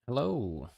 Hello.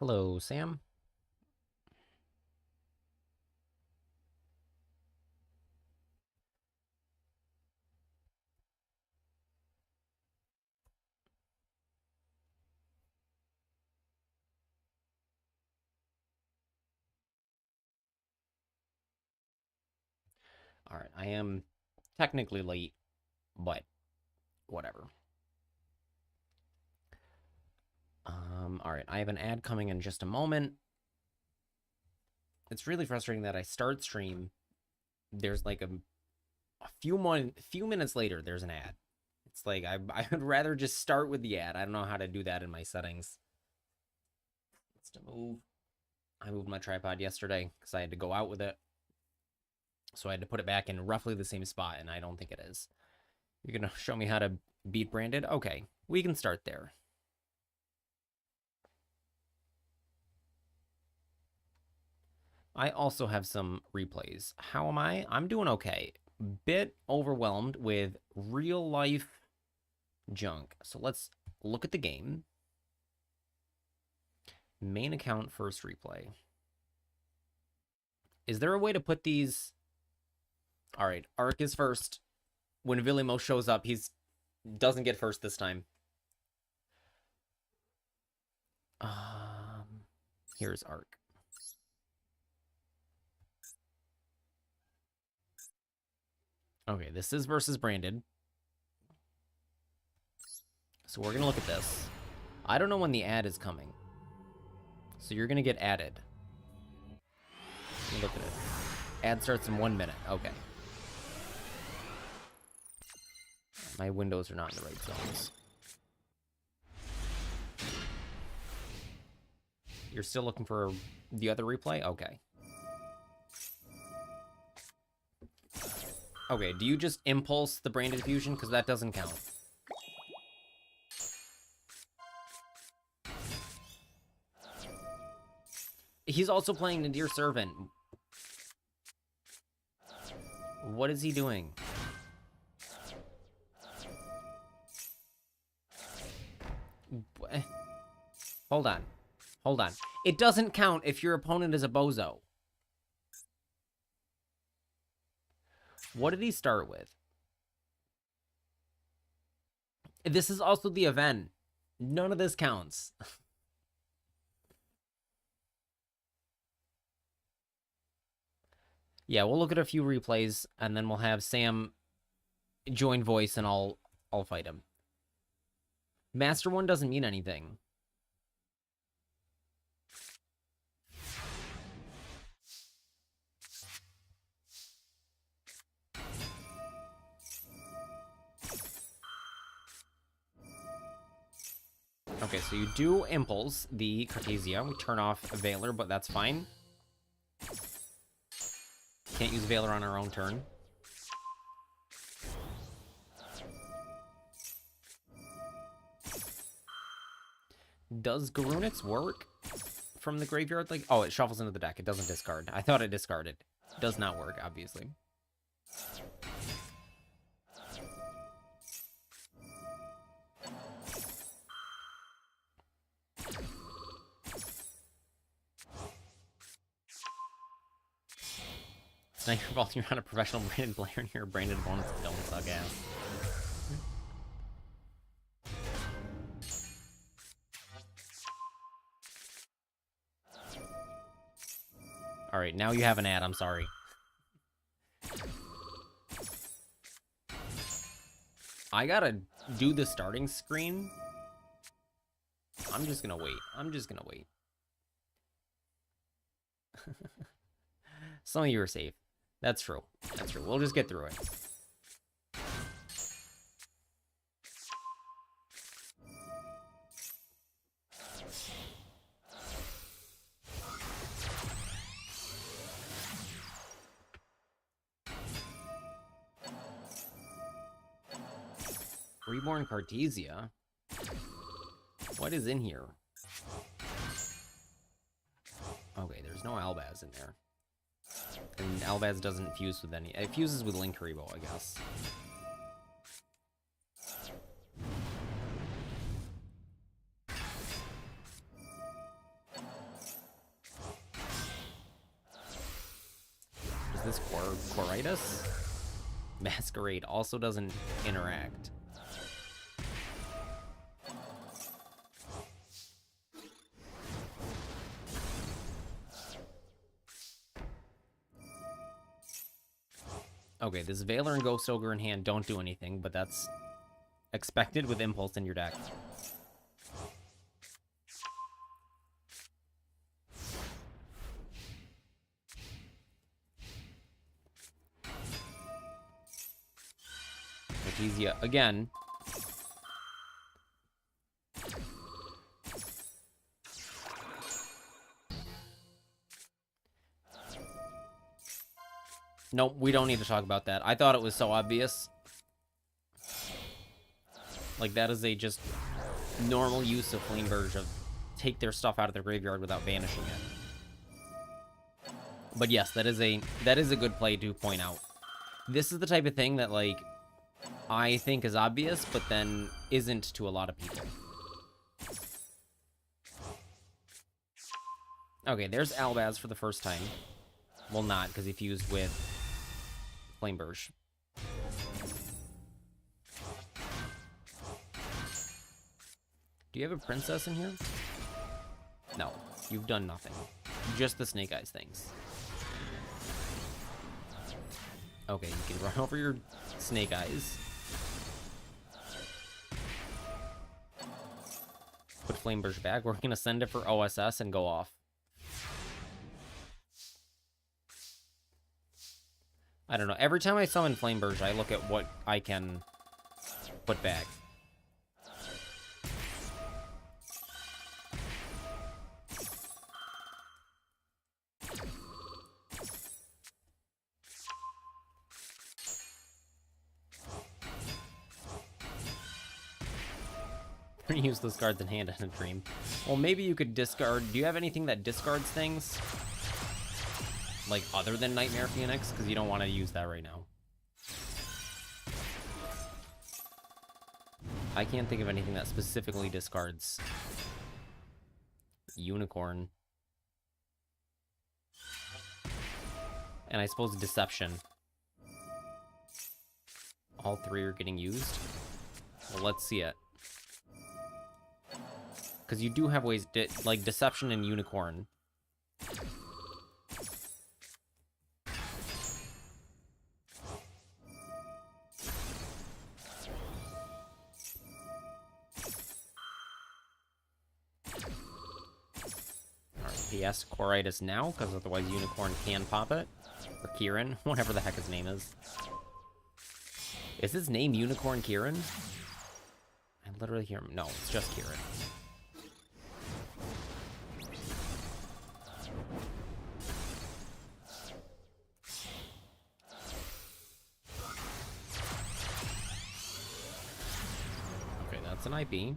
Hello, Sam. All right, I am technically late, but whatever. All right, I have an ad coming in just a moment. It's really frustrating that I start stream. There's like a few minutes later, there's an ad. It's like I would rather just start with the ad. I don't know how to do that in my settings. Let's to move. I moved my tripod yesterday because I had to go out with it, so I had to put it back in roughly the same spot, and I don't think it is. You're gonna show me how to beat branded? Okay, we can start there. I also have some replays. How am I? I'm doing okay. Bit overwhelmed with real life junk. So let's look at the game. Main account first replay. Is there a way to put these? All right, Ark is first. When Villimo shows up, he's doesn't get first this time. Um, Here's Ark. Okay, this is versus branded. So we're gonna look at this. I don't know when the ad is coming. So you're gonna get added. Look at it. Ad starts in 1 minute. Okay. My windows are not in the right zones. You're still looking for the other replay? Okay. Okay, do you just impulse the branded fusion? Because that doesn't count. He's also playing Nadir Servant. What is he doing? Hold on. Hold on. It doesn't count if your opponent is a bozo. What did he start with? This is also the event. None of this counts. Yeah, we'll look at a few replays, and then we'll have Sam join voice, and I'll fight him. Master 1 doesn't mean anything. Okay, so you do impulse the Cartesia. We turn off Veiler, but that's fine. Can't use Veiler on our own turn. Does Garunix work from the graveyard? Like, oh, it shuffles into the deck. It doesn't discard. I thought it discarded. Does not work, obviously. It's not your fault you're not a professional branded player and your branded opponents don't suck ass. Alright, now you have an ad, I'm sorry. I gotta do the starting screen. I'm just gonna wait. I'm just gonna wait. Some of you are safe. That's true. That's true. We'll just get through it. Reborn Cartesia? What is in here? Okay, there's no Albaz in there. And Albaz doesn't fuse with any... It fuses with Linkuriboh, I guess. Is this Quiritus? Masquerade also doesn't interact. Okay, this Veiler and Ghost Ogre in hand don't do anything, but that's expected with Impulse in your deck. Cartesia again. Nope, we don't need to talk about that. I thought it was so obvious. Like, that is a just normal use of Flameverge of take their stuff out of their graveyard without banishing it. But yes, that is a good play to point out. This is the type of thing that, like, I think is obvious, but then isn't to a lot of people. Okay, there's Albaz for the first time. Well, not, because he fused with Flameverge. Do you have a princess in here? No, you've done nothing. Just the Snake Eyes things. Okay, you can run over your Snake Eyes. Put Flameverge back. We're gonna send it for OSS and go off. I don't know. Every time I summon Flameverge, I look at what I can put back. Use those cards in hand in a dream. Well, maybe you could discard... Do you have anything that discards things? Like, other than Nightmare Phoenix? Because you don't want to use that right now. I can't think of anything that specifically discards Unicorn. And I suppose Deception. All three are getting used. Well, let's see it. Because you do have ways, like Deception and Unicorn. PS Quiritus now, because otherwise Unicorn can pop it. Or Kieran, whatever the heck his name is. Is his name Unicorn Kieran? I literally hear him. No, it's just Kieran. Okay, that's an IP.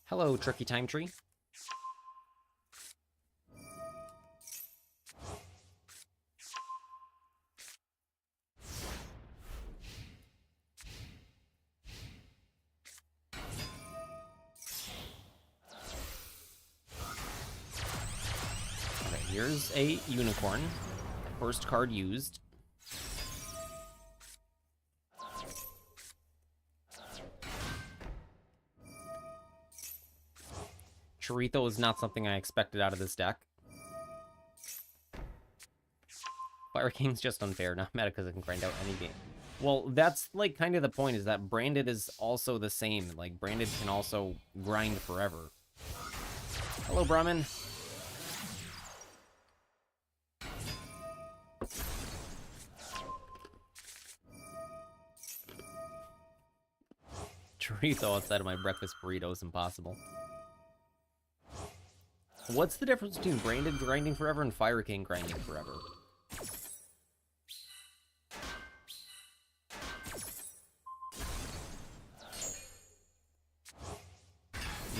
Hello, Tricky Time Tree. Okay, here's a Unicorn. First card used. Chorito is not something I expected out of this deck. Fire King's just unfair, not meta because it can grind out any game. Well, that's like kind of the point, is that branded is also the same. Like, branded can also grind forever. Hello, Brahmin. Chorizo outside of my breakfast burrito is impossible. What's the difference between branded grinding forever and Fire King grinding forever?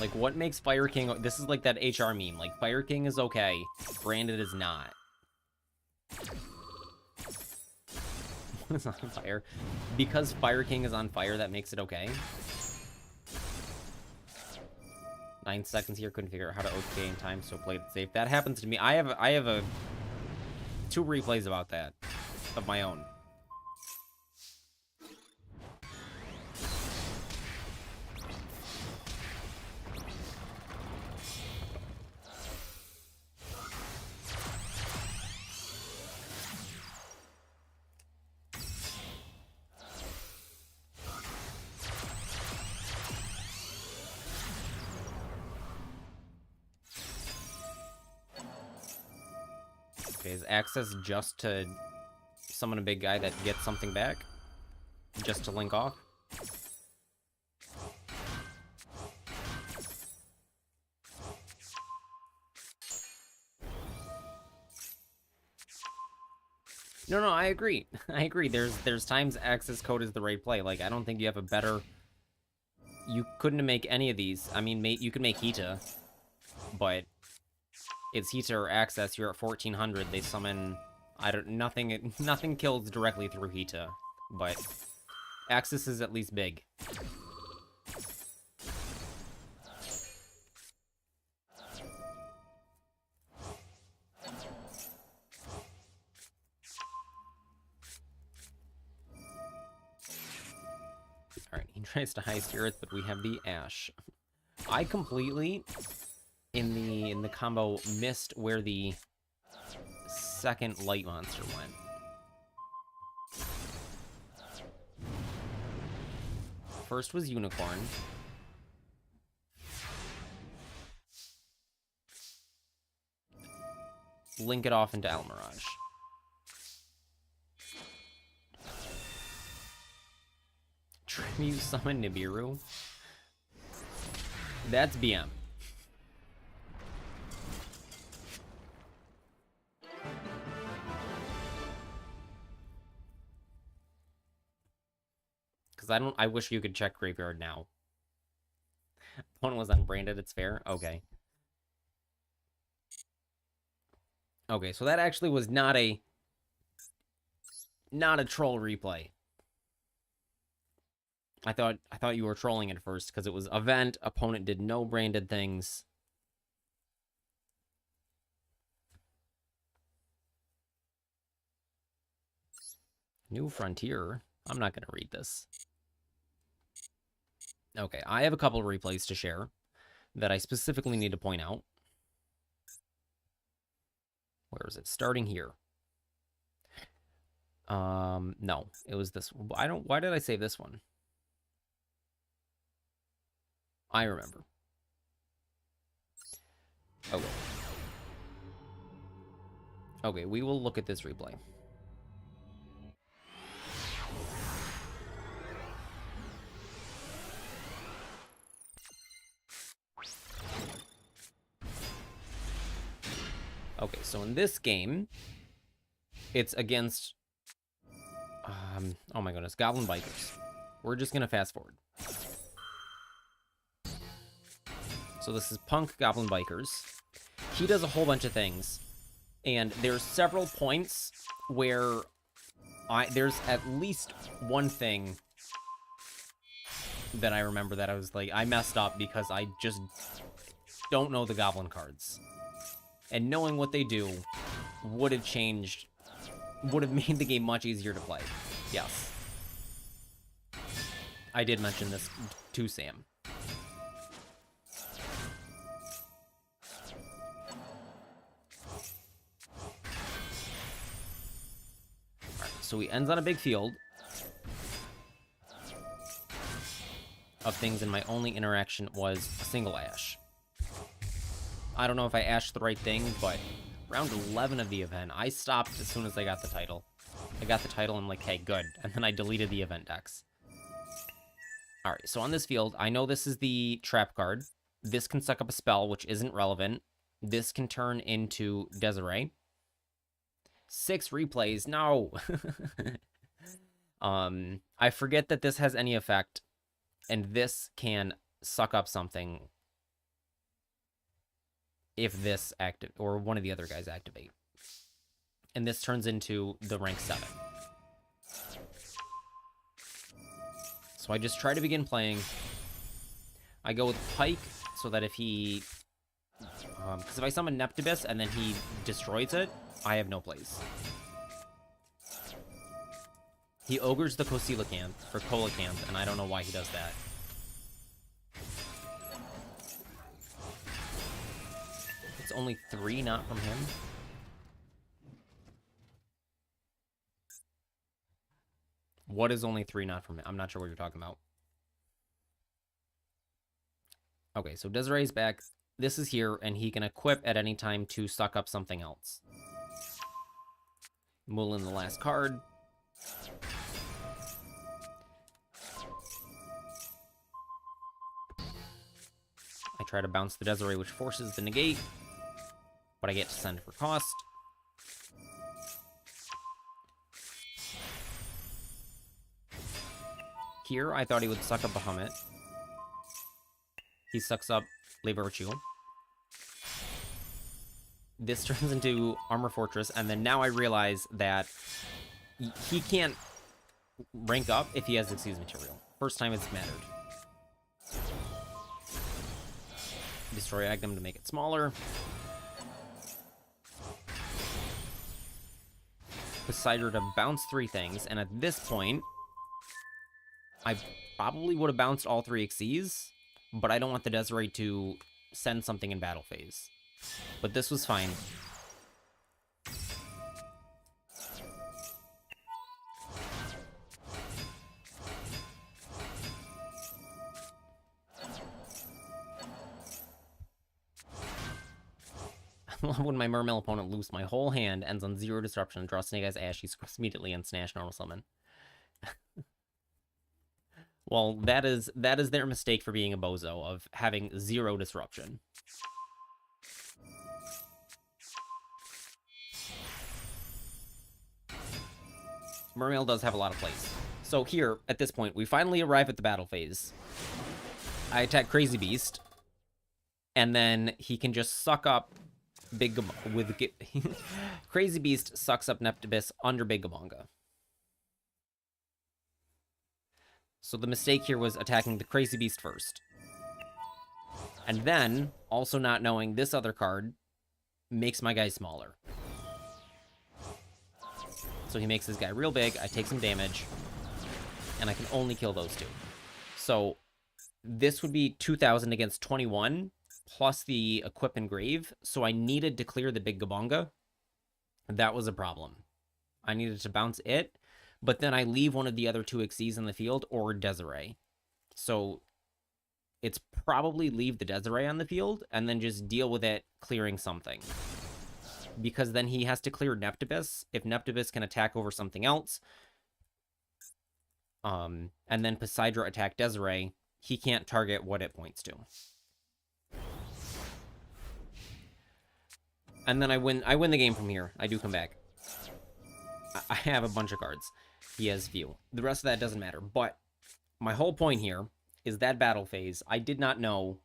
Like, what makes Fire King... This is like that HR meme. Like, Fire King is okay, branded is not. What is on fire? Because Fire King is on fire, that makes it okay? 9 seconds here, couldn't figure out how to OTK in time, so played it safe. That happens to me. I have a 2 replays about that, of my own. Okay, is access just to summon a big guy that gets something back? Just to link off? No, I agree. I agree. There's times access code is the right play. Like, I don't think you have a better... You couldn't make any of these. I mean, you could make Hita, but it's Hita or access. You're at 1400. They summon... Nothing kills directly through Hita, but access is at least big. Alright, he tries to high spirits, but we have the Ash. I completely, in the combo, missed where the second light monster went. First was Unicorn. Link it off into Almirage. Tribute summon Nibiru. That's BM. Because I wish you could check Graveyard now. One was unbranded, it's fair? Okay. Okay, so that actually was not a troll replay. I thought you were trolling at first because it was event, opponent did no branded things. New Frontier. I'm not going to read this. Okay, I have a couple of replays to share that I specifically need to point out. Where is it? Starting here. No, it was this. Why did I save this one? I remember. Okay. Okay, we will look at this replay. Okay, so in this game, it's against, oh my goodness, Goblin Bikers. We're just gonna fast forward. So this is Punk Goblin Bikers. He does a whole bunch of things, and there's several points where there's at least one thing that I remember that I was like, I messed up because I just don't know the Goblin cards. And knowing what they do would have made the game much easier to play. Yes. I did mention this to Sam. Alright, so he ends on a big field. of things, and my only interaction was a single ash. I don't know if I ashed the right thing, but round 11 of the event, I stopped as soon as I got the title. I got the title and I'm like, hey, good. And then I deleted the event decks. Alright, so on this field, I know this is the trap card. This can suck up a spell, which isn't relevant. This can turn into Desiree. 6 replays, no! I forget that this has any effect, and this can suck up something if this active or one of the other guys activate. And this turns into the rank 7. So I just try to begin playing. I go with Pike so that if he... because if I summon Neptibus and then he destroys it, I have no plays. He ogres the Coelacanth, or Coelacanth, and I don't know why he does that. It's only 3, not from him. What is only 3 not from him? I'm not sure what you're talking about. Okay, so Desiree's back. This is here, and he can equip at any time to suck up something else. Mullin, the last card. I try to bounce the Desiree, which forces the negate, but I get to send for cost. Here, I thought he would suck up Bahamut. He sucks up Le Virtue. This turns into Armor Fortress, and then now I realize that he can't rank up if he has Xyz material. First time it's mattered. Destroy Agnum to make it smaller. Poseidon to bounce 3 things, and at this point, I probably would have bounced all 3 Xyz, but I don't want the Desiree to send something in battle phase. But this was fine. I love when my Mermail opponent loops my whole hand, ends on 0 disruption, draws Snake Eyes Ash, he scores immediately, and Snash normal summon. Well, that is their mistake for being a bozo, of having 0 disruption. Mermail does have a lot of plays. So here, at this point, we finally arrive at the battle phase. I attack Crazy Beast, and then he can just suck up Big with Crazy Beast sucks up Neptibus under Big Gabonga. So the mistake here was attacking the Crazy Beast first. And then, also not knowing this other card makes my guy smaller. So he makes this guy real big, I take some damage, and I can only kill those 2. So this would be 2,000 against 21, plus the Equip Engrave, so I needed to clear the Big Gabonga. That was a problem. I needed to bounce it, but then I leave one of the other 2 Xyz in the field, or Desiree. So it's probably leave the Desiree on the field, and then just deal with it clearing something. Because then he has to clear Neptibus, if Neptibus can attack over something else. And then Poseidon attack Desiree, he can't target what it points to. And then I win the game from here. I do come back. I have a bunch of cards. He has few. The rest of that doesn't matter. But my whole point here is that battle phase, I did not know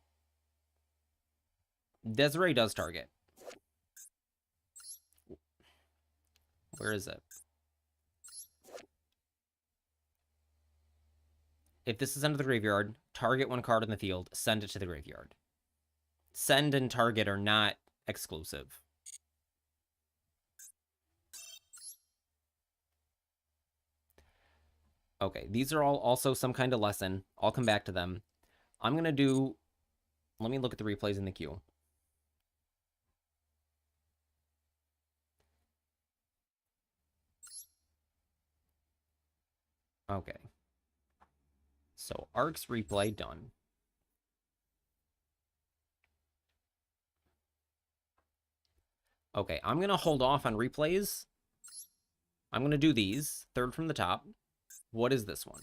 Desiree does target. Where is it? If this is under the graveyard, target 1 card in the field, send it to the graveyard. Send and target are not exclusive. Okay, these are all also some kind of lesson. I'll come back to them. I'm going to do... Let me look at the replays in the queue. Okay. So Ark's replay done. Okay, I'm going to hold off on replays. I'm going to do these. Third from the top. What is this one?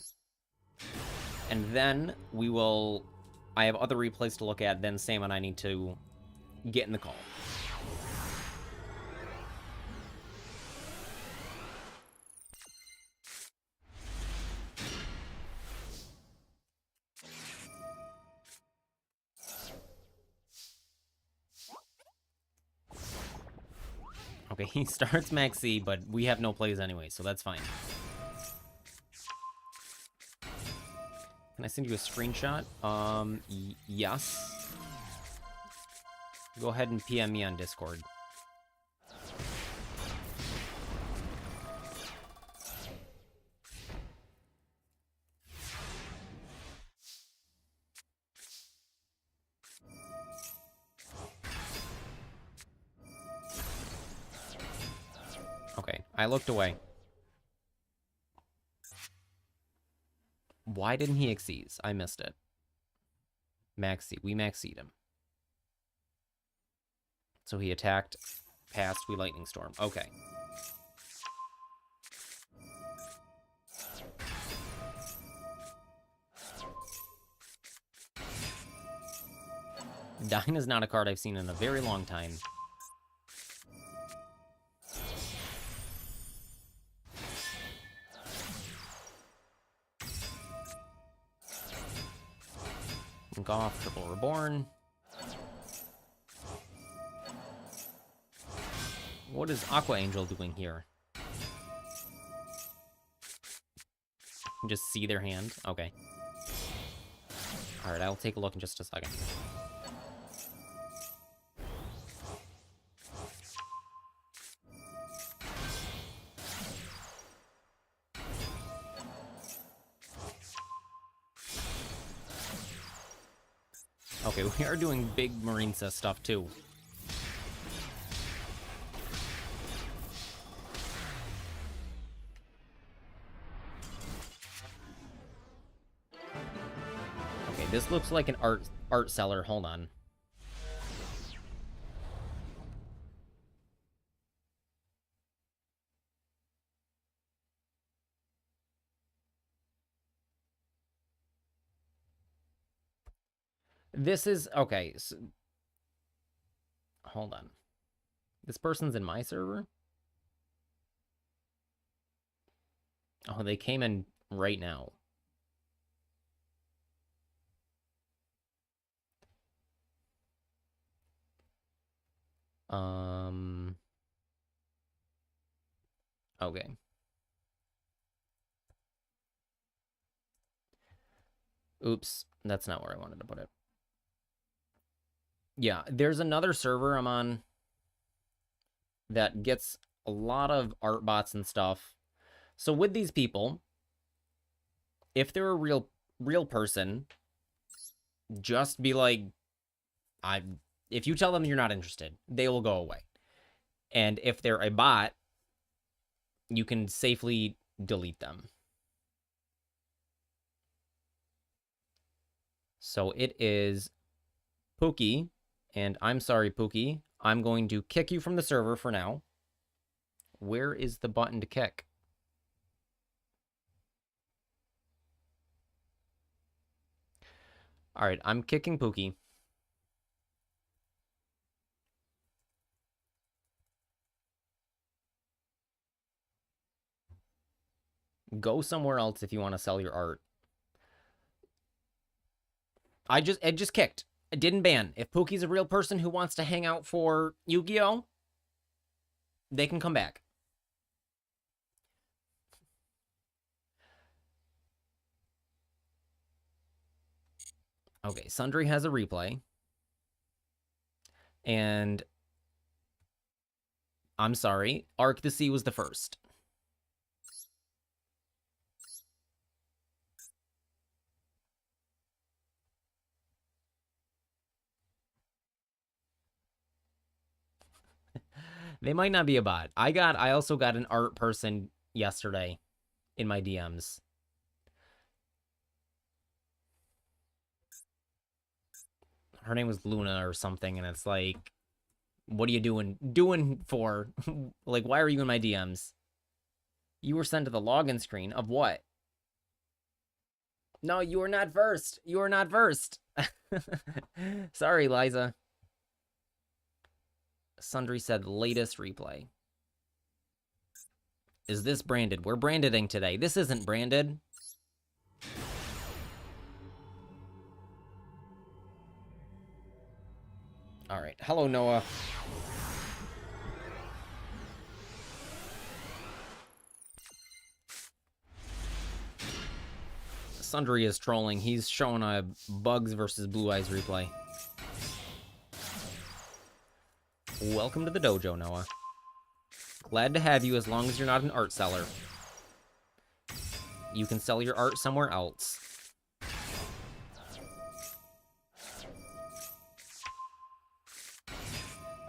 And then we will... I have other replays to look at. Then Sam and I need to get in the call. Okay, he starts Max C, but we have no plays anyway, so that's fine. Can I send you a screenshot? Yes. Go ahead and PM me on Discord. Okay, I looked away. Why didn't he exceed? I missed it. Maxi. We maxied him. So he attacked, passed, we lightning storm. Okay. Dyne is not a card I've seen in a very long time. Off, Triple Reborn. What is Aqua Angel doing here? Just see their hand? Okay. Alright, I'll take a look in just a second. Okay, we are doing big Marines stuff too. Okay, this looks like an art seller. Hold on. This is... Okay. So, hold on. This person's in my server? Oh, they came in right now. Okay. Oops. That's not where I wanted to put it. Yeah, there's another server I'm on that gets a lot of art bots and stuff. So with these people, if they're a real person, just be like, if you tell them you're not interested, they will go away. And if they're a bot, you can safely delete them. So it is Pookie, and I'm sorry, Pookie. I'm going to kick you from the server for now. Where is the button to kick? All right, I'm kicking Pookie. Go somewhere else if you want to sell your art. It just kicked. It didn't ban. If Pookie's a real person who wants to hang out for Yu-Gi-Oh, they can come back. Okay, Sundry has a replay. And I'm sorry, Arc the Sea was the first. They might not be a bot. I also got an art person yesterday in my DMs. Her name was Luna or something, and it's like, what are you doing for? Like, why are you in my DMs? You were sent to the login screen of what? No, you are not versed. You are not versed. Sorry, Liza. Sundry said latest replay. Is this branded? We're branding today. This isn't branded. All right. Hello, Noah. Sundry is trolling. He's showing a Bugs versus Blue Eyes replay. Welcome to the dojo, Noah. Glad to have you as long as you're not an art seller. You can sell your art somewhere else.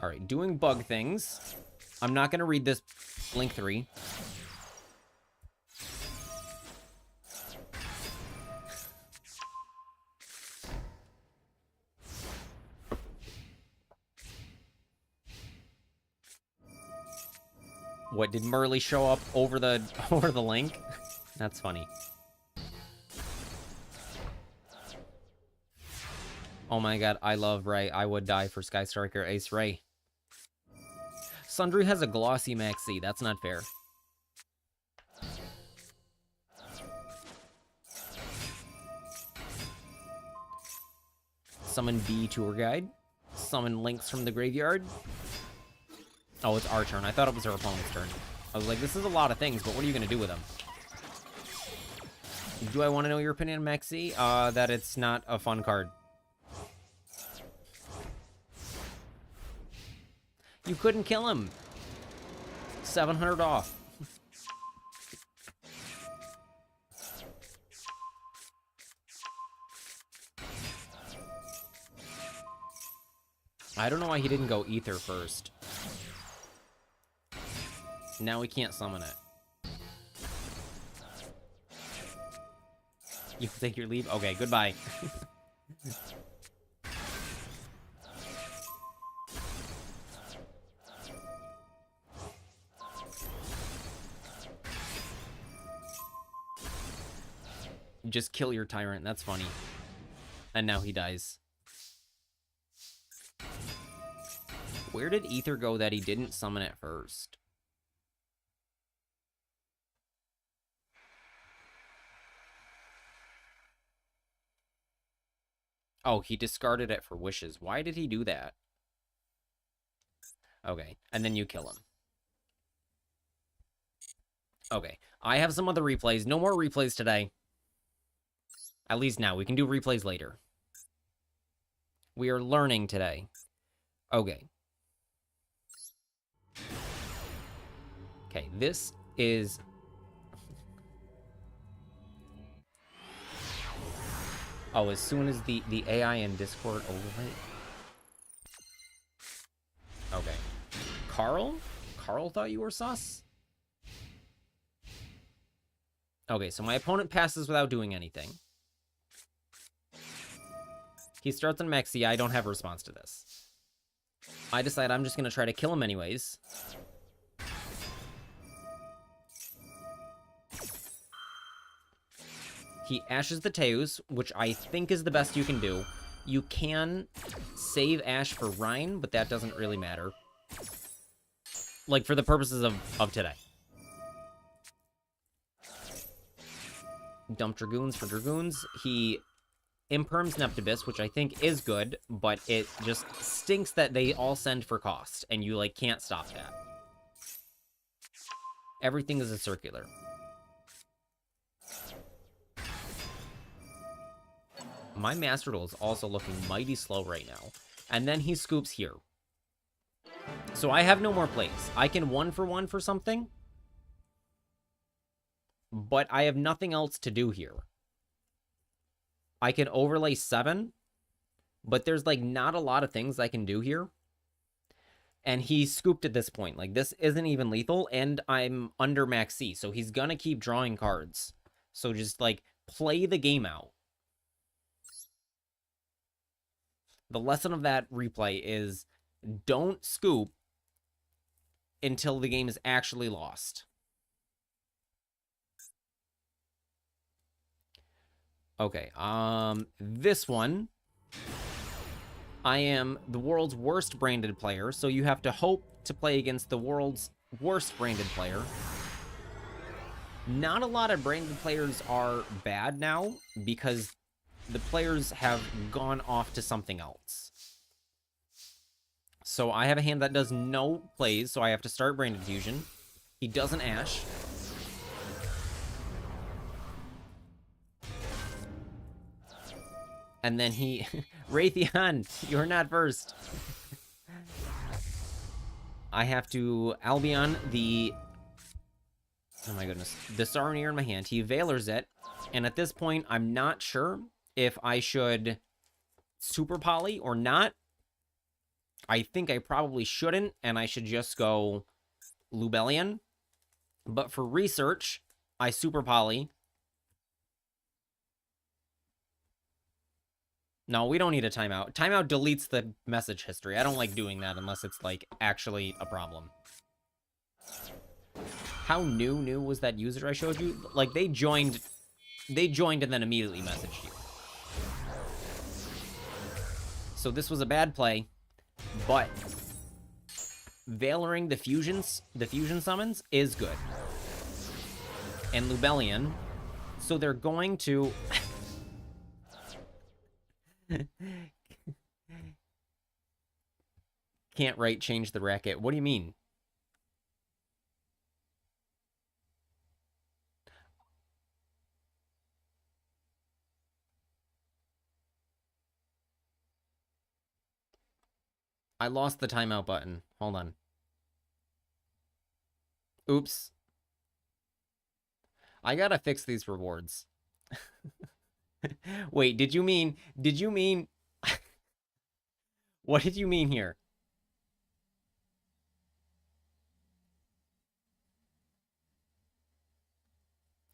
Alright, doing bug things. I'm not going to read this Link 3. What, did Merly show up over the link? That's funny. Oh my god, I love Ray. I would die for Sky Striker Ace Ray. Sundry has a glossy maxi. That's not fair. Summon B tour guide. Summon links from the graveyard. Oh, it's our turn. I thought it was her opponent's turn. I was like, this is a lot of things, but what are you going to do with them? Do I want to know your opinion on Maxi? That it's not a fun card. You couldn't kill him. 700 off. I don't know why he didn't go Ether first. Now we can't summon it. You can take your leave? Okay, goodbye. Just kill your tyrant, that's funny. And now he dies. Where did Ether go that he didn't summon it first? Oh, he discarded it for wishes. Why did he do that? Okay, and then you kill him. Okay, I have some other replays. No more replays today. At least now. We can do replays later. We are learning today. Okay. Okay, this is... Oh, as soon as the AI in Discord overlay... Okay. Carl? Carl thought you were sus? Okay, so my opponent passes without doing anything. He starts on Maxi. I don't have a response to this. I decide I'm just going to try to kill him anyways. He ashes the Teus, which I think is the best you can do. You can save Ash for Rhine, but that doesn't really matter. Like, for the purposes of today. Dump Dragoons for Dragoons. He imperms Neptibus, which I think is good, but it just stinks that they all send for cost, and you, like, can't stop that. Everything is a circular. My Master Duel is also looking mighty slow right now. And then he scoops here. So I have no more plays. I can 1-for-1 for something. But I have nothing else to do here. I can overlay 7. But there's, like, not a lot of things I can do here. And he scooped at this point. Like, this isn't even lethal. And I'm under max C. So he's gonna keep drawing cards. So just, like, play the game out. The lesson of that replay is don't scoop until the game is actually lost. Okay, this one, I am the world's worst branded player, so you have to hope to play against the world's worst branded player. Not a lot of branded players are bad now, because the players have gone off to something else. So I have a hand that does no plays, so I have to start Branded Fusion. He doesn't Ash. And then he... Raytheon, you're not first. I have to Albion the... Oh my goodness. The Saronir in my hand. He Valors it. And at this point, I'm not sure if I should Super Poly or not. I think I probably shouldn't, and I should just go Lubellion. But for research, I Super Poly. No, we don't need a timeout. Timeout deletes the message history. I don't like doing that unless it's, like, actually a problem. How new was that user I showed you? Like, they joined and then immediately messaged you. So this was a bad play, but Valoring the fusion summons is good. And Lubellion, so they're going to... Can't write change the racket. What do you mean? I lost the timeout button. Hold on. Oops. I gotta fix these rewards. Wait, did you mean... What did you mean here?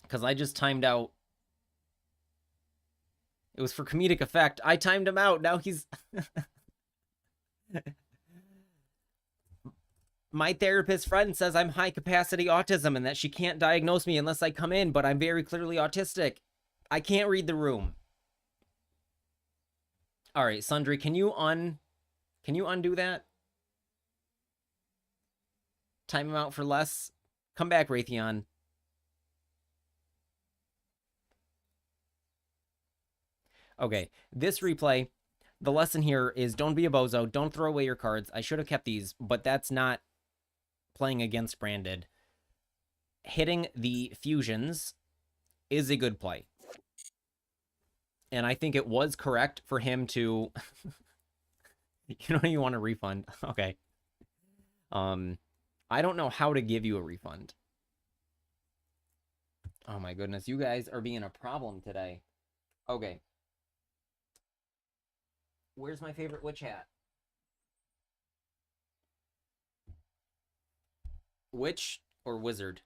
Because I just timed out. It was for comedic effect. I timed him out. Now he's... My therapist friend says I'm high-capacity autism and that she can't diagnose me unless I come in, but I'm very clearly autistic. I can't read the room. All right, Sundry, can you undo that? Time him out for less. Come back, Raytheon. Okay, this replay, the lesson here is don't be a bozo. Don't throw away your cards. I should have kept these, but that's not playing against Branded. Hitting the fusions is a good play. And I think it was correct for him to... You want a refund. Okay. I don't know how to give you a refund. Oh my goodness, you guys are being a problem today. Okay. Where's my favorite witch hat? Witch or wizard?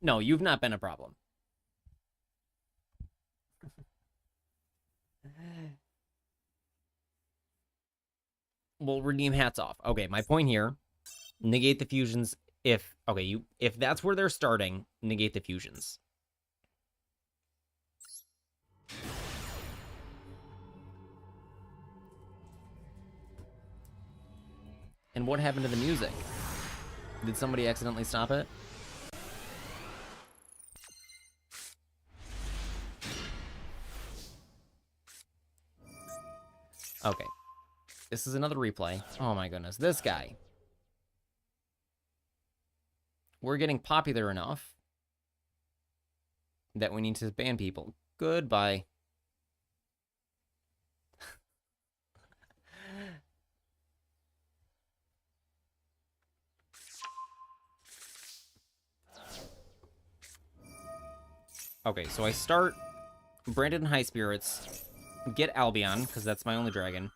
No, you've not been a problem. We'll redeem hats off. Okay, my point here, negate the fusions if that's where they're starting, negate the fusions. And what happened to the music? Did somebody accidentally stop it? Okay. This is another replay. Oh my goodness. This guy. We're getting popular enough that we need to ban people. Goodbye. Okay, so I start Branded in High Spirits, get Albion, because that's my only dragon.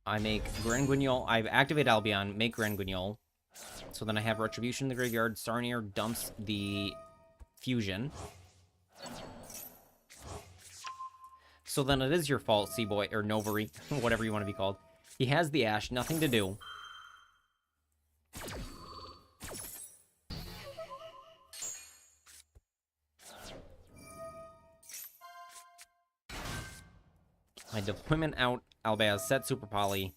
I make Granguignol. I've activated Albion, make Granguignol. So then I have Retribution in the graveyard. Sarnier dumps the fusion. So then it is your fault, Seaboy, or Novari, whatever you want to be called. He has the Ash, nothing to do. My deployment out, Albaz, set Super Poly,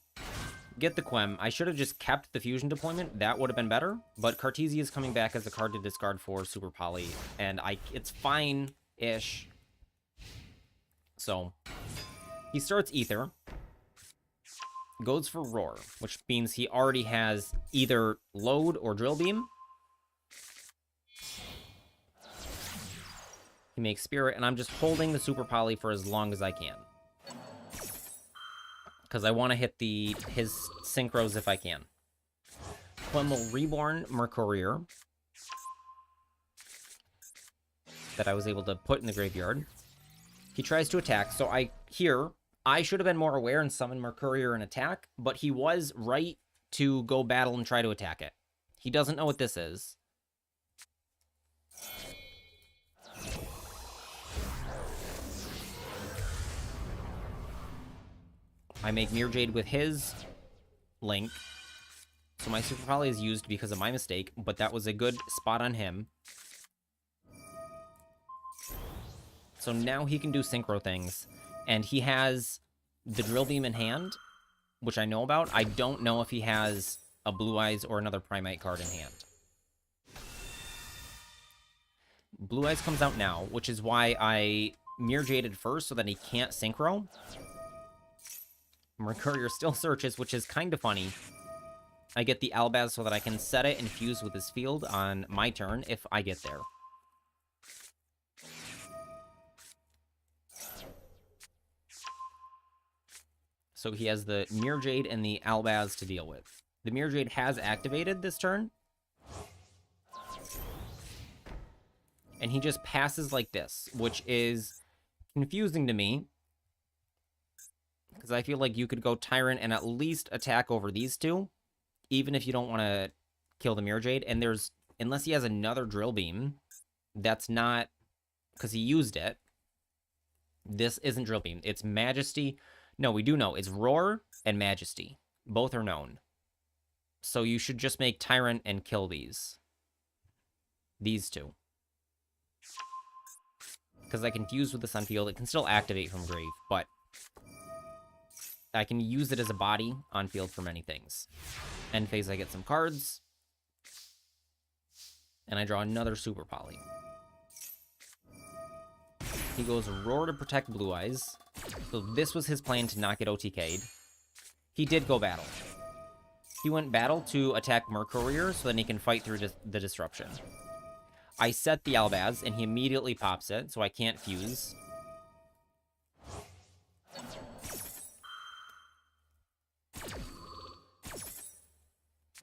get the Quem. I should have just kept the fusion deployment. That would have been better. But Cartesia is coming back as a card to discard for Super Poly. And it's fine-ish. So, he starts Ether. Goes for Roar, which means he already has either Load or Drill Beam. He makes Spirit, and I'm just holding the Super Poly for as long as I can. Because I want to hit his synchros if I can. Clem will Reborn Mercourier. That I was able to put in the graveyard. He tries to attack, so I should have been more aware and summon Mercourier and attack, but he was right to go battle and try to attack it. He doesn't know what this is. I make Mirror Jade with his Link. So my Super Poly is used because of my mistake, but that was a good spot on him. So now he can do Synchro things. And he has the Drill Beam in hand, which I know about. I don't know if he has a Blue Eyes or another Primite card in hand. Blue Eyes comes out now, which is why I Mirror Jaded first so that he can't Synchro. Mercourier still searches, which is kind of funny. I get the Albaz so that I can set it and fuse with his field on my turn if I get there. So he has the Mirror Jade and the Albaz to deal with. The Mirror Jade has activated this turn. And he just passes like this, which is confusing to me. Because I feel like you could go Tyrant and at least attack over these two, even if you don't want to kill the Mirror Jade. And unless he has another Drill Beam, that's not, because he used it. This isn't Drill Beam. It's Majesty. No, we do know. It's Roar and Majesty. Both are known. So you should just make Tyrant and kill these. These two. Because I can fuse with the Sunfield. It can still activate from Grave, but I can use it as a body on field for many things. End phase, I get some cards. And I draw another Super Poly. He goes Roar to protect Blue Eyes. So this was his plan to not get OTK'd. He did go battle. He went battle to attack Mercourier so then he can fight through the disruption. I set the Albaz and he immediately pops it, so I can't fuse.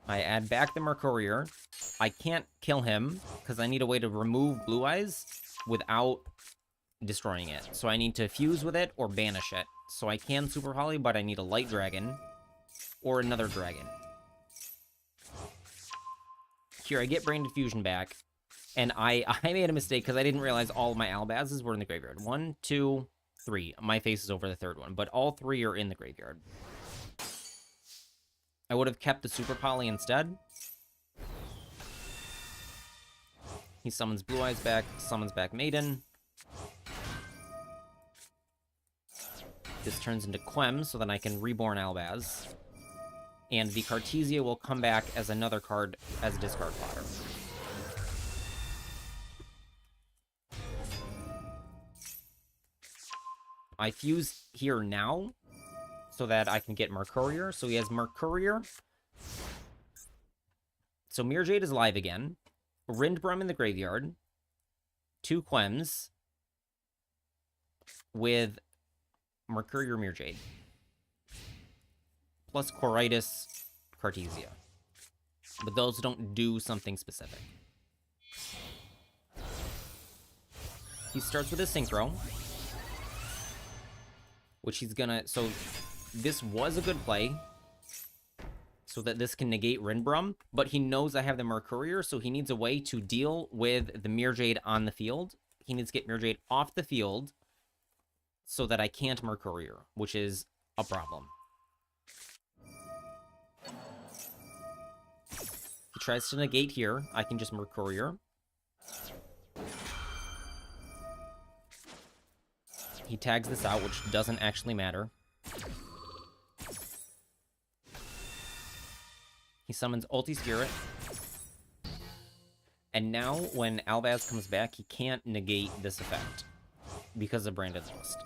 I add back the Mercourier. I can't kill him because I need a way to remove Blue Eyes without destroying it. So I need to fuse with it or banish it. So I can Super Poly, but I need a Light Dragon or another Dragon. Here, I get Branded Fusion back. And I made a mistake because I didn't realize all of my Albazes were in the graveyard. 1, 2, 3. My face is over the third one, but all 3 are in the graveyard. I would have kept the Super Poly instead. He summons Blue Eyes back, summons back Maiden. This turns into Quem, so then I can reborn Albaz. And the Cartesia will come back as another card as a discard fodder. I fuse here now so that I can get Mercourier. So he has Mercourier. So Mirror Jade is live again. Rindbrum in the graveyard. 2 Quems with Mercourier Mirror Jade. Plus Quiritis Cartesia. But those don't do something specific. He starts with a Synchro. Which he's gonna... So This was a good play, so that this can negate Rinbrum, but he knows I have the Mercourier, so he needs a way to deal with the Mirror Jade on the field. He needs to get Mirror Jade off the field so that I can't Mercourier, which is a problem. He tries to negate here. I can just Mercourier. He tags this out, which doesn't actually matter. He summons Ulti Spirit. And now, when Albaz comes back, he can't negate this effect because of Branded Lost.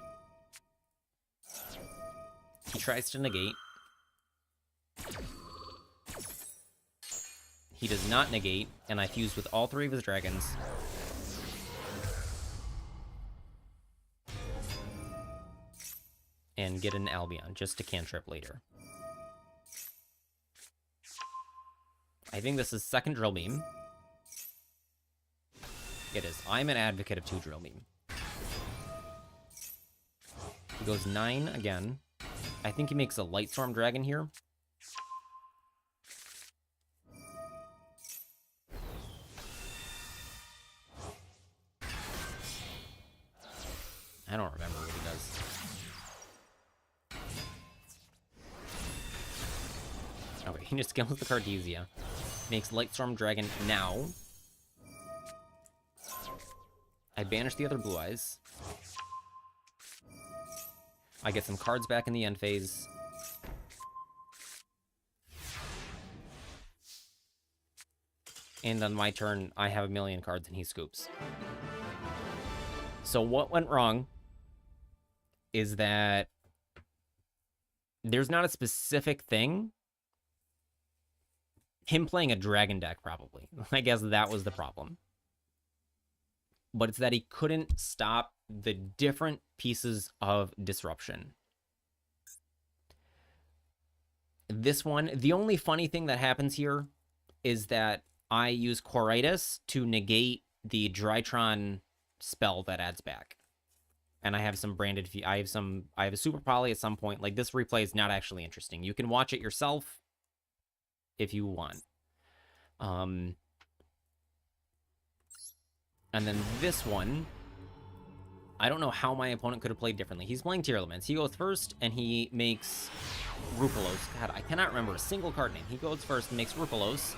He tries to negate. He does not negate, and I fuse with all three of his dragons. And get an Albion, just to cantrip later. I think this is second Drill Beam. It is. I'm an advocate of 2 Drill Beam. He goes 9 again. I think he makes a Lightstorm Dragon here. I don't remember what he does. Okay, he just kills the Cartesia. Makes Lightstorm Dragon now. I banish the other Blue Eyes. I get some cards back in the end phase. And on my turn, I have a million cards and he scoops. So what went wrong is that there's not a specific thing. Him playing a dragon deck, probably. I guess that was the problem. But it's that he couldn't stop the different pieces of disruption. This one, the only funny thing that happens here is that I use Quiritis to negate the Drytron spell that adds back. And I have some branded... I have a Super Poly at some point. Like, this replay is not actually interesting. You can watch it yourself if you want. And then this one, I don't know how my opponent could have played differently. He's playing Tier Elements. He goes first, and he makes Rupalos. God, I cannot remember a single card name. He goes first and makes Rupalos,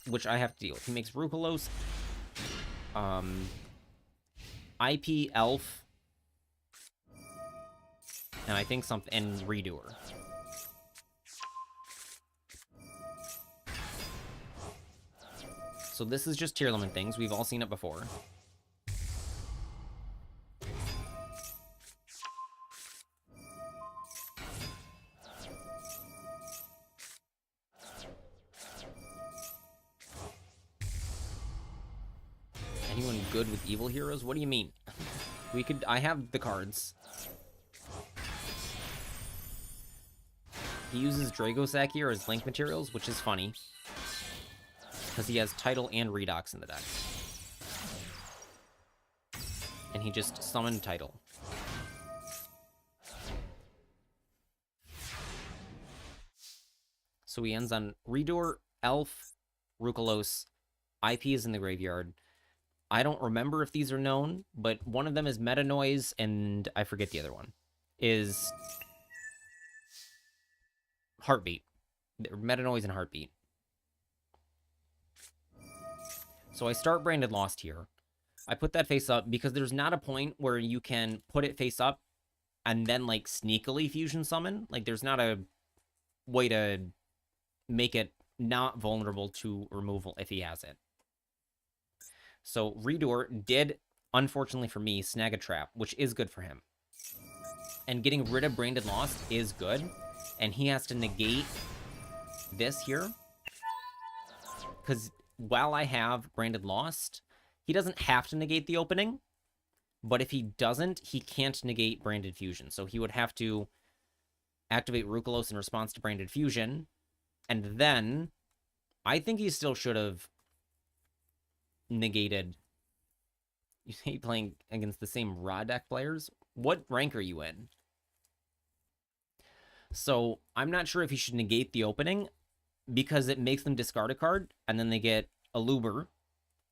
which I have to deal with. He makes Rupalos, IP Elf, and I think something, and Redoer. So this is just Tier Element things. We've all seen it before. Anyone good with evil heroes? What do you mean? I have the cards. He uses Dragossack here as link materials, which is funny. Because he has Title and Redox in the deck. And he just summoned Title. So he ends on Redoer, Elf, Rukalos, IP is in the graveyard. I don't remember if these are known, but one of them is Meta Noise, and I forget the other one. Is Heartbeat. Meta Noise and Heartbeat. So I start Branded Lost here. I put that face up because there's not a point where you can put it face up and then, like, sneakily fusion summon. Like, there's not a way to make it not vulnerable to removal if he has it. So Redoer did, unfortunately for me, snag a trap, which is good for him. And getting rid of Branded Lost is good. And he has to negate this here. Because while I have Branded Lost, he doesn't have to negate the opening. But if he doesn't, he can't negate Branded Fusion. So he would have to activate Rukalos in response to Branded Fusion. And then, I think he still should have negated... You say playing against the same Raw deck players? What rank are you in? So I'm not sure if you should negate the opening because it makes them discard a card, and then they get a Luber.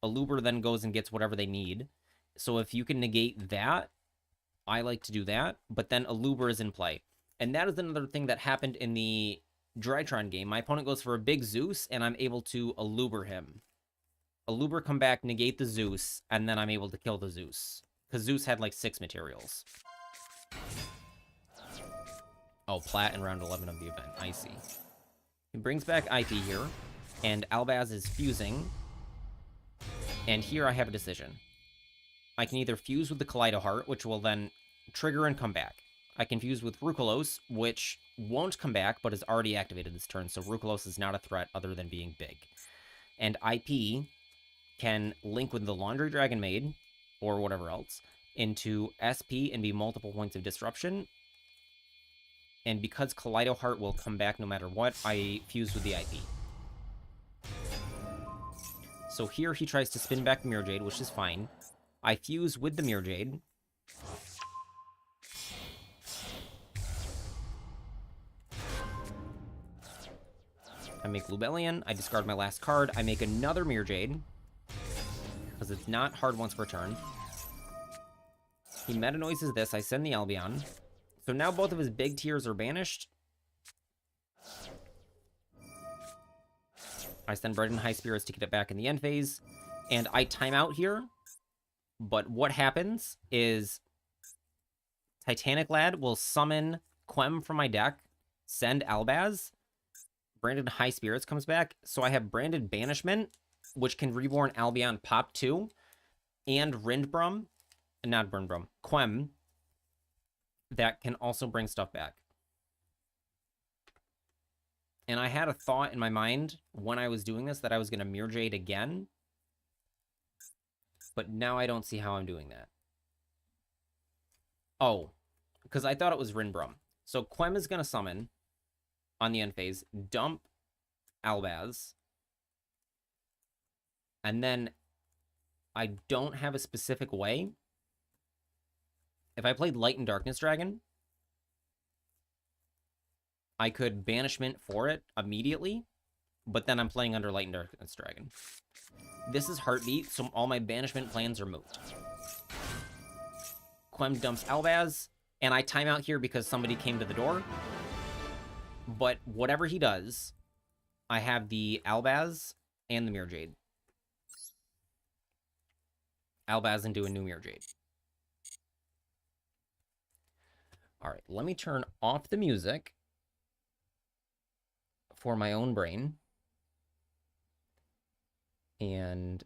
A Luber then goes and gets whatever they need. So if you can negate that, I like to do that. But then a Luber is in play. And that is another thing that happened in the Drytron game. My opponent goes for a big Zeus, and I'm able to Aluber him. Aluber come back, negate the Zeus, and then I'm able to kill the Zeus. Because Zeus had like 6 materials. Oh, plat in round 11 of the event. I see. He brings back IP here, and Albaz is fusing. And here I have a decision. I can either fuse with the Kaleido Heart, which will then trigger and come back. I can fuse with Rukolos, which won't come back, but is already activated this turn, so Rukolos is not a threat other than being big. And IP can link with the Laundry Dragon Maid, or whatever else, into SP and be multiple points of disruption. And because Kaleido Heart will come back no matter what, I fuse with the IP. So here he tries to spin back the Mirror Jade, which is fine. I fuse with the Mirror Jade. I make Lubellion. I discard my last card. I make another Mirror Jade, because it's not hard once per turn. He meta noises this. I send the Albion. So now both of his big tiers are banished. I send Bread and High Spirits to get it back in the end phase. And I time out here. But what happens is Titanic Lad will summon Quem from my deck, send Albaz. Branded High Spirits comes back. So I have Branded Banishment, which can reborn Albion pop 2. And Rindbrum. Not Rindbrum. Quem. That can also bring stuff back. And I had a thought in my mind when I was doing this that I was going to Mirror Jade again. But now I don't see how I'm doing that. Oh, because I thought it was Rindbrum. So Quem is going to summon on the end phase, dump Albaz. And then I don't have a specific way. If I played Light and Darkness Dragon, I could Banishment for it immediately, but then I'm playing under Light and Darkness Dragon. This is Heartbeat, so all my Banishment plans are moved. Quem dumps Albaz, and I time out here because somebody came to the door. But whatever he does, I have the Albaz and the Mirror Jade. Albaz and do a new Mirror Jade. All right, let me turn off the music for my own brain. And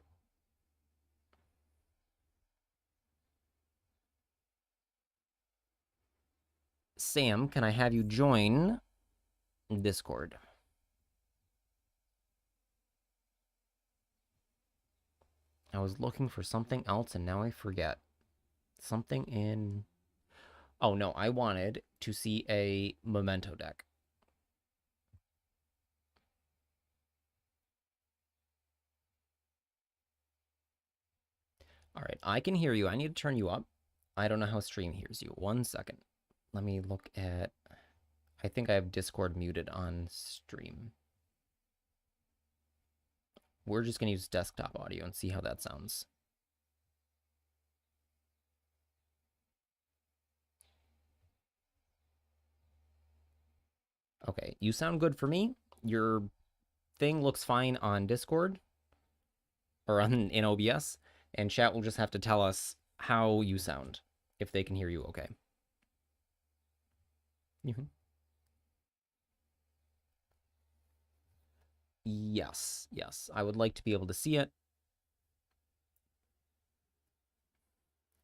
Sam, can I have you join Discord? I was looking for something else and now I forget. Something in... Oh, no, I wanted to see a Memento deck. All right, I can hear you. I need to turn you up. I don't know how stream hears you. 1 second. Let me look at... I think I have Discord muted on stream. We're just going to use desktop audio and see how that sounds. Okay, you sound good for me. Your thing looks fine on Discord or in OBS, and chat will just have to tell us how you sound if they can hear you okay. Yes, yes. I would like to be able to see it.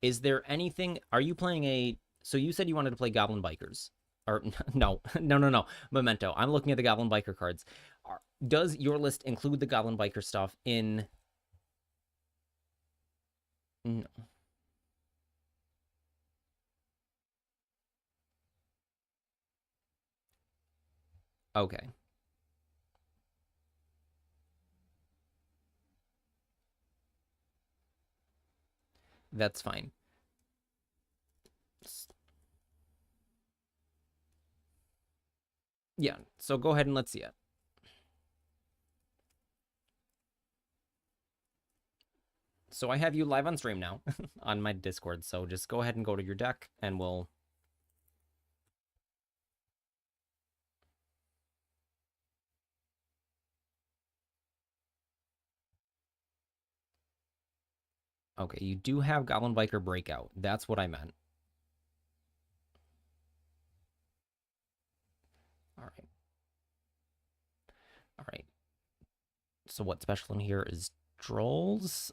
Is there anything... Are you playing a... So you said you wanted to play Goblin Bikers. Or, no. Memento. I'm looking at the Goblin Biker cards. Does your list include the Goblin Biker stuff in... No. Okay. That's fine. Yeah, so go ahead and let's see it. So I have you live on stream now on my Discord, so just go ahead and go to your deck and we'll... Okay, you do have Goblin Biker Breakout. That's what I meant. All right. All right. So what's special in here is Drolls,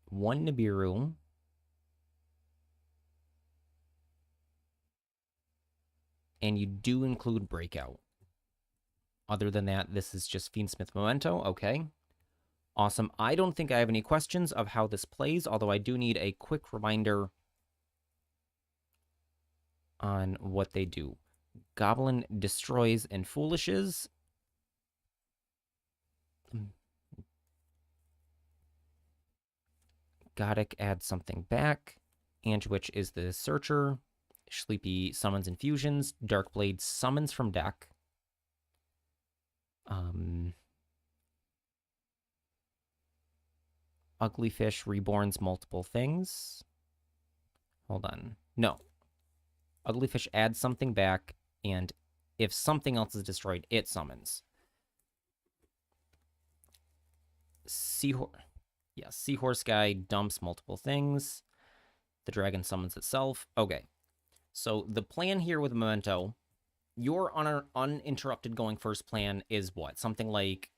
1 Nibiru, and you do include Breakout. Other than that, this is just Fiendsmith Memento. Okay. Awesome. I don't think I have any questions of how this plays, although I do need a quick reminder on what they do. Goblin destroys and foolishes. Goddic adds something back. Antwitch is the searcher. Sleepy summons infusions. Darkblade summons from deck. Uglyfish reborns multiple things. Hold on. No. Uglyfish adds something back, and if something else is destroyed, it summons. Seahorse guy dumps multiple things. The dragon summons itself. Okay. So the plan here with Memento, your uninterrupted going first plan is what? Something like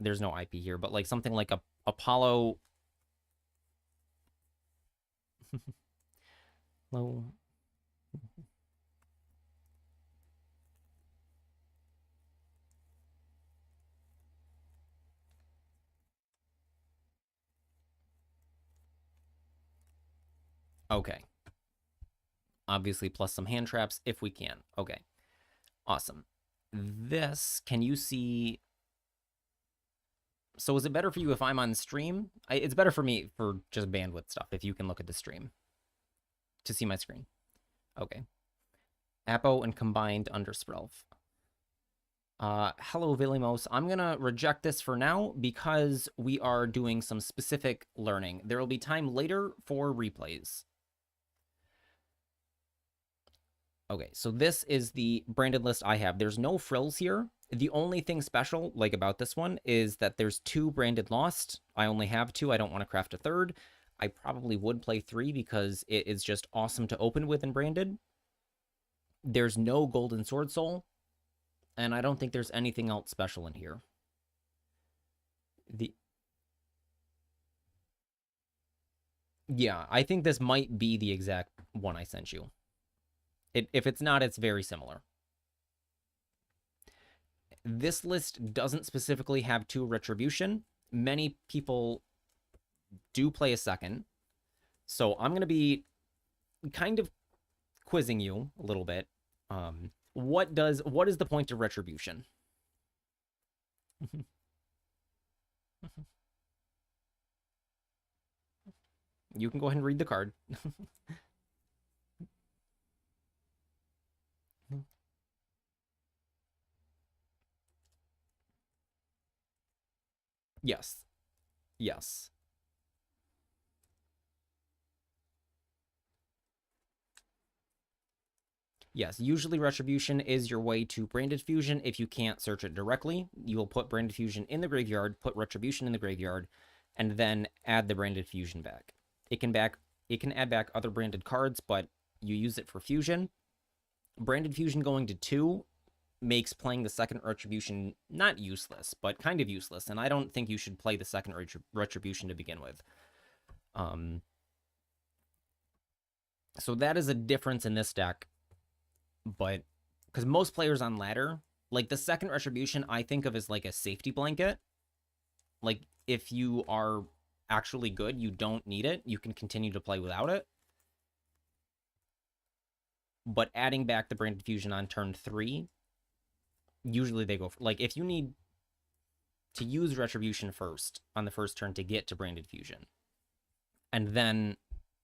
there's no IP here, but like something like a Apollo. Low. Okay. Obviously, plus some hand traps if we can. Okay. Awesome. This, can you see? So is it better for you if I'm on stream? It's better for me for just bandwidth stuff if you can look at the stream to see my screen. Okay. Apo and combined under Sprelf. Hello, Vilimos. I'm going to reject this for now because we are doing some specific learning. There will be time later for replays. Okay, so this is the branded list I have. There's no frills here. The only thing special, like, about this one is that there's 2 branded lost. I only have 2. I don't want to craft a third. I probably would play 3 because it is just awesome to open with in branded. There's no golden sword soul, and I don't think there's anything else special in here. Yeah, I think this might be the exact one I sent you. If it's not, it's very similar. This list doesn't specifically have 2 retribution. Many people do play a second. So I'm going to be kind of quizzing you a little bit. What is the point of retribution? You can go ahead and read the card. Yes. Yes. Yes, usually Retribution is your way to Branded Fusion. If you can't search it directly, you will put Branded Fusion in the graveyard, put Retribution in the graveyard, and then add the Branded Fusion back. It can add back other branded cards, but you use it for fusion. Branded Fusion going to 2 makes playing the second Retribution not useless, but kind of useless, and I don't think you should play the second Retribution to begin with. So that is a difference in this deck, but because most players on ladder, like the second Retribution, I think of as like a safety blanket. Like if you are actually good, you don't need it. You can continue to play without it. But adding back the Branded Fusion on turn 3, usually they go for, like, if you need to use Retribution first on the first turn to get to Branded Fusion, and then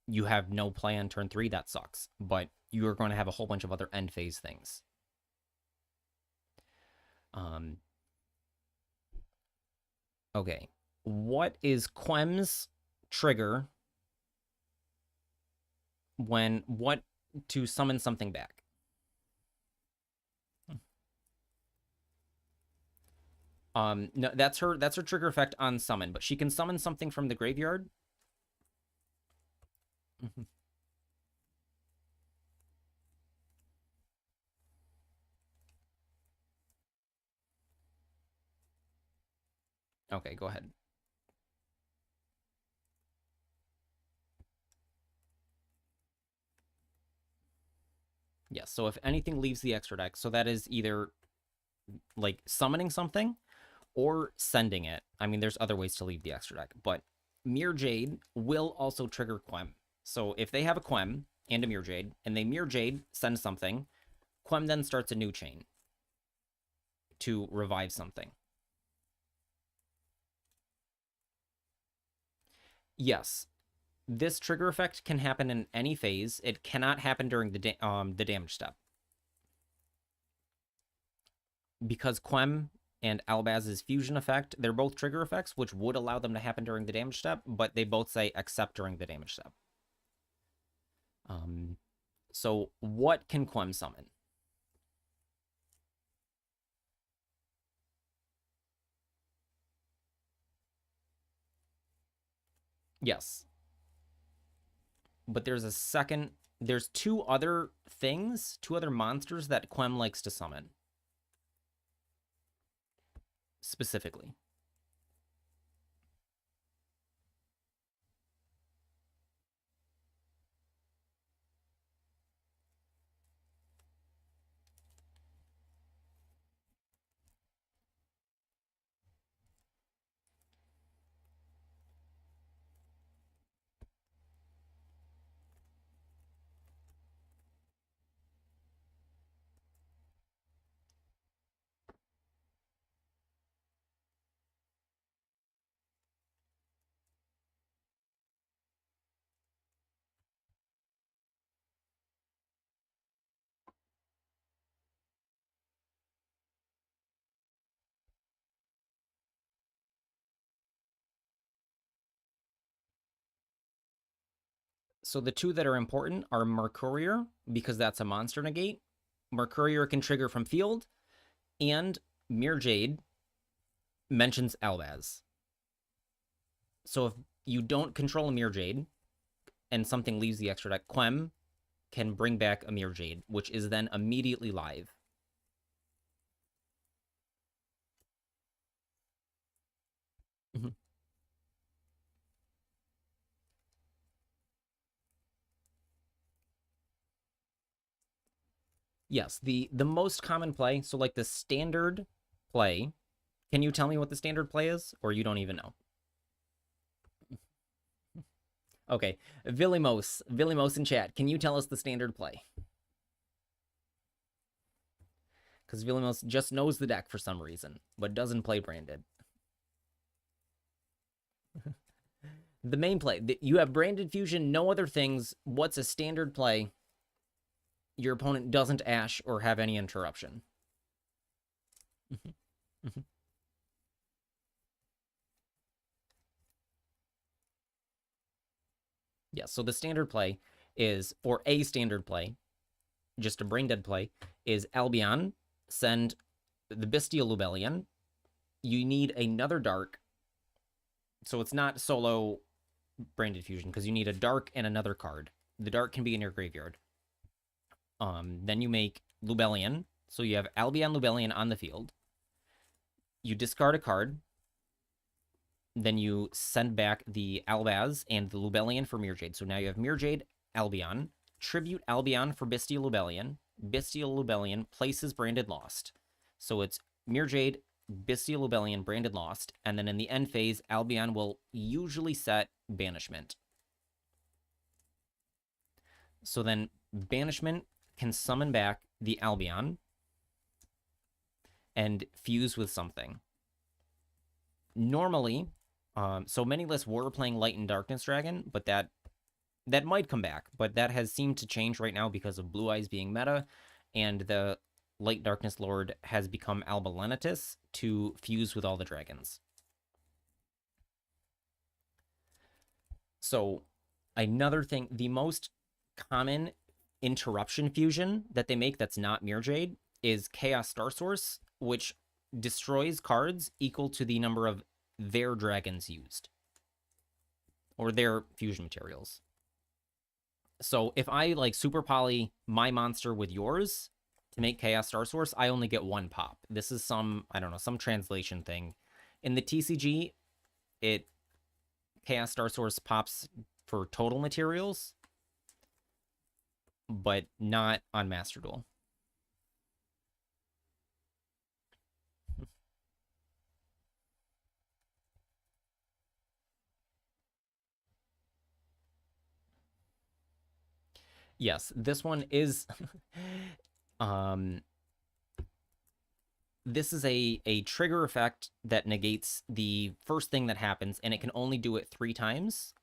you have no play on turn 3, that sucks. But you're going to have a whole bunch of other end phase things. Okay. What is Quem's trigger when what to summon something back? No, that's her trigger effect on summon, but she can summon something from the graveyard. Okay, go ahead. Yes, so if anything leaves the extra deck, so that is either like summoning something or sending it. I mean, there's other ways to leave the extra deck, but Mirror Jade will also trigger Quem. So if they have a Quem and a Mirror Jade, and they Mirror Jade send something, Quem then starts a new chain to revive something. Yes, this trigger effect can happen in any phase. It cannot happen during the damage step. Because Quem and Albaz's fusion effect, they're both trigger effects, which would allow them to happen during the damage step, but they both say except during the damage step. So what can Quem summon? Yes. But there's two other monsters that Quem likes to summon. Specifically. So the two that are important are Mercourier, because that's a monster negate. Mercourier can trigger from field, and Mirror Jade mentions Albaz. So if you don't control a Mirror Jade and something leaves the extra deck, Quem can bring back a Mirror Jade, which is then immediately live. Yes, the most common play, so like the standard play, can you tell me what the standard play is, or you don't even know? Okay, Villimos in chat, can you tell us the standard play? Because Villimos just knows the deck for some reason, but doesn't play branded. The main play, you have branded fusion, no other things. What's a standard play? Your opponent doesn't ash or have any interruption. Yeah, so the standard play is, or a standard play, just a brain dead play, is Albion, send the Bestial Lubellion. You need another dark. So it's not solo branded fusion, because you need a dark and another card. The dark can be in your graveyard. Then you make Lubellion. So you have Albion Lubellion on the field. You discard a card. Then you send back the Albaz and the Lubellion for Mirror Jade. So now you have Mirror Jade, Albion. Tribute Albion for Bestial Lubellion. Bestial Lubellion places Branded Lost. So it's Mirror Jade, Bestial Lubellion, Branded Lost. And then in the end phase, Albion will usually set Banishment. So then Banishment can summon back the Albion and fuse with something. Normally, so many lists were playing Light and Darkness Dragon, but that that might come back, but that has seemed to change right now because of Blue Eyes being meta, and the Light Darkness Lord has become Alba Lenitus to fuse with all the dragons. So another thing, the most common interruption fusion that they make that's not Mirror Jade is Chaos Star Source, which destroys cards equal to the number of their dragons used, or their fusion materials. So if I like super poly my monster with yours to make Chaos Star Source, I only get one pop. This is some, I don't know, some translation thing. In the TCG, it Chaos Star Source pops for total materials, but not on Master Duel. Yes, this one is this is a trigger effect that negates the first thing that happens, and it can only do it 3 times.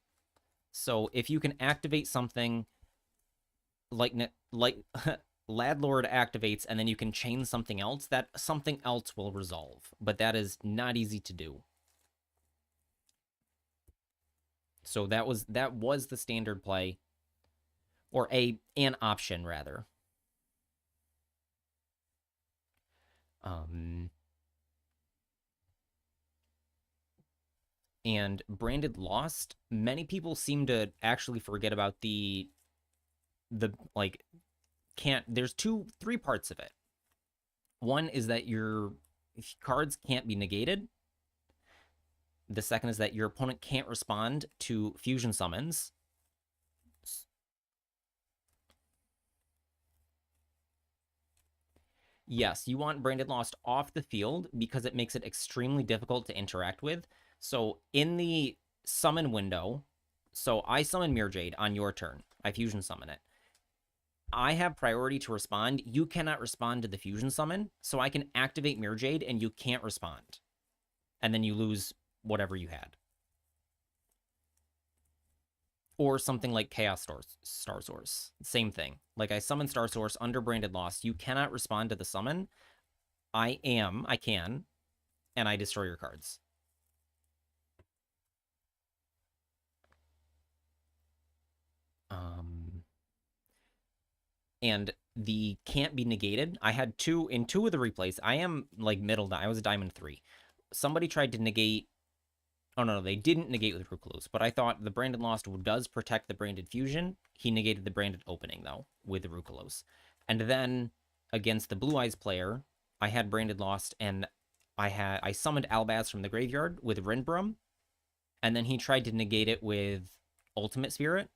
So if you can activate something like Ladlord activates, and then you can chain something else, that something else will resolve. But that is not easy to do. So that was the standard play, or an option rather. And Branded Lost, many people seem to actually forget about the like there's 3 parts of it. One is that your cards can't be negated. The second is that your opponent can't respond to fusion summons. Yes, you want Branded Lost off the field because it makes it extremely difficult to interact with. So in the summon window, so I summon Mirror Jade on your turn. I fusion summon it. I have priority to respond. You cannot respond to the fusion summon, so I can activate Mirror Jade and you can't respond. And then you lose whatever you had. Or something like Chaos Star Source. Same thing. Like I summon Star Source under Branded Lost. You cannot respond to the summon. I can, and I destroy your cards. And the can't be negated. I had in two of the replays. I am like middle. I was a Diamond 3. Somebody tried to negate. Oh, no, they didn't negate with Rukulos, but I thought the Branded Lost does protect the Branded Fusion. He negated the Branded Opening, though, with the Rukulos. And then, against the Blue Eyes player, I had Branded Lost, and I summoned Albaz from the graveyard with Rindbrum, and then he tried to negate it with Ultimate Spirit,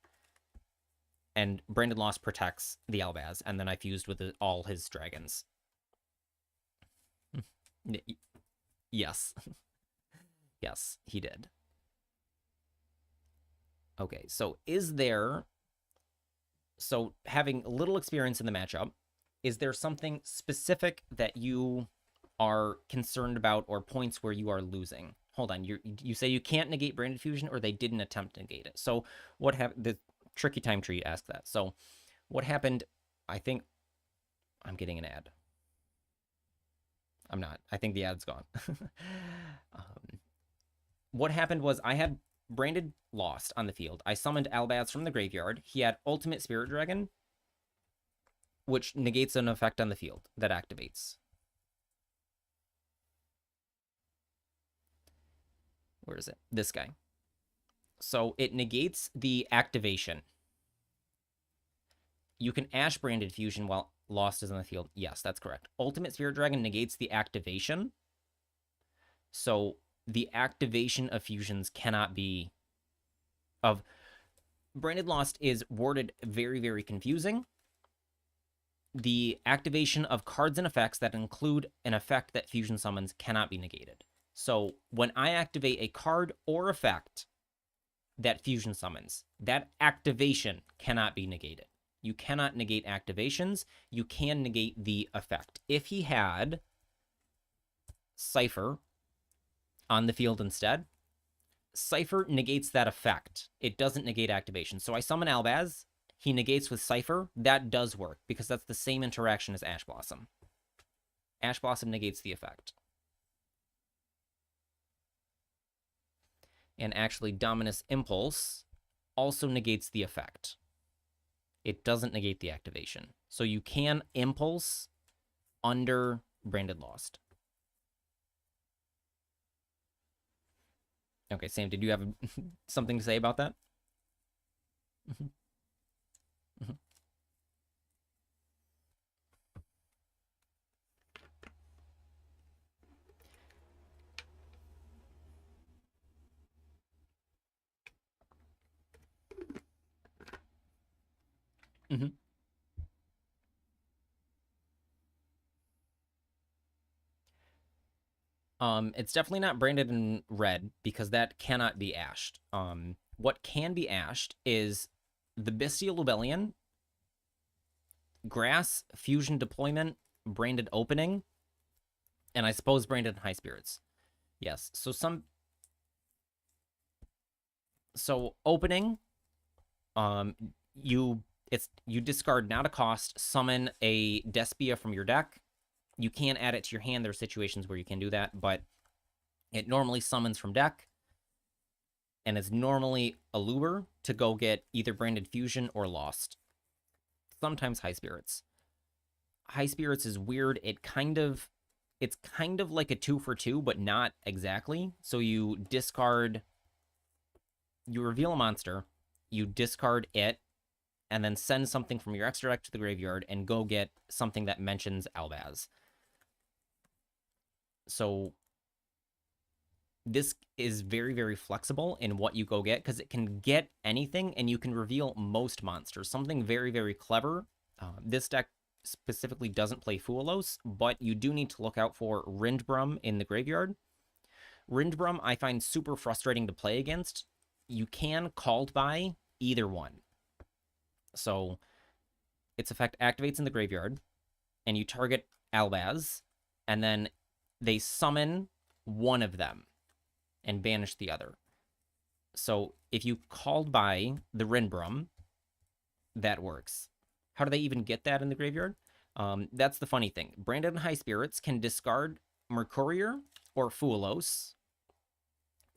and Branded Lost protects the Albaz, and then I fused with all his dragons. Yes. Yes, he did. Okay, so so having little experience in the matchup, is there something specific that you are concerned about, or points where you are losing? Hold on, you say you can't negate Branded Fusion, or they didn't attempt to negate it. So what happened? The Tricky Time Tree asked that. So what happened? I think I'm getting an ad. I'm not. I think the ad's gone. What happened was I had Branded Lost on the field. I summoned Albaz from the graveyard. He had Ultimate Spirit Dragon, which negates an effect on the field that activates. Where is it? This guy. So it negates the activation. You can Ash Branded Fusion while Lost is on the field. Yes, that's correct. Ultimate Spirit Dragon negates the activation. So the activation of fusions cannot be of Branded Lost is worded very, very confusing. The activation of cards and effects that include an effect that fusion summons cannot be negated. So when I activate a card or effect that fusion summons, that activation cannot be negated. You cannot negate activations. You can negate the effect. If he had Cypher on the field instead, Cypher negates that effect. It doesn't negate activation. So I summon Albaz, he negates with Cypher. That does work because that's the same interaction as Ash Blossom. Ash Blossom negates the effect. And actually, Dominus Impulse also negates the effect. It doesn't negate the activation. So you can Impulse under Branded Lost. Okay, Sam, did you have something to say about that? Mm-hmm. Mm-hmm. Mm-hmm. It's definitely not branded in red because that cannot be ashed. What can be ashed is the Bestial Rebellion, Grass, Fusion Deployment, Branded Opening, and I suppose Branded High Spirits. Yes. So opening, you discard not a cost, summon a Despia from your deck. You can add it to your hand. There are situations where you can do that, but it normally summons from deck, and it's normally a lure to go get either Branded Fusion or Lost. Sometimes High Spirits. High Spirits is weird. It's kind of like a 2-for-2, but not exactly. So you reveal a monster, you discard it, and then send something from your extra deck to the graveyard and go get something that mentions Albaz. So this is very, very flexible in what you go get because it can get anything and you can reveal most monsters. Something very, very clever. This deck specifically doesn't play Fuelos, but you do need to look out for Rindbrum in the graveyard. Rindbrum I find super frustrating to play against. You can Called by either one. So its effect activates in the graveyard, and you target Albaz, and then they summon one of them and banish the other. So if you Called by the Rindbrum, that works. How do they even get that in the graveyard? That's the funny thing. Branded High Spirits can discard Mercurier or Fuelos.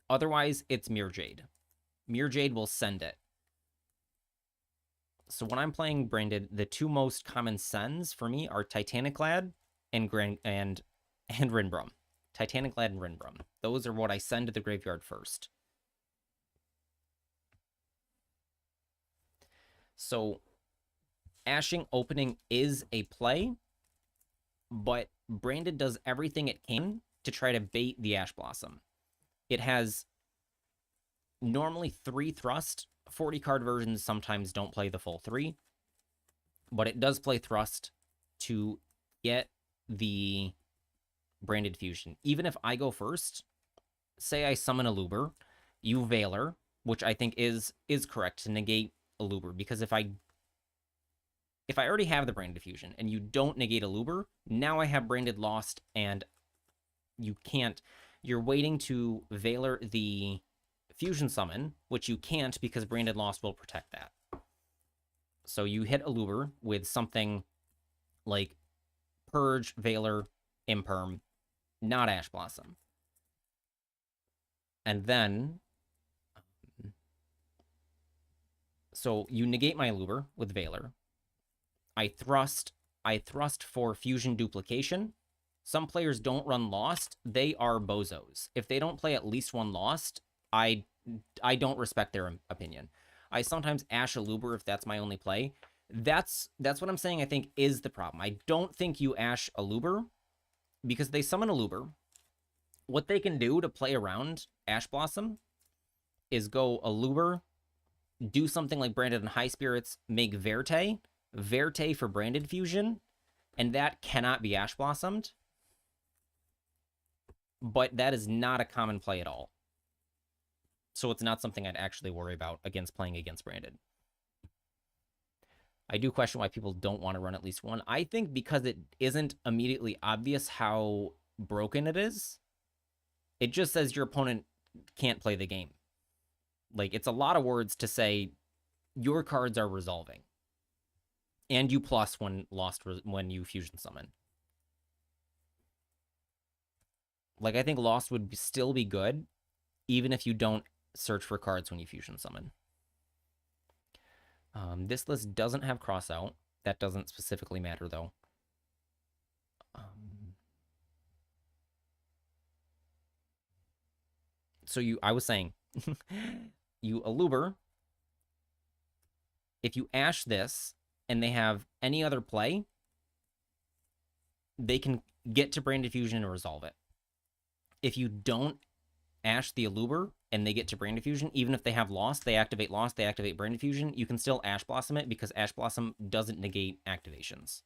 Otherwise, it's Mirjade. Mirjade will send it. So when I'm playing Branded, the two most common sends for me are Titaniclad and Rindbrum. Titaniclad and Rindbrum. Those are what I send to the graveyard first. So ashing opening is a play, but Branded does everything it can to try to bait the Ash Blossom. It has normally 3 thrust. 40 card versions sometimes don't play the full 3, but it does play thrust to get the Branded Fusion. Even if I go first, say I summon a Luber, you Veiler, which I think is correct to negate a Luber, because if I already have the Branded Fusion and you don't negate a Luber, now I have Branded Lost and you can't. You're waiting to Veiler the Fusion Summon, which you can't because Branded Lost will protect that. So you hit a Luber with something like Purge, Veiler, Imperm, not Ash Blossom. And then, so you negate my Luber with Veiler. I thrust for Fusion Duplication. Some players don't run Lost. They are bozos. If they don't play at least one Lost, I don't respect their opinion. I sometimes ash a Luber if that's my only play. That's what I'm saying I think is the problem. I don't think you ash a Luber because they summon a Luber. What they can do to play around Ash Blossom is go a Luber, do something like Branded and High Spirits, make Verte for Branded Fusion, and that cannot be Ash Blossomed. But that is not a common play at all. So it's not something I'd actually worry about playing against Branded. I do question why people don't want to run at least one. I think because it isn't immediately obvious how broken it is. It just says your opponent can't play the game. Like, it's a lot of words to say your cards are resolving. And you plus when you fusion summon. Like, I think lost would still be good, even if you don't search for cards when you fusion summon. This list doesn't have cross out. That doesn't specifically matter, though. So I was saying, you Aluber, if you Ash this and they have any other play, they can get to Branded Fusion and resolve it. If you don't Ash the Aluber and they get to Branded Fusion, even if they have Lost, they activate Branded Fusion, you can still Ash Blossom it because Ash Blossom doesn't negate activations.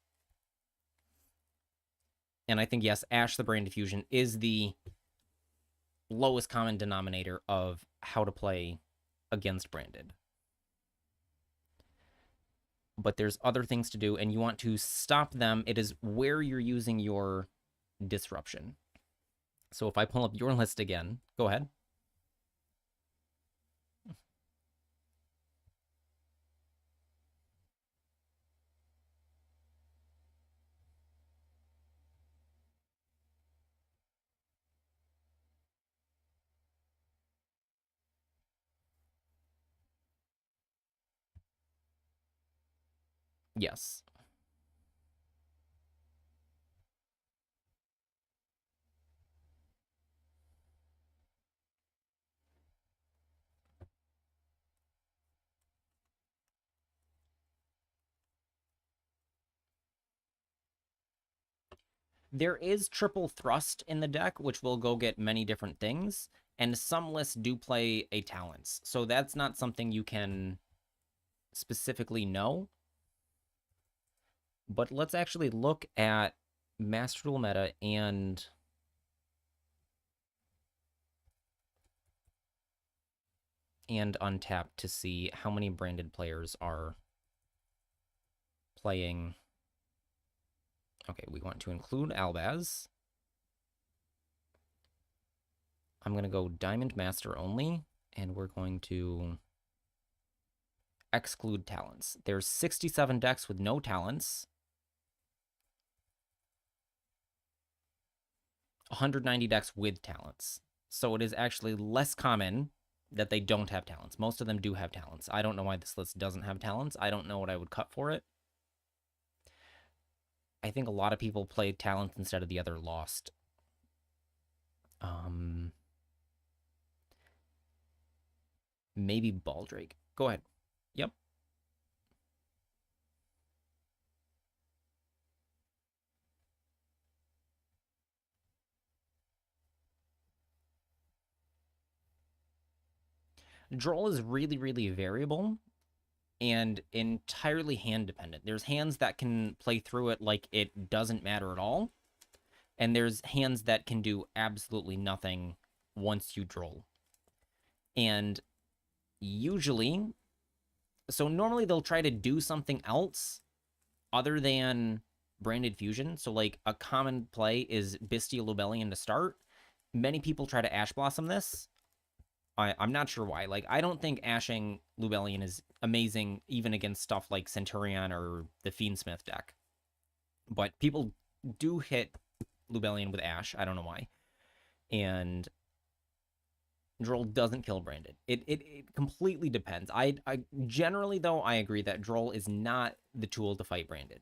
And I think, yes, Ash the Branded Fusion is the lowest common denominator of how to play against Branded. But there's other things to do, and you want to stop them. It is where you're using your disruption. So if I pull up your list again, go ahead. Yes. There is triple thrust in the deck, which will go get many different things, and some lists do play a talents. So that's not something you can specifically know. But let's actually look at Master Duel meta and Untapped to see how many branded players are playing. Okay, we want to include Albaz. I'm going to go Diamond Master only, and we're going to exclude talents. There's 67 decks with no talents. 190 decks with talents. So it is actually less common that they don't have talents. Most of them do have talents. I don't know why this list doesn't have talents. I don't know what I would cut for it. I think a lot of people play talents instead of the other Lost. Maybe Baldrake. Go ahead. Yep. Droll is really, really variable and entirely hand dependent. There's hands that can play through it like it doesn't matter at all, and there's hands that can do absolutely nothing once you droll. And usually, so normally they'll try to do something else other than Branded Fusion. So like a common play is Bestial Lubellion to start. Many people try to Ash Blossom this. I'm not sure why. Like, I don't think ashing Lubellion is amazing even against stuff like Centurion or the Fiendsmith deck. But people do hit Lubellion with Ash. I don't know why. And Droll doesn't kill Branded. It completely depends. I generally, though, I agree that Droll is not the tool to fight Branded.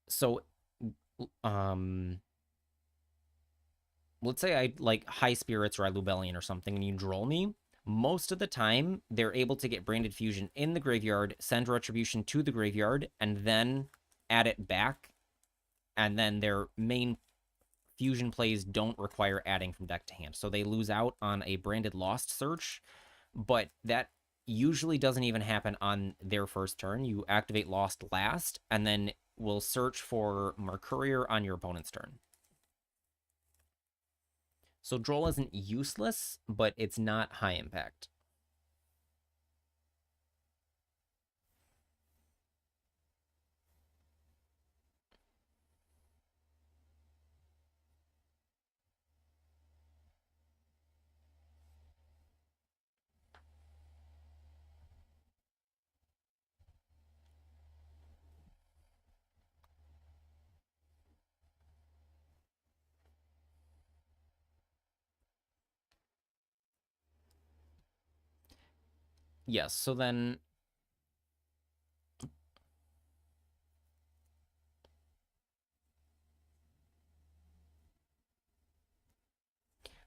So let's say I like High Spirits or I Lubellion or something and you droll me. Most of the time, they're able to get Branded Fusion in the graveyard, send Retribution to the graveyard, and then add it back. And then their main fusion plays don't require adding from deck to hand. So they lose out on a Branded Lost search, but that usually doesn't even happen on their first turn. You activate Lost last, and then will search for Mercurier on your opponent's turn. So Droll isn't useless, but it's not high impact. Yes, so then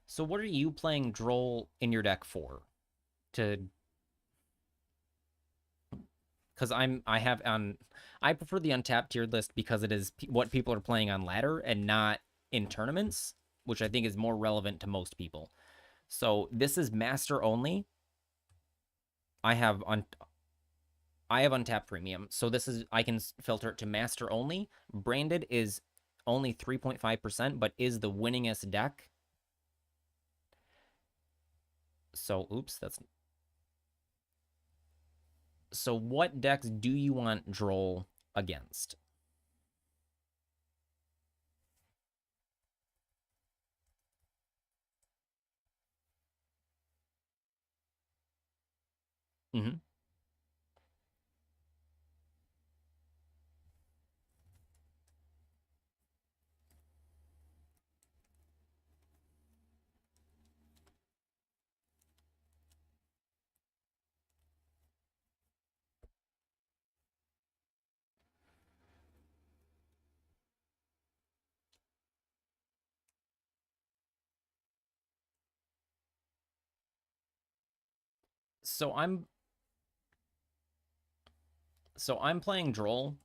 so what are you playing Droll in your deck for? To because I prefer the untapped tiered list because it is what people are playing on ladder and not in tournaments, which I think is more relevant to most people. So this is master only. I have on I have untapped premium. So this is I can filter it to master only. Branded is only 3.5%, but is the winningest deck. So oops, that's so what decks do you want Droll against? Mm-hmm. So I'm I'm playing Droll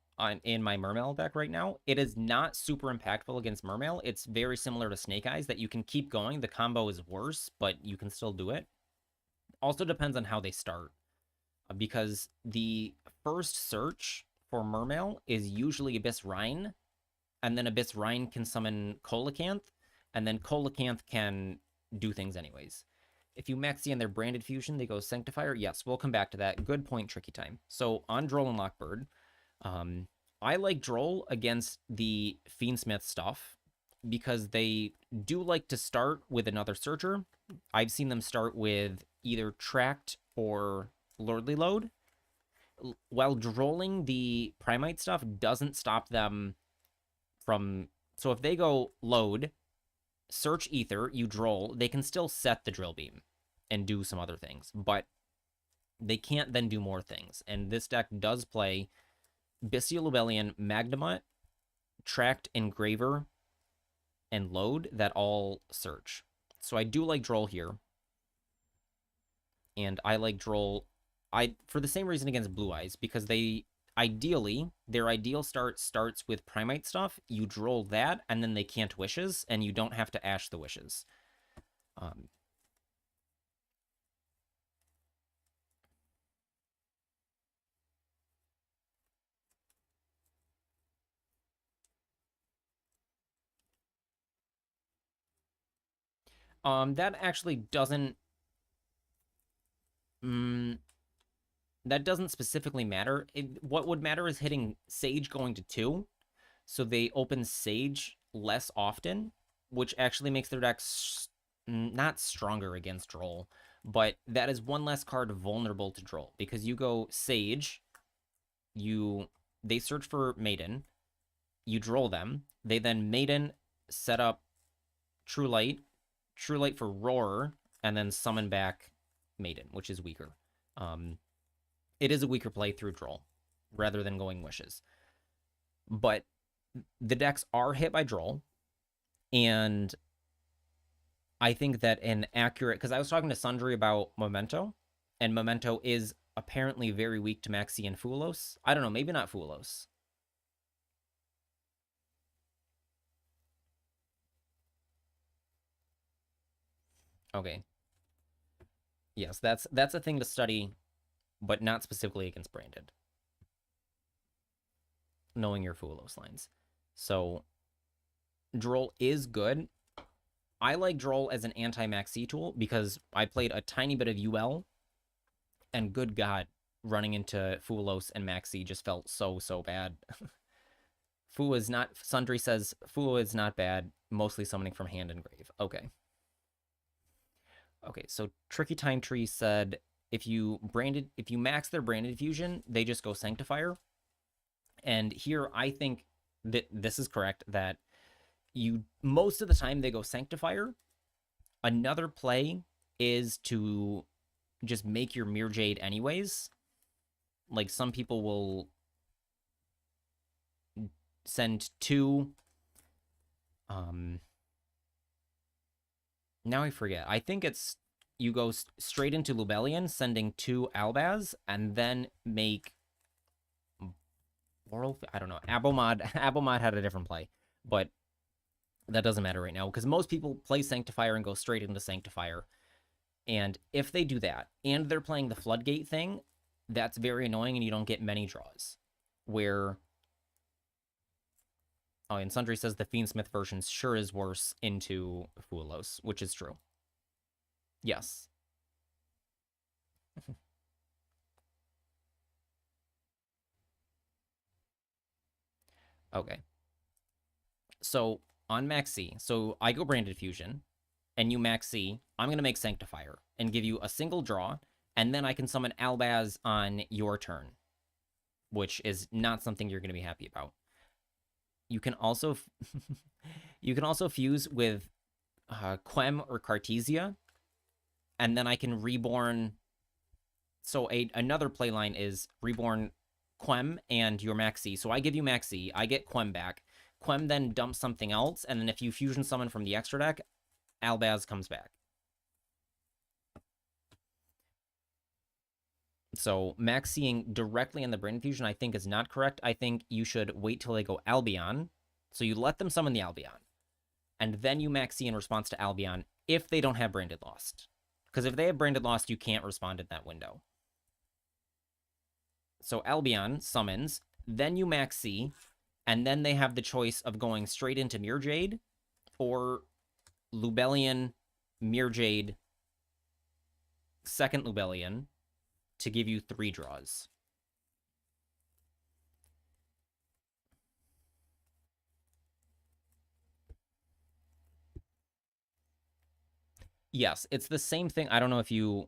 in my Mermail deck right now. It is not super impactful against Mermail. It's very similar to Snake Eyes that you can keep going. The combo is worse, but you can still do it. Also depends on how they start, because the first search for Mermail is usually Abyss Rhine, and then Abyss Rhine can summon Coelacanth, and then Coelacanth can do things anyways. If you maxi in their branded fusion, they go Sanctifier. Yes, we'll come back to that. Good point, Tricky Time. So on Droll and Lockbird, um, I like Droll against the Fiendsmith stuff because they do like to start with another searcher. I've seen them start with either Tracked or Lordly Load, while drolling the Primite stuff doesn't stop them from. So if they go load, search ether, you droll, they can still set the drill beam and do some other things, but they can't then do more things. And this deck does play Bestial Rebellion, Magnamut, Tracked Engraver, and Load that all search. So I do like Droll here. And I like Droll for the same reason against Blue Eyes, because their ideal starts with Primite stuff. You Droll that, and then they can't wishes, and you don't have to ash the wishes. Um, that actually doesn't. Mm, that doesn't specifically matter. What would matter is hitting Sage going to 2, so they open Sage less often, which actually makes their deck not stronger against Droll, but that is one less card vulnerable to Droll, because you go Sage, they search for Maiden, you Droll them, they then Maiden set up True Light, True Light for Roar, and then summon back Maiden, which is weaker. Um, it is a weaker play through Droll rather than going Wishes. But the decks are hit by Droll, and I think that an accurate, because I was talking to Sundry about Memento, and Memento is apparently very weak to Maxi and Fulos. I don't know, maybe not Fulos. Okay. Yes, that's a thing to study, but not specifically against branded. Knowing your Fulos lines. So Droll is good. I like Droll as an anti-Maxi tool because I played a tiny bit of UL, and good God, running into Fulos and Maxi just felt so bad. Fu is not. Sundry says Fu is not bad. Mostly summoning from hand and grave. Okay. Okay. So Tricky Time Tree said if you max their branded fusion, they just go Sanctifier. And here I think that this is correct. That you most of the time they go Sanctifier. Another play is to just make your Mirror Jade anyways. Like, some people will send 2... Now I forget. I think it's... You go straight into Lubellion, sending 2 Albaz, and then make... I don't know. Abomod had a different play. But that doesn't matter right now, because most people play Sanctifier and go straight into Sanctifier. And if they do that, and they're playing the Floodgate thing, that's very annoying, and you don't get many draws. Where... Oh, and Sundry says the Fiendsmith version sure is worse into Fuelos, which is true. Yes. Okay. So, on Max C, so I go Branded Fusion, and you Max C, I'm going to make Sanctifier, and give you a single draw, and then I can summon Albaz on your turn, which is not something you're going to be happy about. You can also fuse with Quem or Cartesia, and then I can reborn. So another playline is reborn Quem and your Maxi. So I give you Maxi, I get Quem back. Quem then dumps something else, and then if you fusion summon from the extra deck, Albaz comes back. So Maxiing directly in the Brain Fusion I think is not correct. I think you should wait till they go Albion. So you let them summon the Albion. And then you Maxi in response to Albion if they don't have Branded Lost. Because if they have Branded Lost, you can't respond in that window. So Albion summons, then you Maxi, and then they have the choice of going straight into Mirror Jade or Lubellion, Mirror Jade, second Lubellion, to give you 3 draws. Yes, it's the same thing. I don't know if you...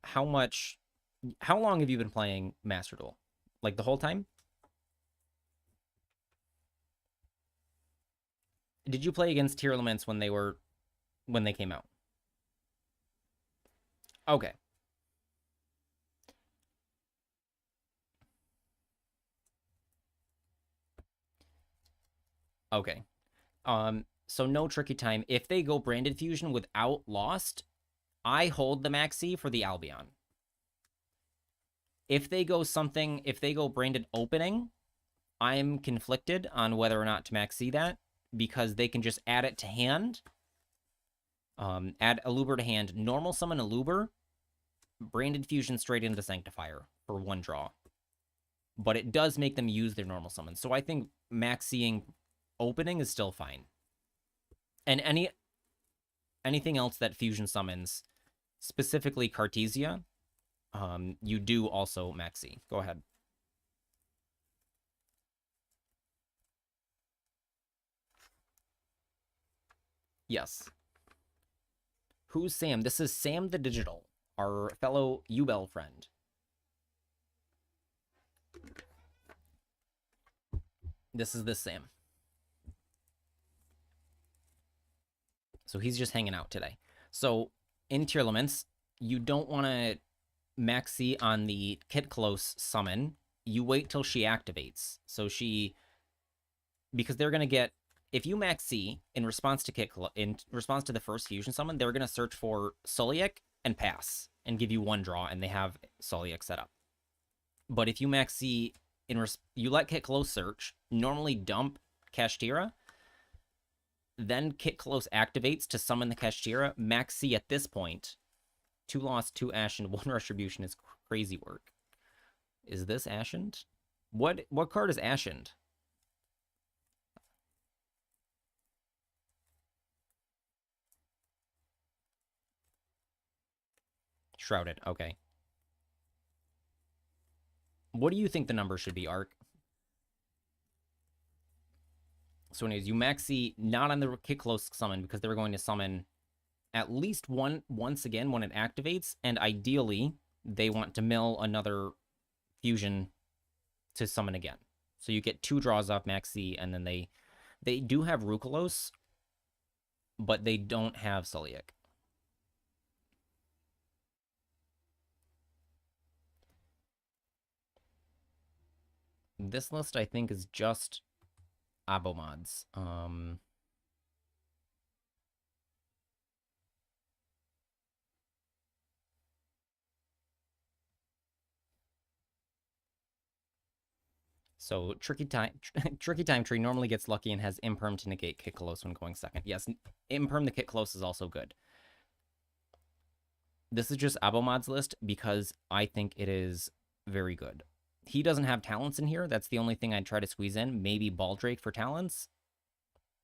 how long have you been playing Master Duel? Like, the whole time? Did you play against Tier Elements when they came out? Okay. Okay. So no tricky time. If they go Branded Fusion without Lost, I hold the Maxi for the Albion. If they go Branded Opening, I'm conflicted on whether or not to Maxi that, because they can just add it to hand. Add Aluber to hand, normal summon Aluber, Branded Fusion straight into Sanctifier for 1 draw. But it does make them use their normal summon. So I think Maxiing opening is still fine. And anything else that fusion summons, specifically Cartesia, you do also Maxi. Go ahead. Yes. Who's Sam? This is Sam the Digital, our fellow Ubel friend. This is this Sam. So he's just hanging out today. So in Tier Elements, you don't want to Maxi on the Kit Close summon. You wait till she activates. So because they're going to get, if you Maxi in response to the first fusion summon, they're going to search for Soliek and pass and give you 1 draw, and they have Soliek set up. But if you Maxi you let Kit Close search, normally dump Kashtira, then Kit Close activates to summon the Kashtira. Maxi at this point, 2 lost, 2 Ashen, 1 Retribution is crazy work. Is this Ashened? What card is Ashened? Shrouded, okay. What do you think the number should be, Ark? So anyways, you Maxi not on the Kit Close summon because they're going to summon at least once again when it activates, and ideally they want to mill another fusion to summon again. So you get 2 draws off Maxi, and then they do have Rukalos, but they don't have Soliek. This list, I think, is just abo mods. So Tricky Time Tree normally gets lucky and has Imperm to negate Kit Close when going second. Yes, Imperm the Kit Close is also good. This is just Abomod's list because I think it is very good. He doesn't have talents in here. That's the only thing I'd try to squeeze in. Maybe Baldrake for talents,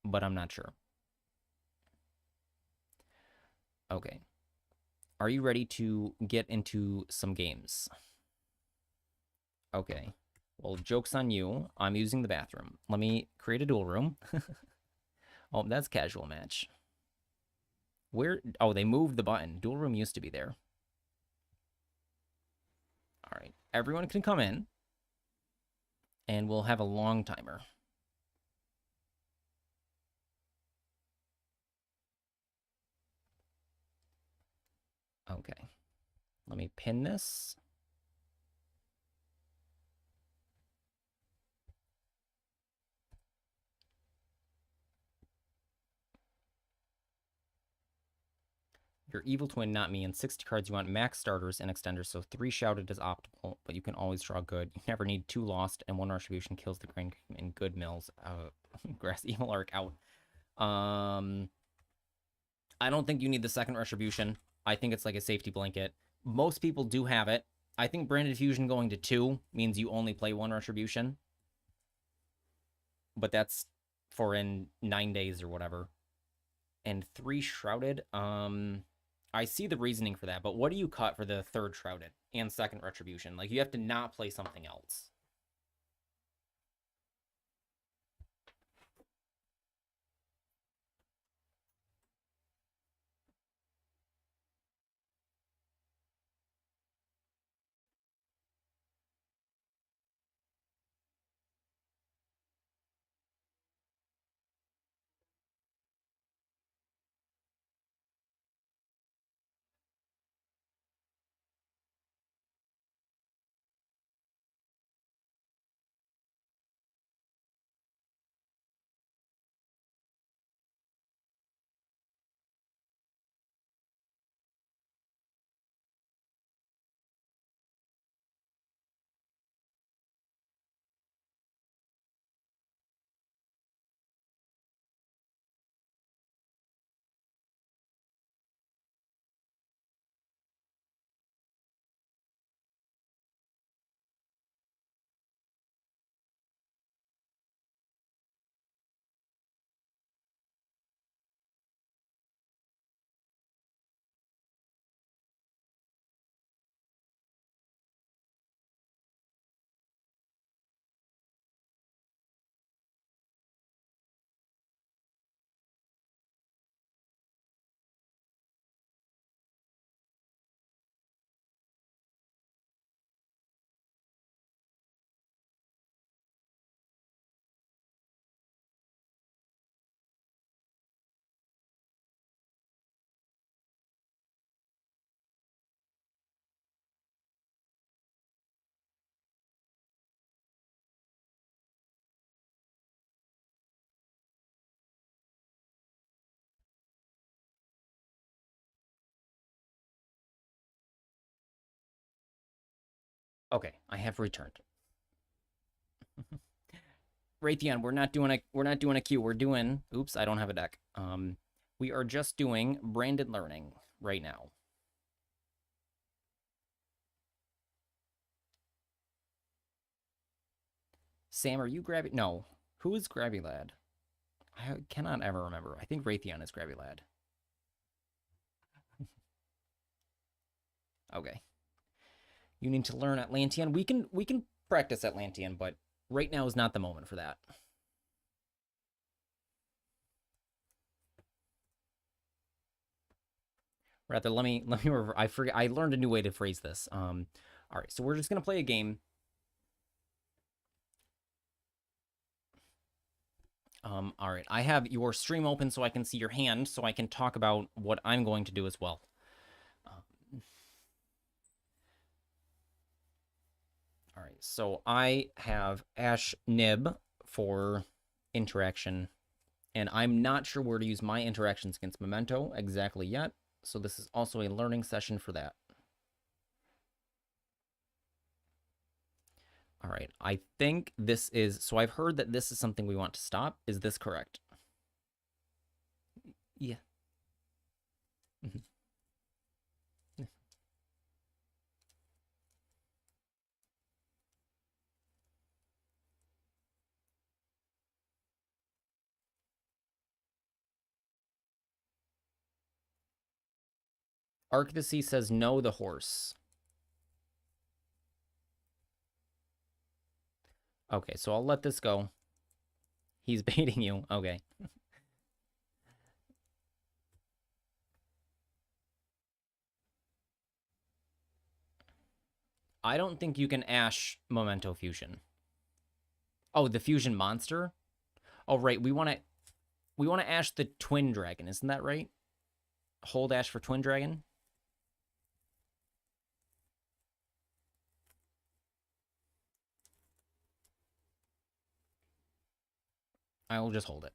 but I'm not sure. Okay. Are you ready to get into some games? Okay. Well, joke's on you. I'm using the bathroom. Let me create a duel room. Oh, that's casual match. Where? Oh, they moved the button. Duel room used to be there. All right. Everyone can come in, and we'll have a long timer. Okay. Let me pin this. Your evil twin, not me, and 60 cards you want max starters and extenders, so 3 shouted is optimal, but you can always draw good. You never need 2 lost, and 1 retribution kills the grain in good mills. Grass evil arc out. I don't think you need the second retribution. I think it's like a safety blanket. Most people do have it. I think branded fusion going to 2 means you only play 1 retribution, but that's for in 9 days or whatever. And 3 shrouded. I see the reasoning for that, but what do you cut for the 3rd shrouded and 2nd retribution? Like, you have to not play something else. Okay, I have returned. Raytheon, we're not doing a queue. We're doing, oops, I don't have a deck. We are just doing branded learning right now. Sam, are you Grabby? No. Who is Grabby Lad? I cannot ever remember. I think Raytheon is Grabby Lad. Okay. You need to learn Atlantean. We can practice Atlantean, but right now is not the moment for that. Rather, let me I forget. I learned a new way to phrase this. All right, so we're just gonna play a game. All right, I have your stream open so I can see your hand, so I can talk about what I'm going to do as well. All right, So I have Ash Nib for interaction, and I'm not sure where to use my interactions against Memento exactly yet. So this is also a learning session for that. All right, I think this is, so I've heard that this is something we want to stop. Is this correct? Yeah. Mhm. Arc the Sea says no, the horse. Okay, so I'll let this go. He's baiting you. Okay. I don't think you can Ash Memento Fusion. Oh, the Fusion monster? Oh, right. We want to Ash the Twin Dragon, isn't that right? Hold Ash for Twin Dragon? I will just hold it.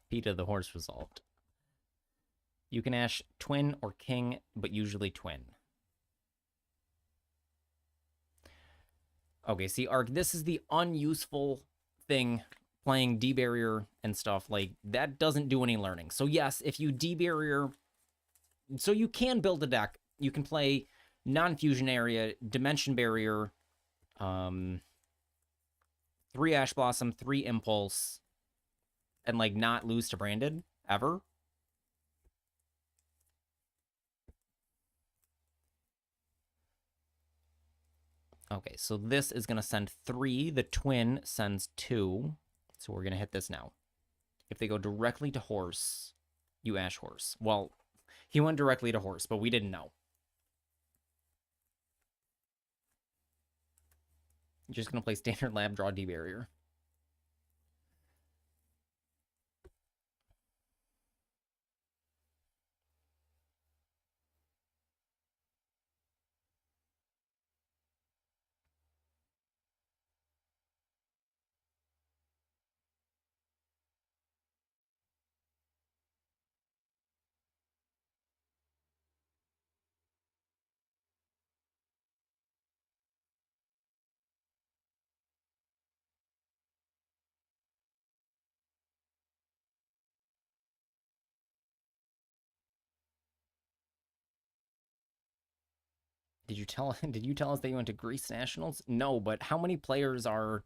Peter the horse resolved. You can Ash Twin or King, but usually Twin. Okay, see, Arc, this is the unuseful thing playing D-Barrier and stuff. Like, that doesn't do any learning. So yes, if you D-Barrier... So you can build a deck. You can play non-fusion area, Dimension Barrier, 3 Ash Blossom, 3 Impulse, and, like, not lose to Branded, ever. Okay, so this is going to send 3. The Twin sends 2. So we're going to hit this now. If they go directly to horse, you Ash horse. Well, he went directly to horse, but we didn't know. You're just going to play standard lab, draw D-Barrier. Did you tell did you tell us that you went to Greece Nationals? No, but how many players are,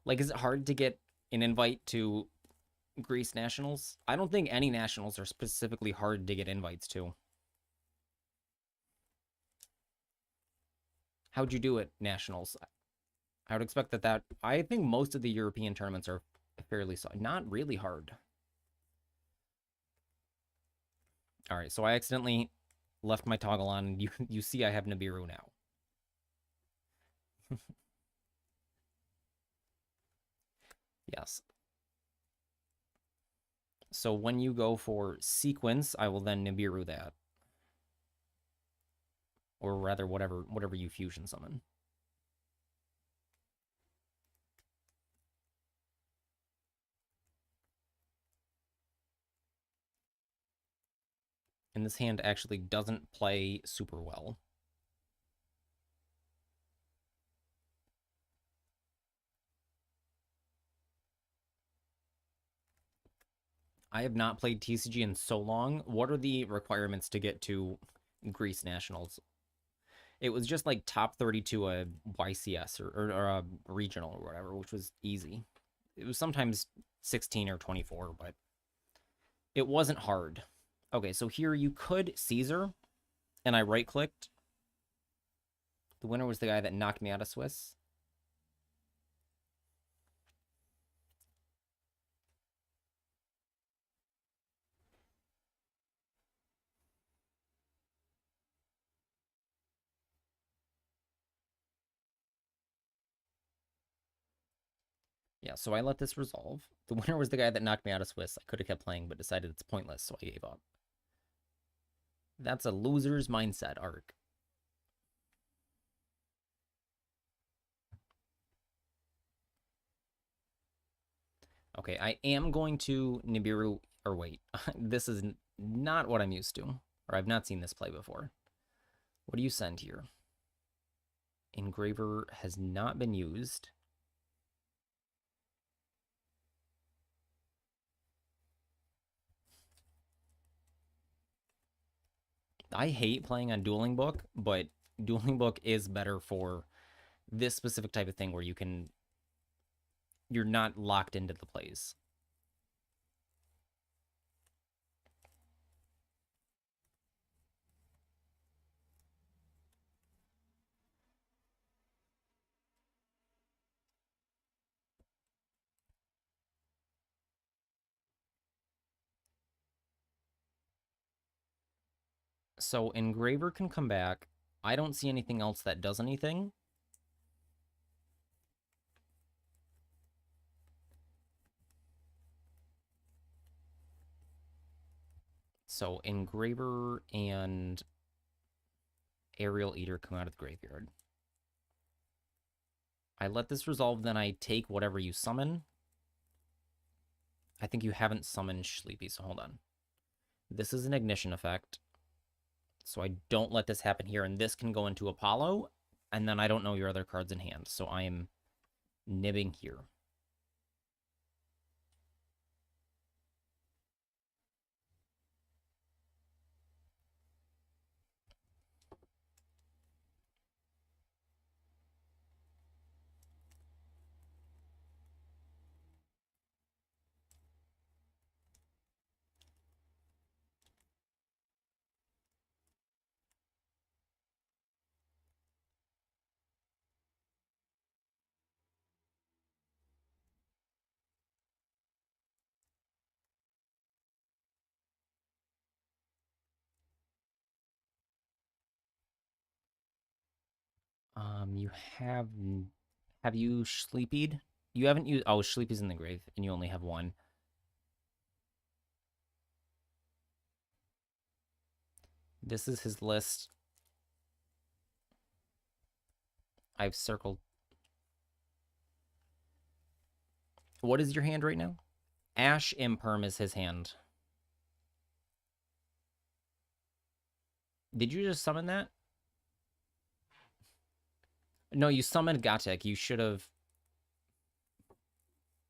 like, is it hard to get an invite to Greece Nationals? I don't think any nationals are specifically hard to get invites to. How'd you do it, Nationals? I would expect that I think most of the European tournaments are fairly not really hard. All right, so I accidentally left my toggle on. You see I have Nibiru now. Yes. So when you go for sequence, I will then Nibiru that. Or rather, whatever you fusion summon. And this hand actually doesn't play super well. I have not played TCG in so long. What are the requirements to get to Greece Nationals? It was just like top 32 a YCS or a regional or whatever, which was easy. It was sometimes 16 or 24, but it wasn't hard. Okay, so here you could Caesar, and I right-clicked. The winner was the guy that knocked me out of Swiss. Yeah, so I let this resolve. The winner was the guy that knocked me out of Swiss. I could have kept playing, but decided it's pointless, so I gave up. That's a loser's mindset arc. Okay, I am going to Nibiru, or wait, this is not what I'm used to, or I've not seen this play before. What do you send here? Engraver has not been used. I hate playing on Dueling Book, but Dueling Book is better for this specific type of thing where you're not locked into the plays. So Engraver can come back. I don't see anything else that does anything. So Engraver and Aerial Eater come out of the graveyard. I let this resolve, then I take whatever you summon. I think you haven't summoned Sleepy, so hold on. This is an ignition effect. So I don't let this happen here, and this can go into Apollo, and then I don't know your other cards in hand, so I am nibbing here. You have you sleepied? You haven't used. Oh, Sleepy's in the grave, and you only have one. This is his list. I've circled. What is your hand right now? Ash Imperm is his hand. Did you just summon that? No, you summoned Gatek. You should have.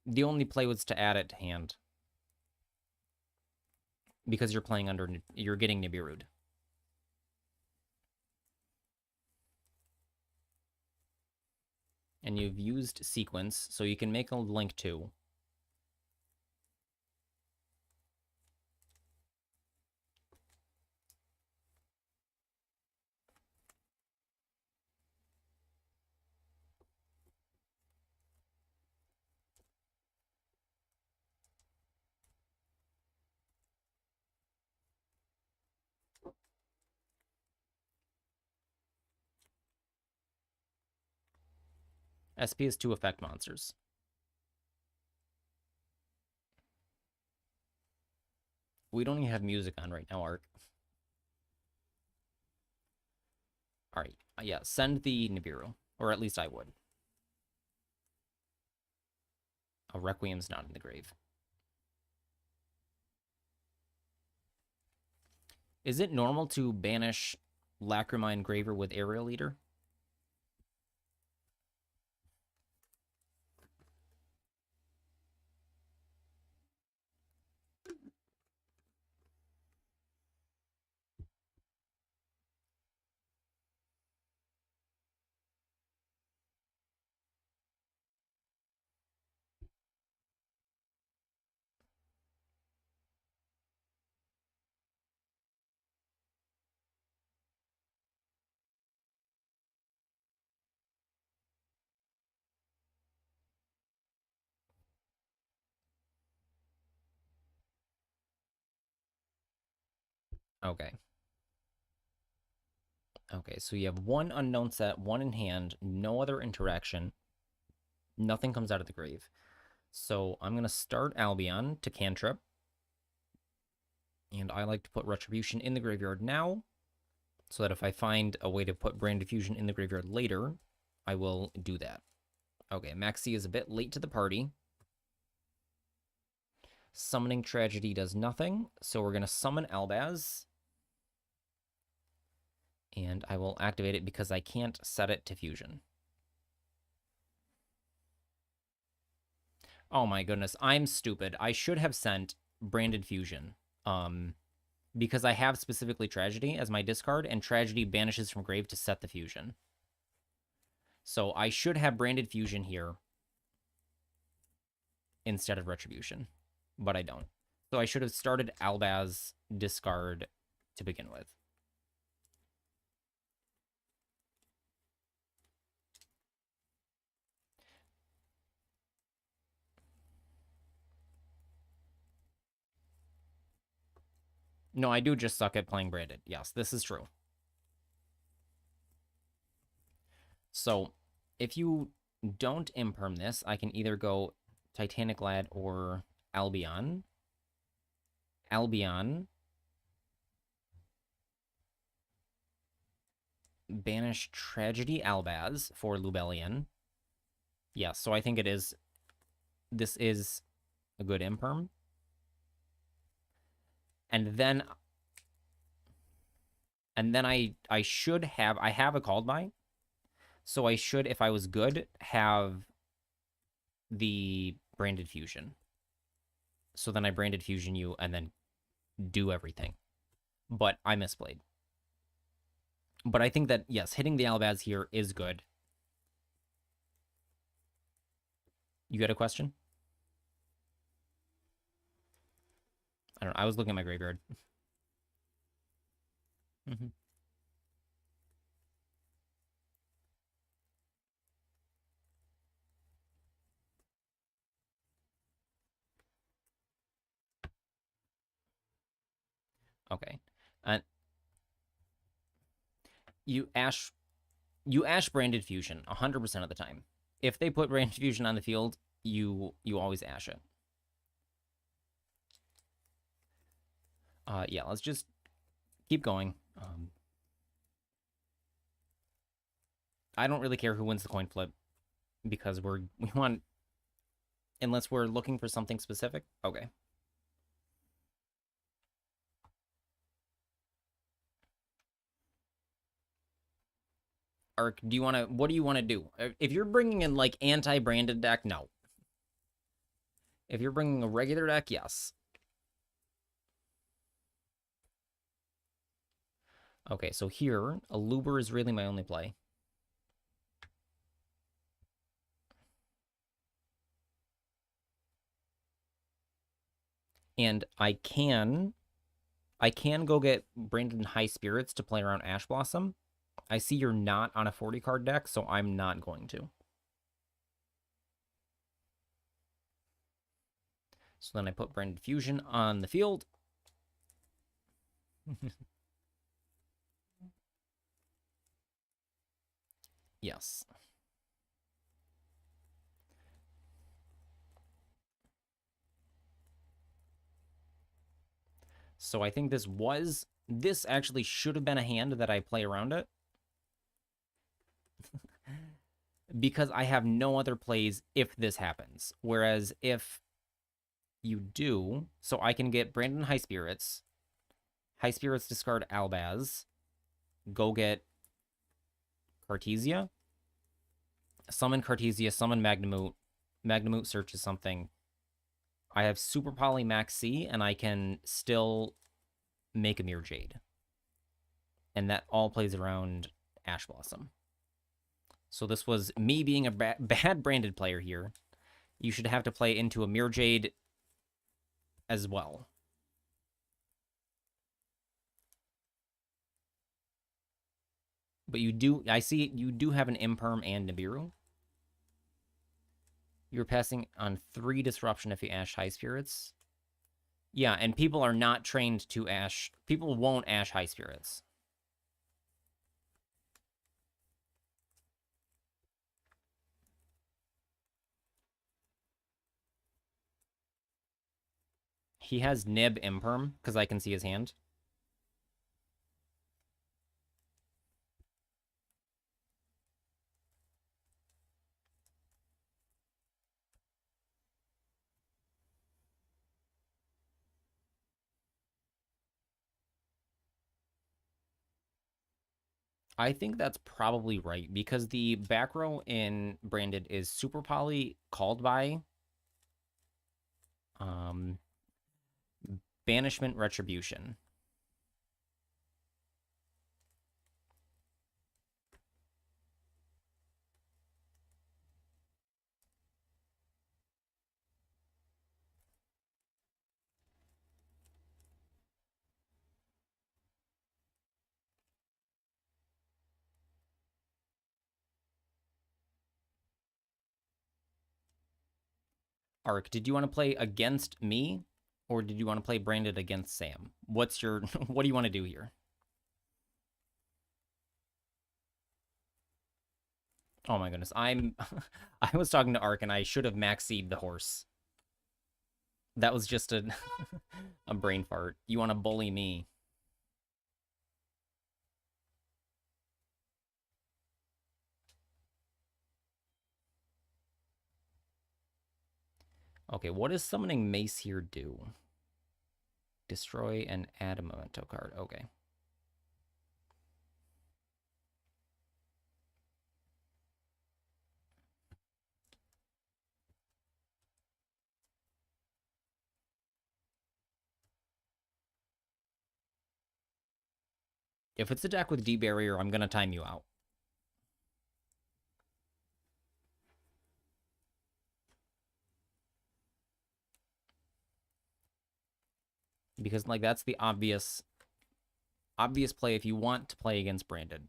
The only play was to add it to hand. Because you're playing under. You're getting Nibiru'd. And you've used sequence, so you can make a link too. SP is 2 effect monsters. We don't even have music on right now, Ark. Alright, yeah, send the Nibiru. Or at least I would. Oh, Requiem's not in the grave. Is it normal to banish Lacrima Engraver with Aerial Eater? Okay. Okay, so you have one unknown set, one in hand, no other interaction. Nothing comes out of the grave. So I'm going to start Albion to cantrip. And I like to put Retribution in the graveyard now, so that if I find a way to put Branded Fusion in the graveyard later, I will do that. Okay, Maxi is a bit late to the party. Summoning Tragedy does nothing, so we're going to summon Albaz. And I will activate it because I can't set it to fusion. Oh my goodness, I'm stupid. I should have sent Branded Fusion. Because I have specifically Tragedy as my discard, and Tragedy banishes from grave to set the fusion. So I should have Branded Fusion here instead of Retribution, but I don't. So I should have started Albaz discard to begin with. No, I do just suck at playing Branded. Yes, this is true. So if you don't imperm this, I can either go Titanic Lad or Albion. Albion. Banish Tragedy Albaz for Lubellion. Yeah, so I think it is... This is a good imperm. And then I should have... I have a called by. So I should, if I was good, have the Branded Fusion. So then I Branded Fusion you and then do everything. But I misplayed. But I think that, yes, hitting the Albaz here is good. You got a question? I don't know. I was looking at my graveyard. Mm-hmm. Okay. And you Ash Branded Fusion 100% of the time. If they put Branded Fusion on the field, you always Ash it. Yeah, let's just keep going. I don't really care who wins the coin flip because we want, unless we're looking for something specific. Okay. Ark, do you want to, what do you want to do? If you're bringing in like anti-branded deck, no. If you're bringing a regular deck, yes. Okay, so here, a Luber is really my only play. And I can go get Brandon High Spirits to play around Ash Blossom. I see you're not on a 40 card deck, so I'm not going to. So then I put Branded Fusion on the field. Yes. So I think this actually should have been a hand that I play around it. Because I have no other plays if this happens. Whereas if you do, so I can get Brandon High Spirits discard Albaz, go get Cartesia, summon Cartesia, summon Magnemute, Magnemute searches something. I have Super Poly Max C, and I can still make a Mirror Jade. And that all plays around Ash Blossom. So this was me being a bad branded player here. You should have to play into a Mirror Jade as well. But you do, I see you do have an Imperm and Nibiru. You're passing on 3 Disruption if you Ash High Spirits. Yeah, and people are not trained to Ash. People won't Ash High Spirits. He has Nib Imperm, because I can see his hand. I think that's probably right, because the back row in Branded is Super Poly called by um, Banishment Retribution. Ark, did you want to play against me, or did you want to play Branded against Sam? What's your what do you want to do here? Oh my goodness, I'm I was talking to Ark and I should have maxied the horse. That was just a a brain fart. You want to bully me? Okay, what does summoning Mace here do? Destroy and add a memento card. Okay. If it's a deck with D barrier, I'm gonna time you out. Because like that's the obvious play if you want to play against Branded.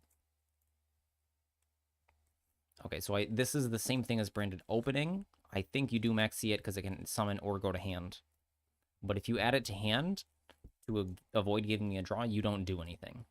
Okay, so this is the same thing as Branded opening. I think you do maxi it because it can summon or go to hand. But if you add it to hand to avoid giving me a draw, you don't do anything.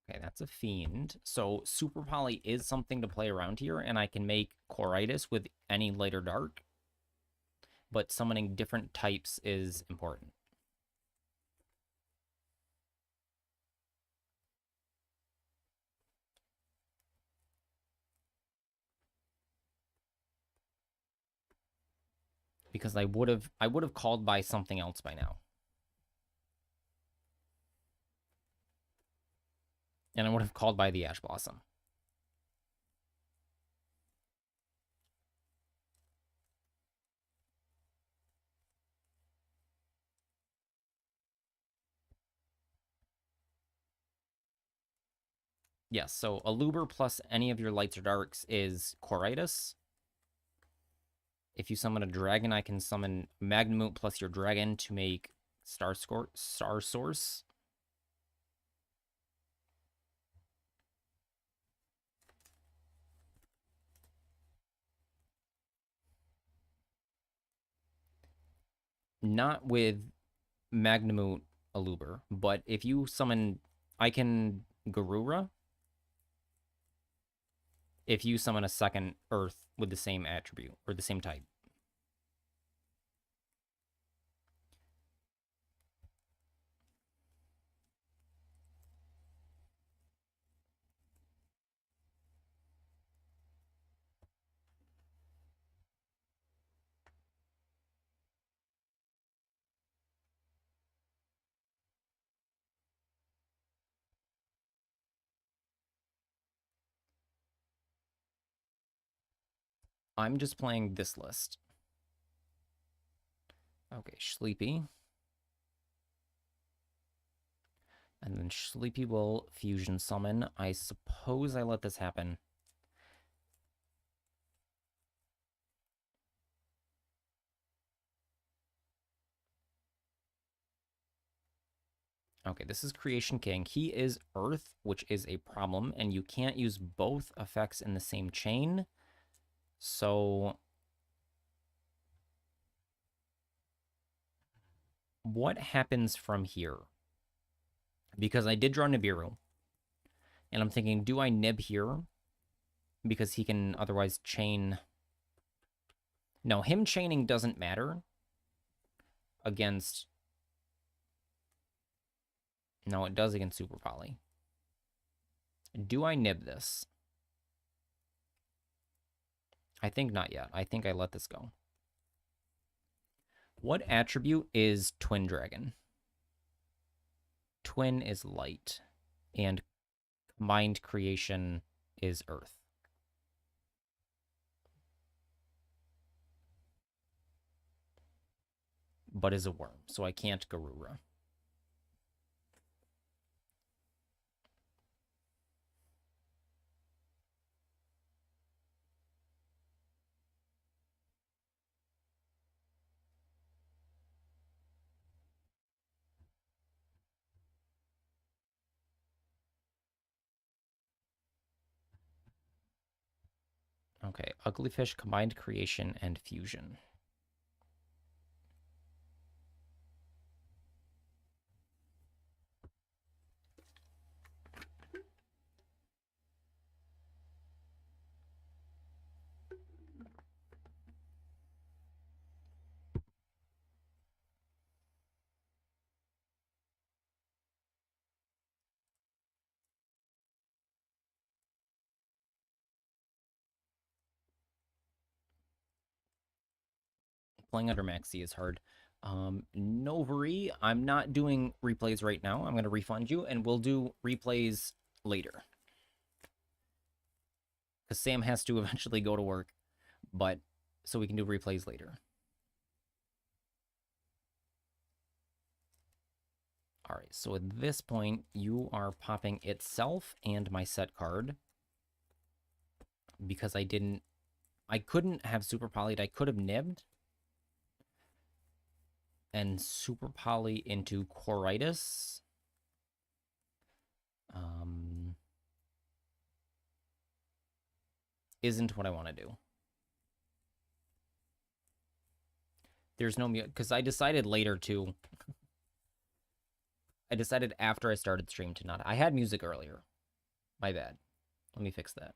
Okay, that's a fiend. So Super Poly is something to play around here, and I can make Coritis with any light or dark, but summoning different types is important. Because I would have called by something else by now. And I would have called by the Ash Blossom. Yes, so Aluber plus any of your lights or darks is Coritis. If you summon a dragon, I can summon Magnemute plus your dragon to make Star Source. Not with Magnemute Aluber, but if you summon, I can Garura if you summon a second Earth with the same attribute or the same type. I'm just playing this list. Okay, Sleepy. And then Sleepy will fusion summon. I suppose I let this happen. Okay, this is Creation King. He is Earth, which is a problem, and you can't use both effects in the same chain. So what happens from here? Because I did draw Nibiru, and I'm thinking, do I nib here? Because he can otherwise chain. No, him chaining doesn't matter against. No, it does against Super Poly. Do I nib this? I think not yet. I think I let this go. What attribute is Twin Dragon? Twin is light, and combined creation is earth. But is a worm, so I can't Garura. Okay, Ugly Fish, combined creation, and fusion. Playing under Maxi is hard. Novari, I'm not doing replays right now. I'm going to refund you, and we'll do replays later. Because Sam has to eventually go to work, but so we can do replays later. All right, so at this point, you are popping itself and my set card. Because I couldn't have Super Polyed. I could have nibbed and Super Poly into Quoritis. Isn't what I want to do. There's no music, because I decided later to. I decided after I started stream to not. I had music earlier. My bad. Let me fix that.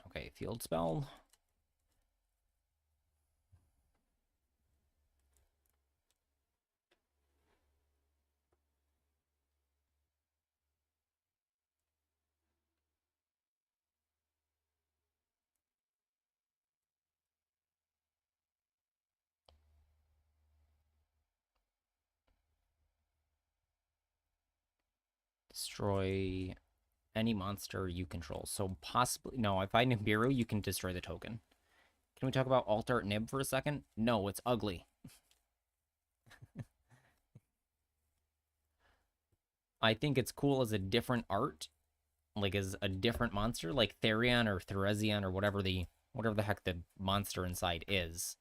Okay, field spell. Destroy any monster you control. So possibly, no, if I Nibiru, you can destroy the token. Can we talk about Alt Art Nib for a second? No, it's ugly. I think it's cool as a different art, like as a different monster, like Therion or Therezion or whatever the heck the monster inside is.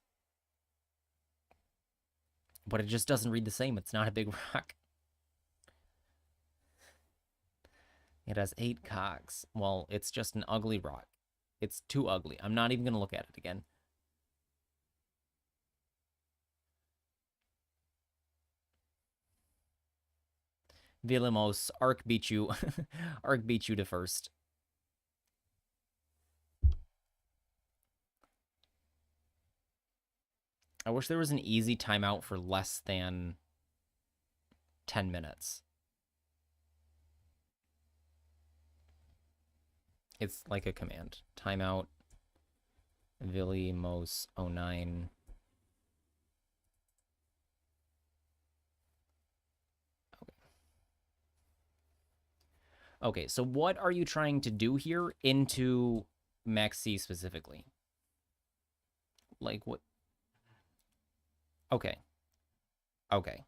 But it just doesn't read the same. It's not a big rock. It has 8 cogs. Well, it's just an ugly rock. It's too ugly. I'm not even going to look at it again. Villimos, Arc beat you. Arc beat you to first. I wish there was an easy timeout for less than 10 minutes. It's like a command. Timeout, Villy Mos 09. Okay, so what are you trying to do here into Max C specifically? Like what? Okay. Okay.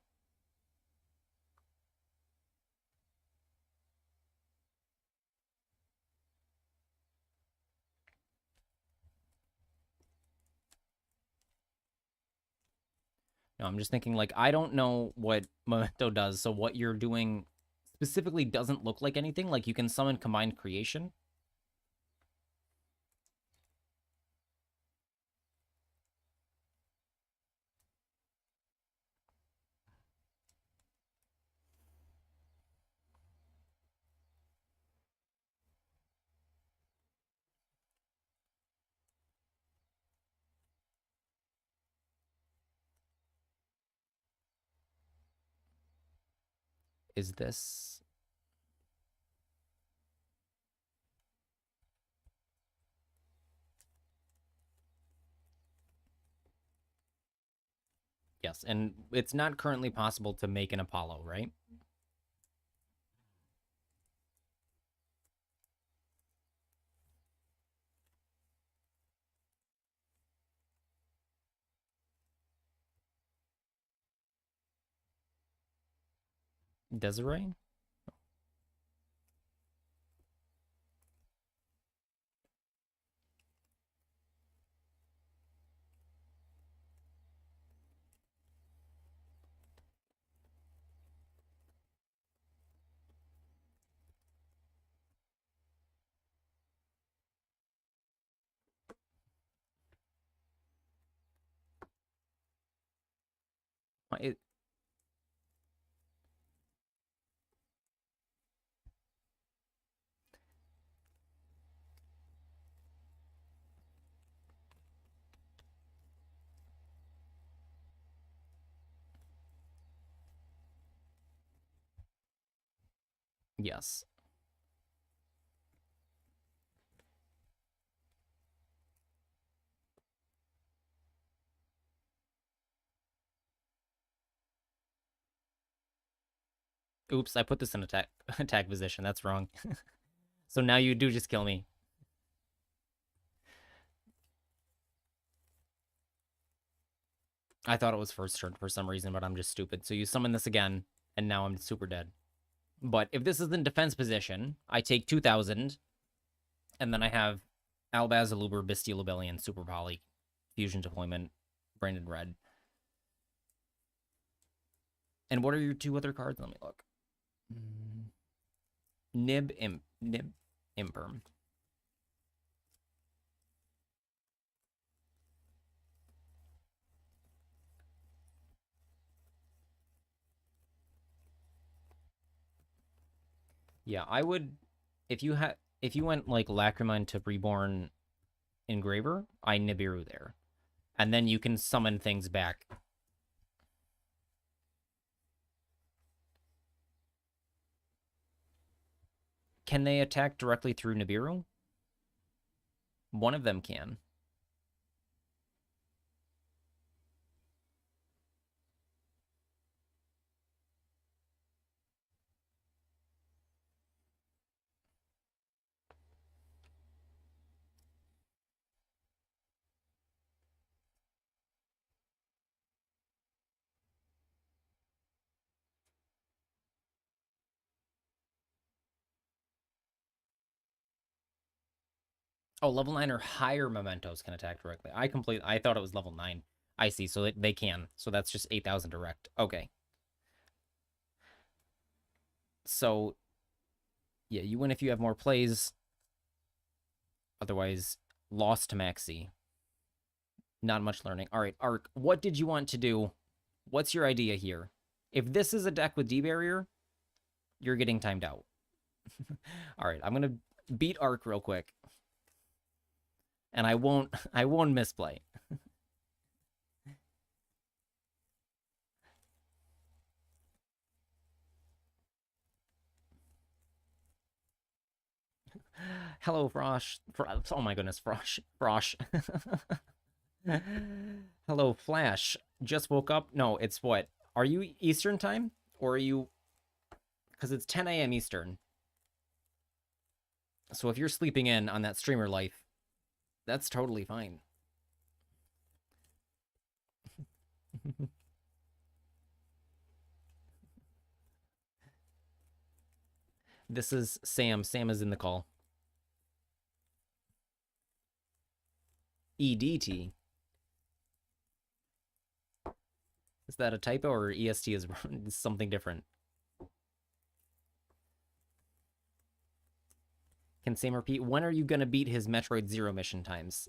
No, I'm just thinking like I don't know what Memento does, so what you're doing specifically doesn't look like anything. Like you can summon Combined Creation. Is this... Yes, and it's not currently possible to make an Apollo, right? Desiree? It, yes. Oops, I put this in attack position. That's wrong. So now you do just kill me. I thought it was first turn for some reason, but I'm just stupid. So you summon this again, and now I'm super dead. But if this is in defense position, I take 2,000, and then I have Albaz, Aluber, Bestial Rebellion, Super Poly, Fusion Deployment, Branded Red. And what are your two other cards? Let me look. Nib Imperm. Yeah, I would if you went like Lacrimine to Reborn Engraver, I Nibiru there. And then you can summon things back. Can they attack directly through Nibiru? One of them can. Oh, level 9 or higher mementos can attack directly. I thought it was level 9. I see, so they can. So that's just 8,000 direct. Okay. So, yeah, you win if you have more plays. Otherwise, lost to Maxi. Not much learning. All right, Ark, what did you want to do? What's your idea here? If this is a deck with D-Barrier, you're getting timed out. All right, I'm going to beat Ark real quick. And I won't misplay. Hello, Frosh. Oh my goodness, Frosh. Frosh. Hello, Flash. Just woke up. No, it's what? Are you Eastern time? Or are you. Because it's 10 a.m. Eastern. So if you're sleeping in on that streamer life, that's totally fine. This is Sam. Sam is in the call. EDT. Is that a typo or EST is something different? Can Sam repeat? When are you going to beat his Metroid Zero mission times?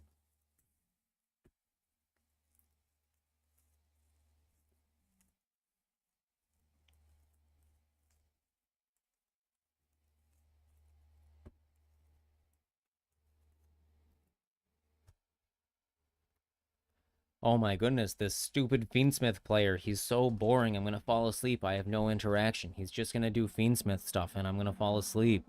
Oh my goodness, this stupid Fiendsmith player. He's so boring. I'm going to fall asleep. I have no interaction. He's just going to do Fiendsmith stuff and I'm going to fall asleep.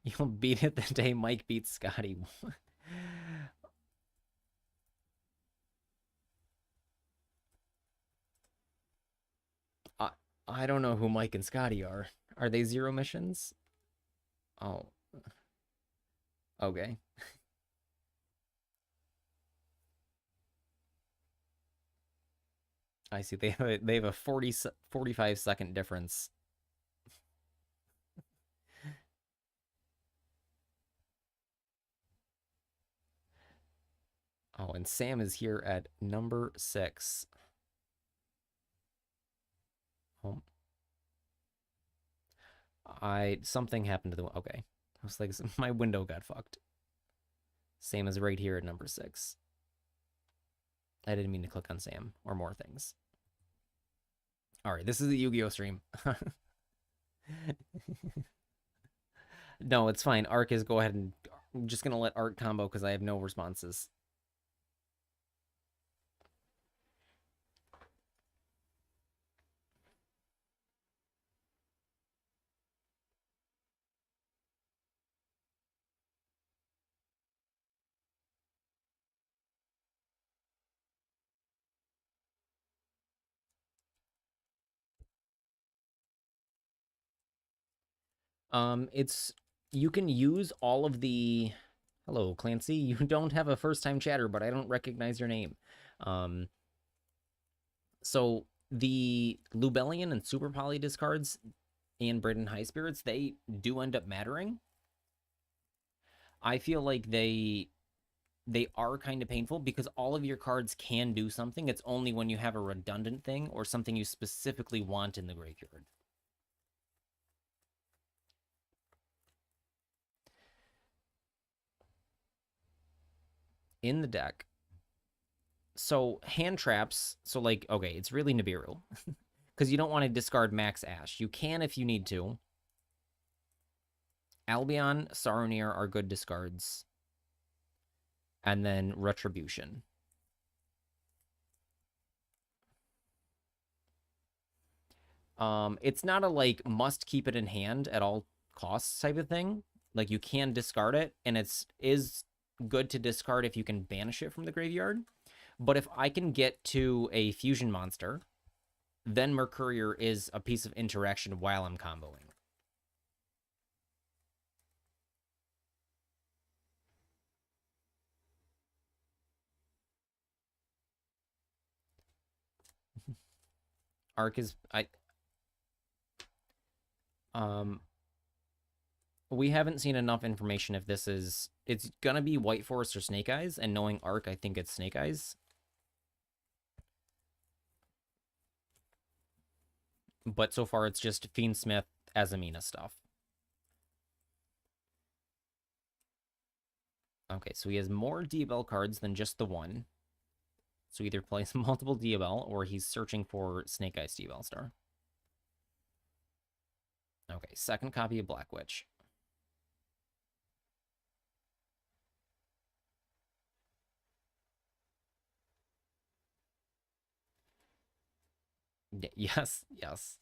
You'll beat it the day Mike beats Scotty. I, I don't know who Mike and Scotty are. Are they Zero missions? Oh, okay. I see. They have a 45-second difference. Oh, and Sam is here at number 6. Oh, something happened to the okay. I was like, my window got fucked. Sam is right here at number 6. I didn't mean to click on Sam or more things. All right, this is the Yu-Gi-Oh stream. No, it's fine. Arc is go ahead and I'm just gonna let Arc combo because I have no responses. It's you can use all of the. Hello, Clancy. You don't have a first-time chatter, but I don't recognize your name. Um, so the Lubellian and Super Poly discards and Britain High Spirits, they do end up mattering. I feel like they are kind of painful because all of your cards can do something. It's only when you have a redundant thing or something you specifically want in the graveyard. In the deck. So hand traps, so like, okay, it's really Nibiru. Because you don't want to discard Max Ash. You can if you need to. Albion, Saronir are good discards. And then Retribution. It's not a like must keep it in hand at all costs type of thing. Like you can discard it, and is good to discard if you can banish it from the graveyard. But if I can get to a fusion monster, then Mercurier is a piece of interaction while I'm comboing. Arc is we haven't seen enough information if this is it's gonna be White Forest or Snake Eyes, and knowing Arc, I think it's Snake Eyes. But so far it's just Fiendsmith, Azamina stuff. Okay, so he has more Diabell cards than just the one. So either plays multiple Diabell or he's searching for Snake Eyes Diabell Star. Okay, second copy of Black Witch. Yes, yes.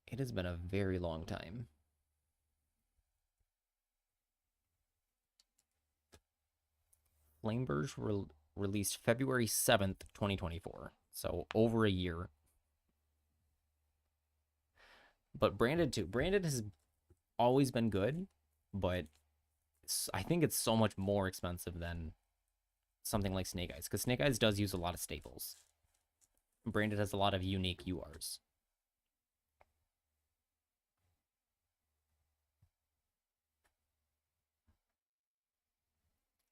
It has been a very long time. Flameburge released February 7th, 2024. So over a year. But Branded too. Branded has always been good, but I think it's so much more expensive than something like Snake Eyes, because Snake Eyes does use a lot of staples. Branded has a lot of unique URs.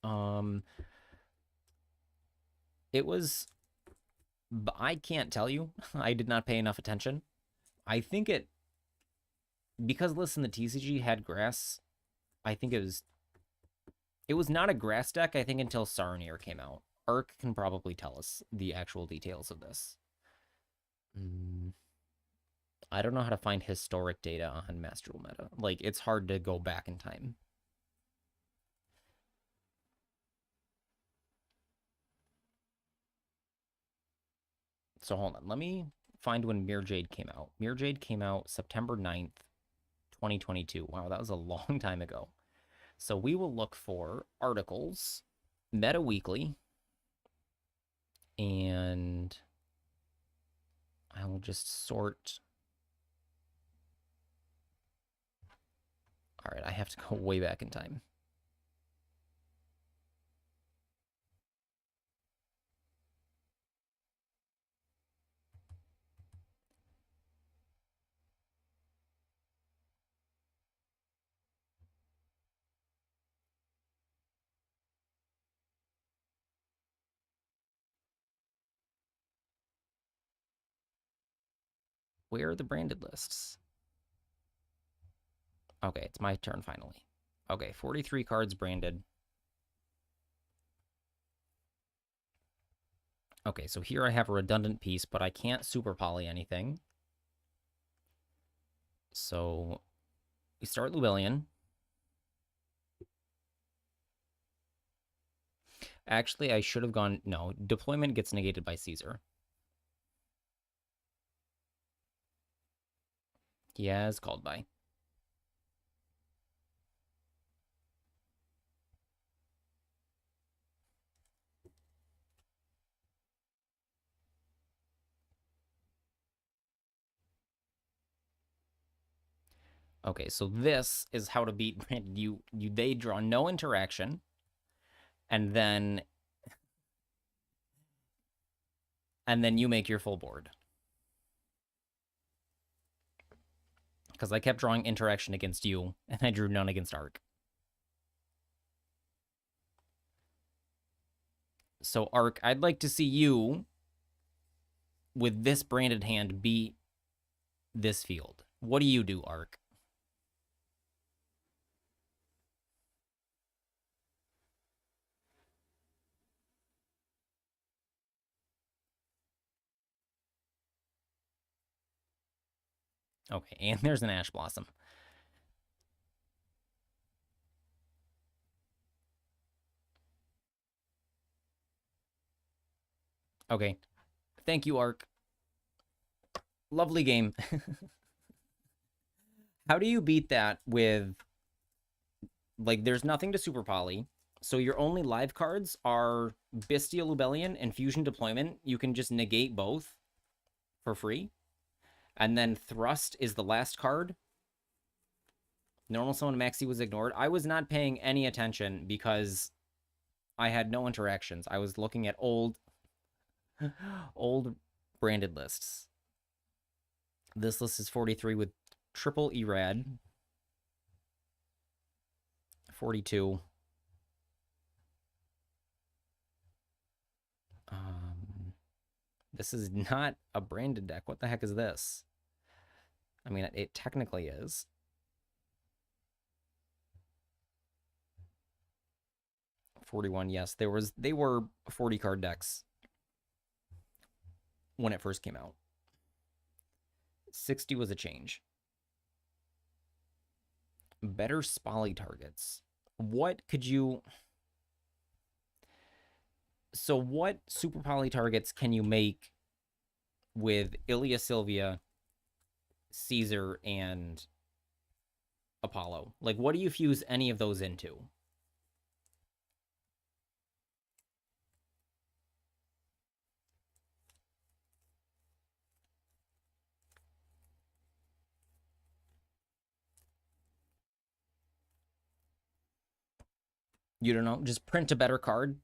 Um, it was, I can't tell you. I did not pay enough attention. I think it, because Listen, the TCG had grass. I think it was not a grass deck, I think, until Saronir came out. Ark can probably tell us the actual details of this. I don't know how to find historic data on Master Duel meta. Like, it's hard to go back in time. So hold on. Let me find when Mirror Jade came out. Mirror Jade came out September 9th, 2022. Wow, that was a long time ago. So we will look for articles, Meta Weekly, and I will just sort. All right, I have to go way back in time. Where are the branded lists? Okay, it's my turn finally. Okay, 43 cards branded. Okay, so here I have a redundant piece, but I can't super poly anything. So we start Llewellyn. Actually, I should have gone. No, deployment gets negated by Caesar. He has called by. Okay, so this is how to beat branded. They draw no interaction, and then you make your full board. Because I kept drawing interaction against you, and I drew none against Ark. So Ark, I'd like to see you with this branded hand beat this field. What do you do, Ark? Okay, and there's an Ash Blossom. Okay. Thank you, Ark. Lovely game. How do you beat that with, like, there's nothing to super poly, so your only live cards are Bestial Lubellion and Fusion Deployment. You can just negate both for free. And then Thrust is the last card. Normal Summon Maxi was ignored. I was not paying any attention because I had no interactions. I was looking at old branded lists. This list is 43 with triple Erad. 42. This is not a branded deck. What the heck is this? I mean, it technically is. 41, yes. They were 40 card decks when it first came out. 60 was a change. Better Spally targets. What could you... So what super poly targets can you make with Ilya Sylvia, Caesar, and Apollo? Like, what do you fuse any of those into? You don't know. Just print a better card.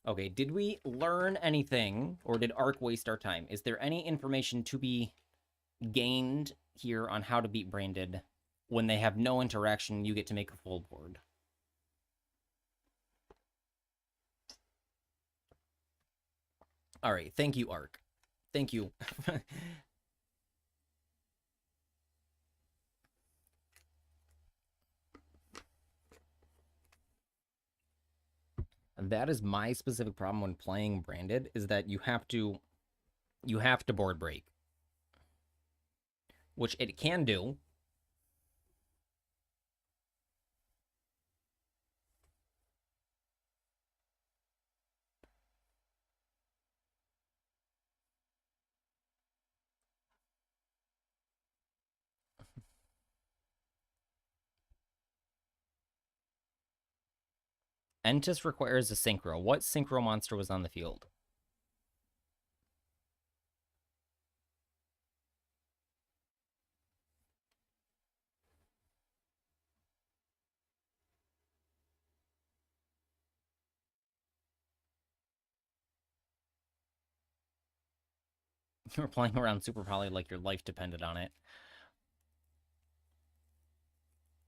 Okay, did we learn anything or did Arc waste our time? Is there any information to be gained here on how to beat Branded when they have no interaction? You get to make a full board. All right, thank you, Arc. Thank you. That is my specific problem when playing Branded is that you have to board break, which it can do. Entis requires a synchro. What synchro monster was on the field? You were playing around Super Poly like your life depended on it.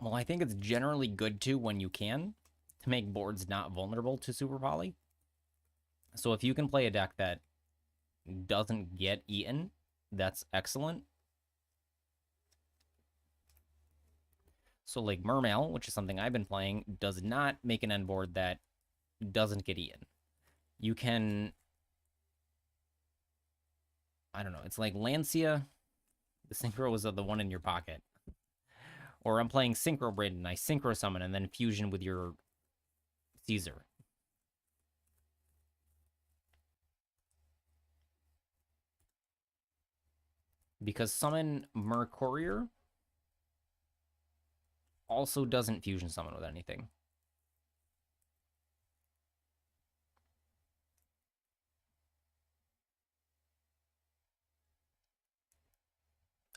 Well, I think it's generally good to when you can to make boards not vulnerable to Super Poly. So if you can play a deck that doesn't get eaten, that's excellent. So like Mermail, which is something I've been playing, does not make an end board that doesn't get eaten. You can, I don't know, it's like Lancia. The synchro was the one in your pocket. Or I'm playing Synchro Brandon, I synchro summon and then fusion with your Caesar. Because summon Mercourier also doesn't fusion summon with anything.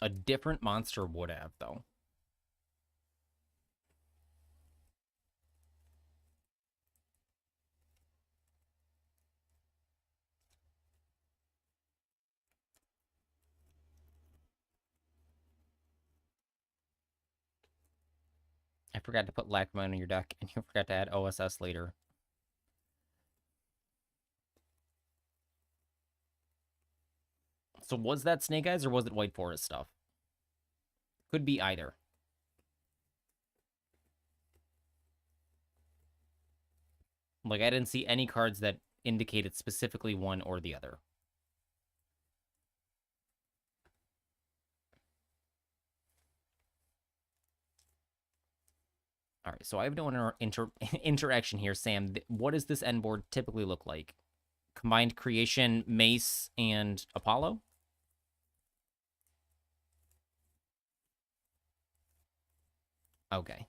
A different monster would have, though. I forgot to put Lackman in your deck, and you forgot to add OSS later. So was that Snake Eyes or was it White Forest stuff? Could be either. Like, I didn't see any cards that indicated specifically one or the other. All right, so I have no interaction here, Sam. What does this end board typically look like? Combined Creation, Mace, and Apollo? Okay.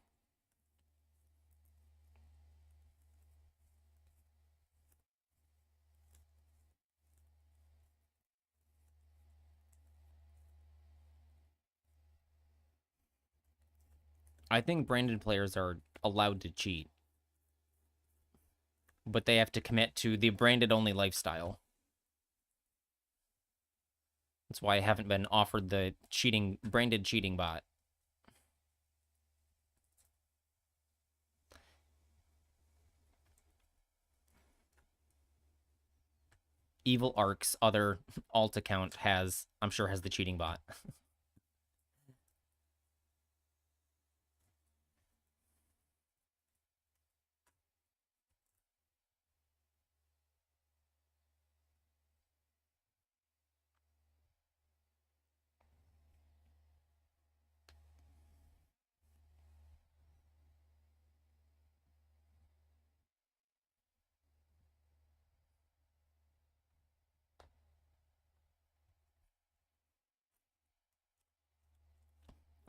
I think branded players are allowed to cheat, but they have to commit to the branded only lifestyle. That's why I haven't been offered the branded cheating bot. Evil Ark's other alt account I'm sure has the cheating bot.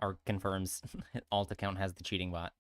Or confirms alt account has the cheating bot.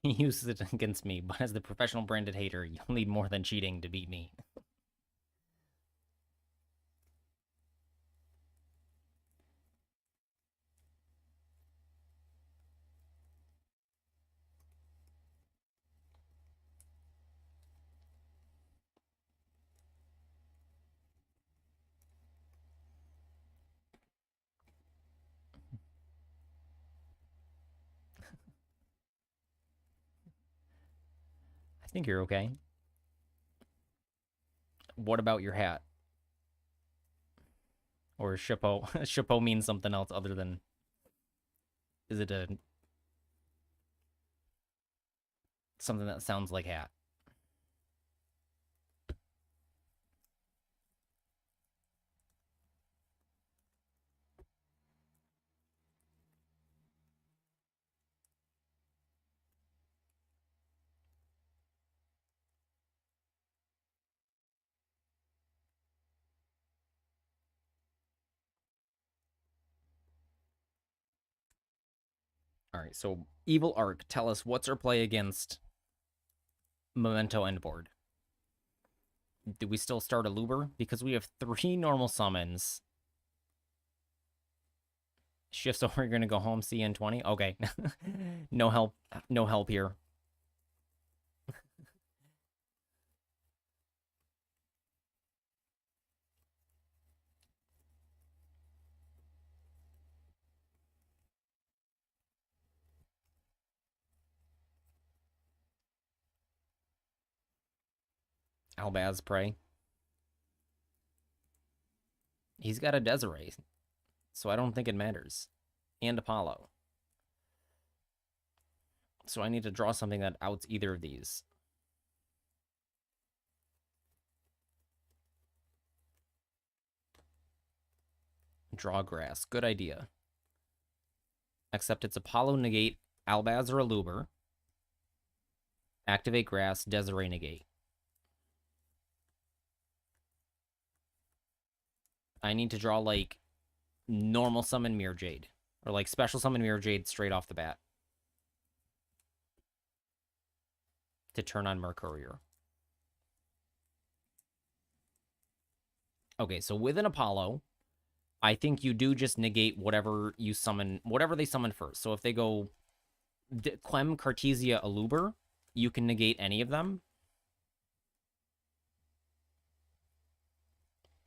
He uses it against me, but as the professional branded hater, you'll need more than cheating to beat me. I think you're okay. What about your hat? Or chapeau? Chapeau means something else other than. Is it a something that sounds like hat? All right, so Evil Arc, tell us what's our play against Memento Endboard. Do we still start a Luber? Because we have 3 normal summons. Shifts over, you're gonna go home, CN20? Okay. No help. No help here. Albaz Prey. He's got a Desiree, so I don't think it matters. And Apollo. So I need to draw something that outs either of these. Draw grass. Good idea. Except it's Apollo negate, Albaz or Aluber. Activate grass, Desiree negate. I need to draw like normal summon Mirror Jade. Or like special summon Mirror Jade straight off the bat. To turn on Mercourier. Okay, so with an Apollo, I think you do just negate whatever you summon, whatever they summon first. So if they go Clem, Cartesia, Aluber, you can negate any of them.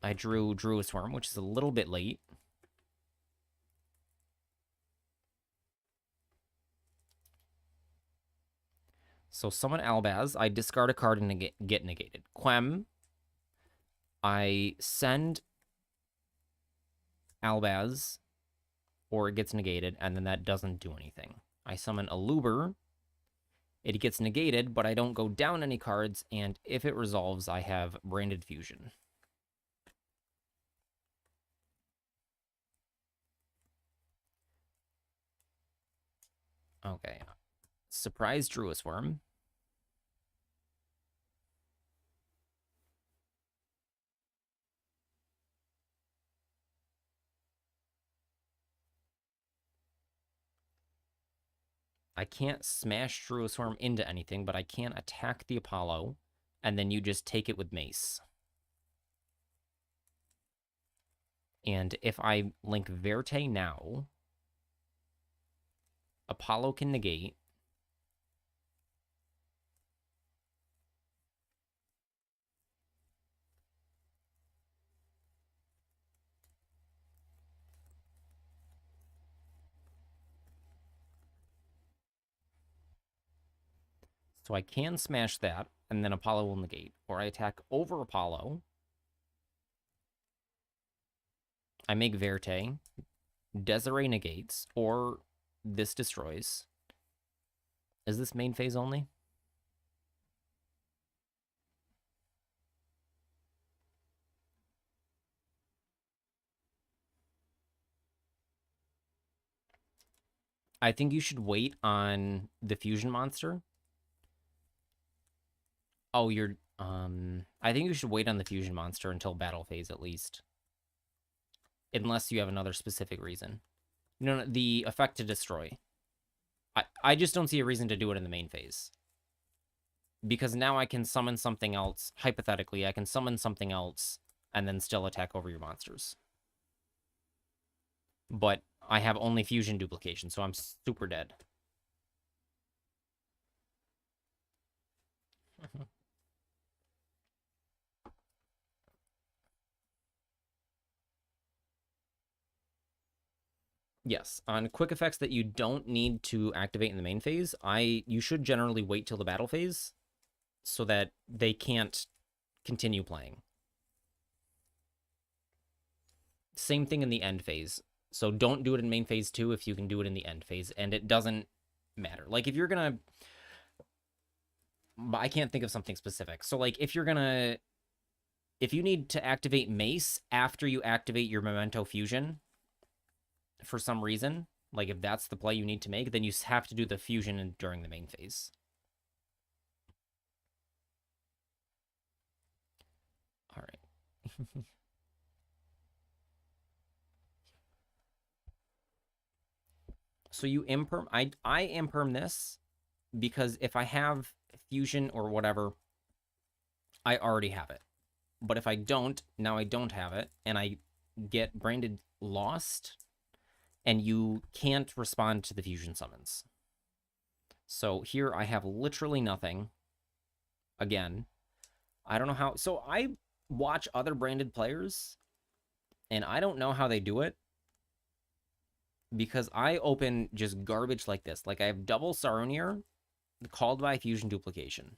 I drew a Swarm, which is a little bit late. So summon Albaz, I discard a card and get negated. Quem, I send Albaz, or it gets negated, and then that doesn't do anything. I summon Aluber, it gets negated, but I don't go down any cards, and if it resolves, I have Branded Fusion. Okay. Surprise Druis Worm. I can't smash Druis Worm into anything, but I can attack the Apollo, and then you just take it with Mace. And if I link Verte now, Apollo can negate. So I can smash that, and then Apollo will negate. Or I attack over Apollo. I make Verte. Desiree negates, or this destroys. Is this main phase only? I think you should wait on the fusion monster. Oh, you're I think you should wait on the fusion monster until battle phase at least. Unless you have another specific reason. No, the effect to destroy. I just don't see a reason to do it in the main phase. Because now I can summon something else. Hypothetically, I can summon something else and then still attack over your monsters. But I have only fusion duplication, so I'm super dead. Yes, on quick effects that you don't need to activate in the main phase, you should generally wait till the battle phase so that they can't continue playing. Same thing in the end phase. So don't do it in main phase 2 if you can do it in the end phase, and it doesn't matter. Like if you're gonna, I can't think of something specific. So like if you need to activate Mace after you activate your Memento Fusion for some reason, like if that's the play you need to make, then you have to do the fusion during the main phase. All right. So you imperm, I imperm this because if I have fusion or whatever, I already have it. But if I don't, now I don't have it, and I get branded lost, and you can't respond to the fusion summons. So here I have literally nothing. Again, I don't know how. So I watch other branded players, and I don't know how they do it because I open just garbage like this. Like I have double Saronir called by fusion duplication.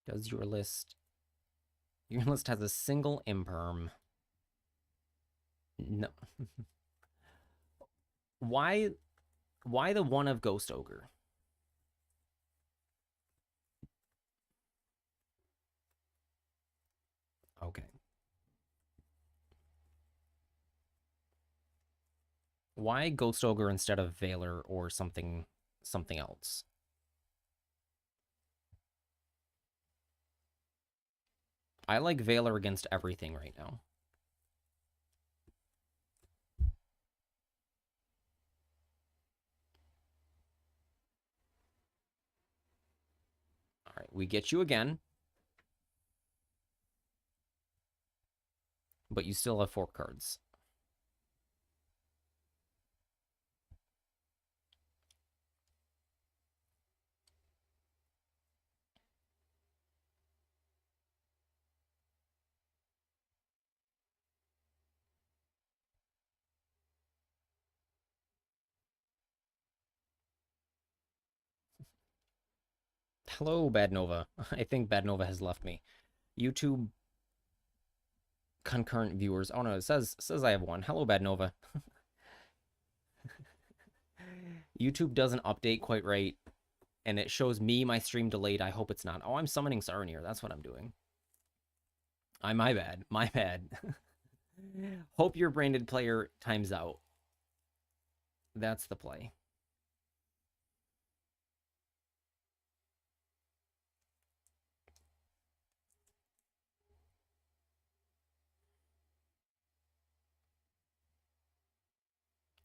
Does your list... Your list has a single imperm. No. Why the one of Ghost Ogre? Okay. Why Ghost Ogre instead of Valor or something else? I like Valor against everything right now. All right, we get you again. But you still have 4 cards. Hello, Bad Nova. I think Bad Nova has left me. YouTube concurrent viewers. Oh no, it says I have 1. Hello, Bad Nova. YouTube doesn't update quite right, and it shows me my stream delayed. I hope it's not. Oh, I'm summoning Saronir. That's what I'm doing. My bad. My bad. Hope your branded player times out. That's the play.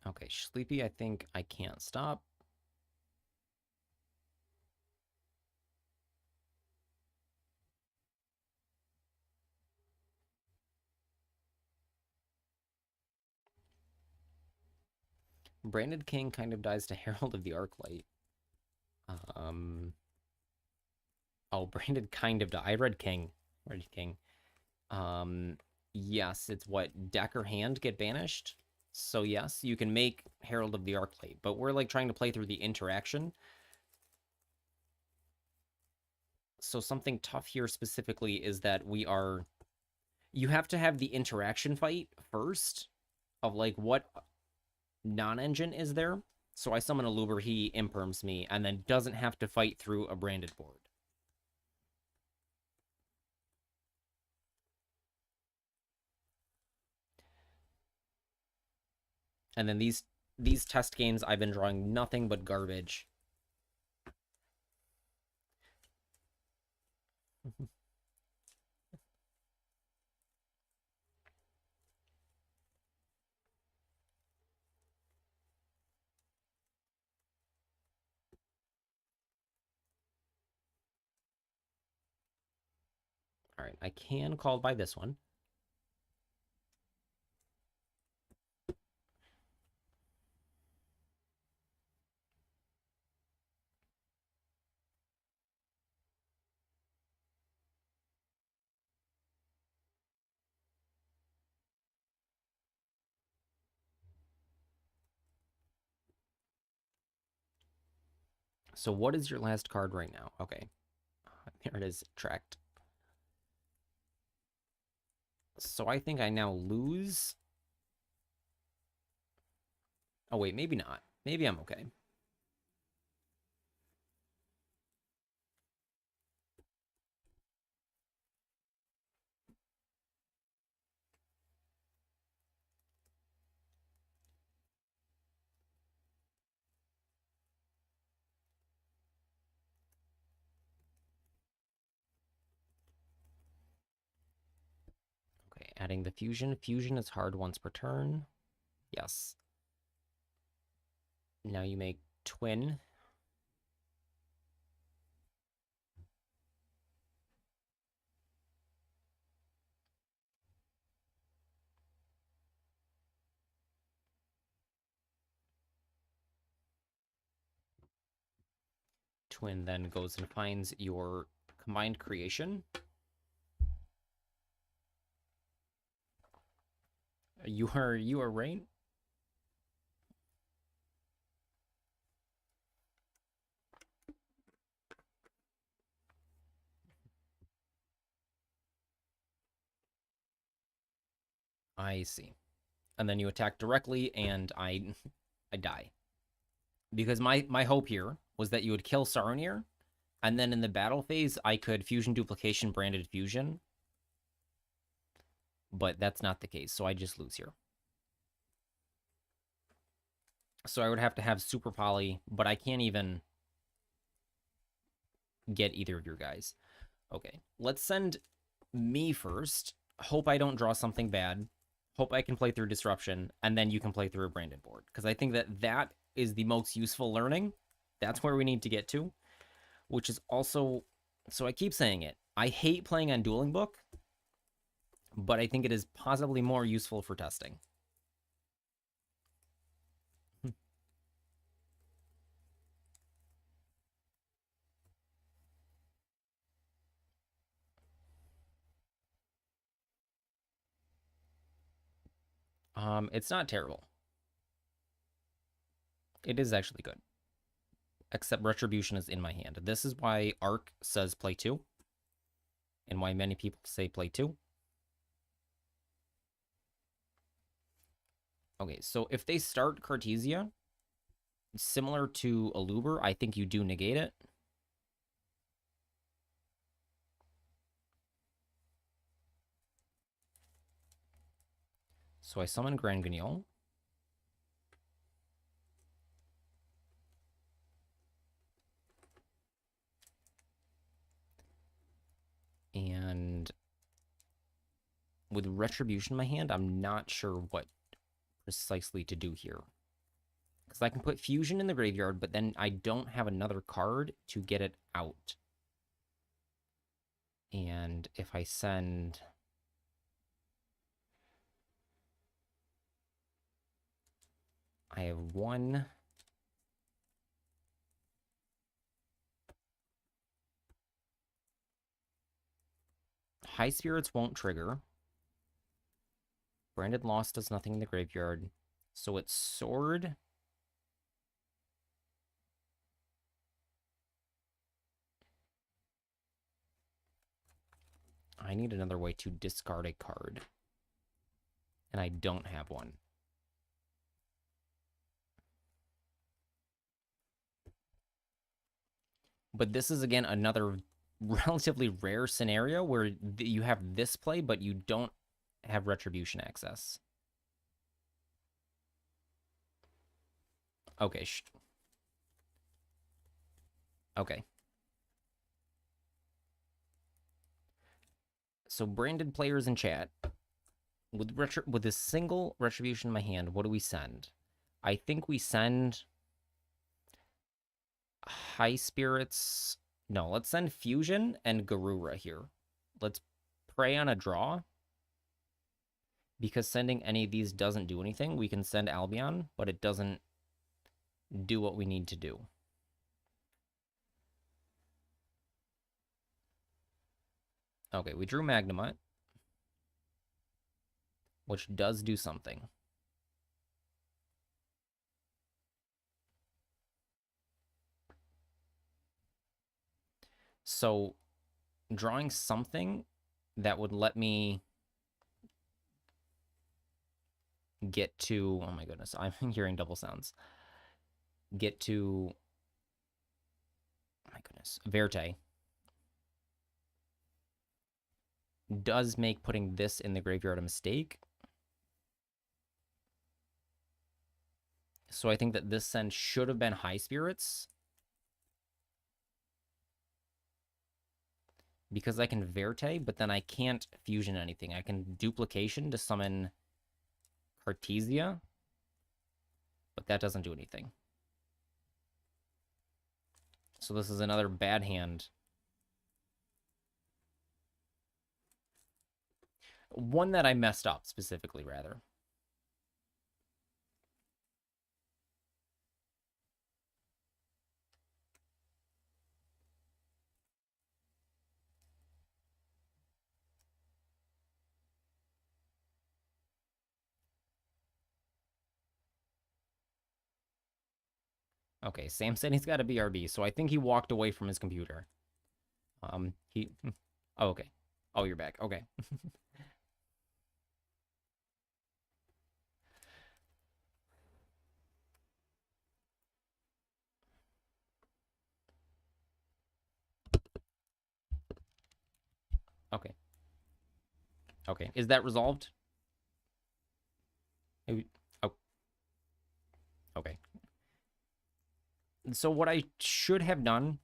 Okay, Sleepy, I think I can't stop. Branded King kind of dies to Herald of the Arclight. Oh, Branded kind of died. I read King. Read King. Yes, it's what? Deck or hand get banished? So yes, you can make Herald of the Arclight, but we're like trying to play through the interaction. So something tough here specifically is that you have to have the interaction fight first of like what non-engine is there. So I summon a Loober, he imperms me, and then doesn't have to fight through a branded board. And then these test games, I've been drawing nothing but garbage. All right, I can call by this one. So what is your last card right now? Okay. There it is, tracked. So I think I now lose. Oh, wait, maybe not. Maybe I'm okay. Okay, adding the fusion. Fusion is hard once per turn. Yes. Now you make twin. Twin then goes and finds your combined creation. You are right. I see. And then you attack directly, and I I die. Because my hope here was that you would kill Saronir, and then in the battle phase, I could fusion duplication branded fusion. But that's not the case, so I just lose here. So I would have to have super poly, but I can't even get either of your guys. Okay, let's send me first. Hope I don't draw something bad. Hope I can play through disruption, and then you can play through a branded board. Because I think that that is the most useful learning. That's where we need to get to, which is also, so I keep saying it. I hate playing on Dueling Book, but I think it is possibly more useful for testing. It's not terrible. It is actually good. Except Retribution is in my hand. This is why Arc says play 2. And why many people say play 2. Okay, so if they start Cartesia, similar to Aluber, I think you do negate it. So I summon Granguignol. And with Retribution in my hand, I'm not sure what precisely to do here. Because I can put Fusion in the graveyard, but then I don't have another card to get it out. And if I send... I have one... High Spirits won't trigger. Branded Lost does nothing in the graveyard. So it's Sword. I need another way to discard a card. And I don't have one. But this is, again, another relatively rare scenario where you have this play, but you don't have retribution access. Okay. Okay. So branded players in chat, with a single retribution in my hand, what do we send? I think we send high spirits. No, let's send fusion and Garura here. Let's prey on a draw. Because sending any of these doesn't do anything. We can send Albion, but it doesn't do what we need to do. Okay, we drew Magnemite, which does do something. So drawing something that would let me get to, oh my goodness, I'm hearing double sounds. Get to, oh my goodness, Verte does make putting this in the graveyard a mistake. So I think that this send should have been high spirits. Because I can Verte, but then I can't fusion anything. I can duplication to summon Cartesia, but that doesn't do anything. So this is another bad hand. One that I messed up specifically, rather. Okay, Sam said he's got a BRB, so I think he walked away from his computer. Oh, okay. Oh, you're back. Okay. Okay. Okay. Is that resolved? Maybe. Oh, okay. So what I should have done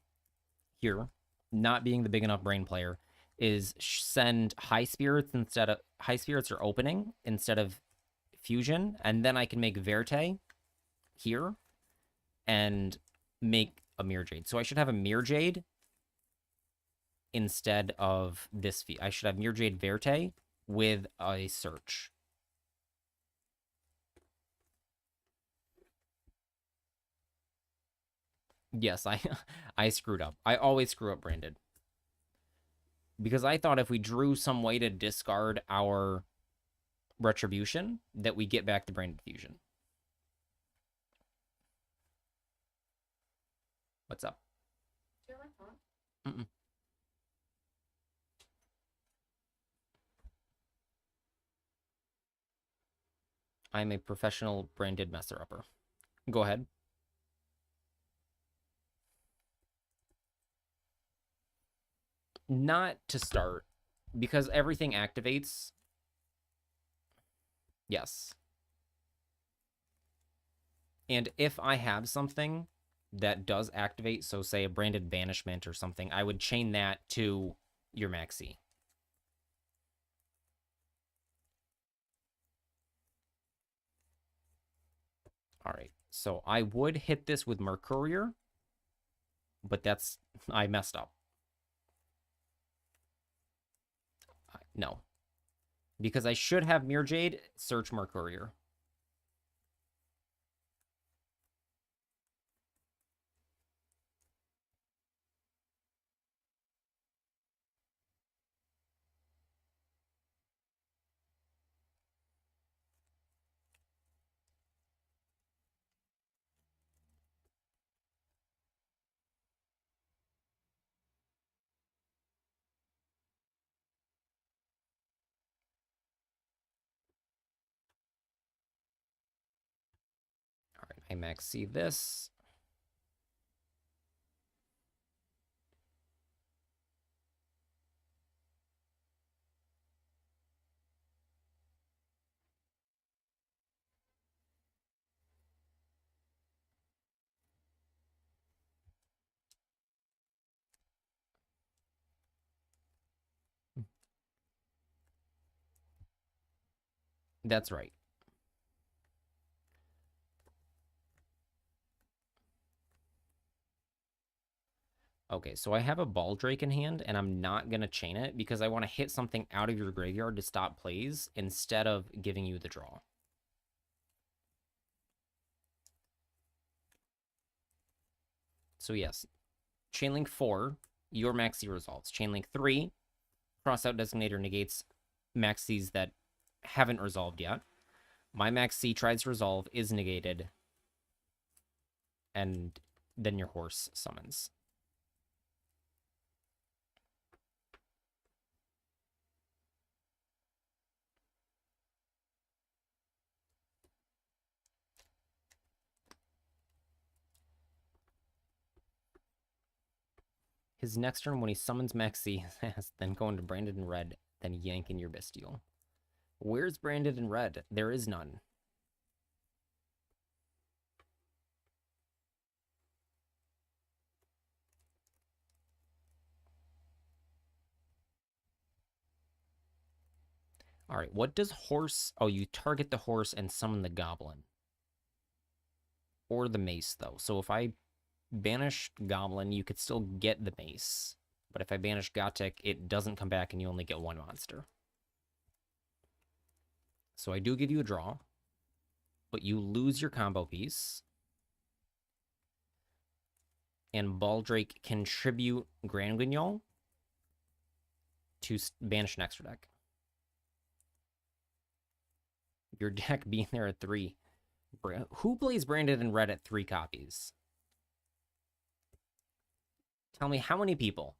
here, not being the big enough brain player, is send high spirits instead of high spirits or opening instead of fusion, and then I can make Verte here and make a Mirror Jade. So I should have a Mirror Jade instead of this. I should have Mirror Jade Verte with a search. Yes, I screwed up. I always screw up, Branded. Because I thought if we drew some way to discard our retribution, that we get back the Branded Fusion. What's up? Mm-mm. I'm a professional Branded messer-upper. Go ahead. Not to start, because everything activates. Yes. And if I have something that does activate, so say a branded banishment or something, I would chain that to your maxi. All right, so I would hit this with Mercourier, but I messed up. No, because I should have Mirror Jade search Mercourier. All right, I maxi this. That's right. Okay, so I have a Baldrake in hand, and I'm not going to chain it because I want to hit something out of your graveyard to stop plays instead of giving you the draw. So yes, Chainlink 4, your Maxi resolves. Chainlink 3, Crossout Designator negates Maxis that haven't resolved yet. My Maxi tries to resolve, is negated, and then your horse summons. His next turn, when he summons Maxi, then go into Branded in red, then yank in your Bestial. Where's Branded in red? There is none. All right, what does horse... Oh, you target the horse and summon the goblin. Or the mace, though. So if I banish goblin, you could still get the mace. But if I banish Gotik, it doesn't come back and you only get one monster. So I do give you a draw. But you lose your combo piece. And Baldrake contribute Grand Guignol to banish an extra deck. Your deck being there at 3. Who plays Branded in red at 3 copies? Tell me how many people?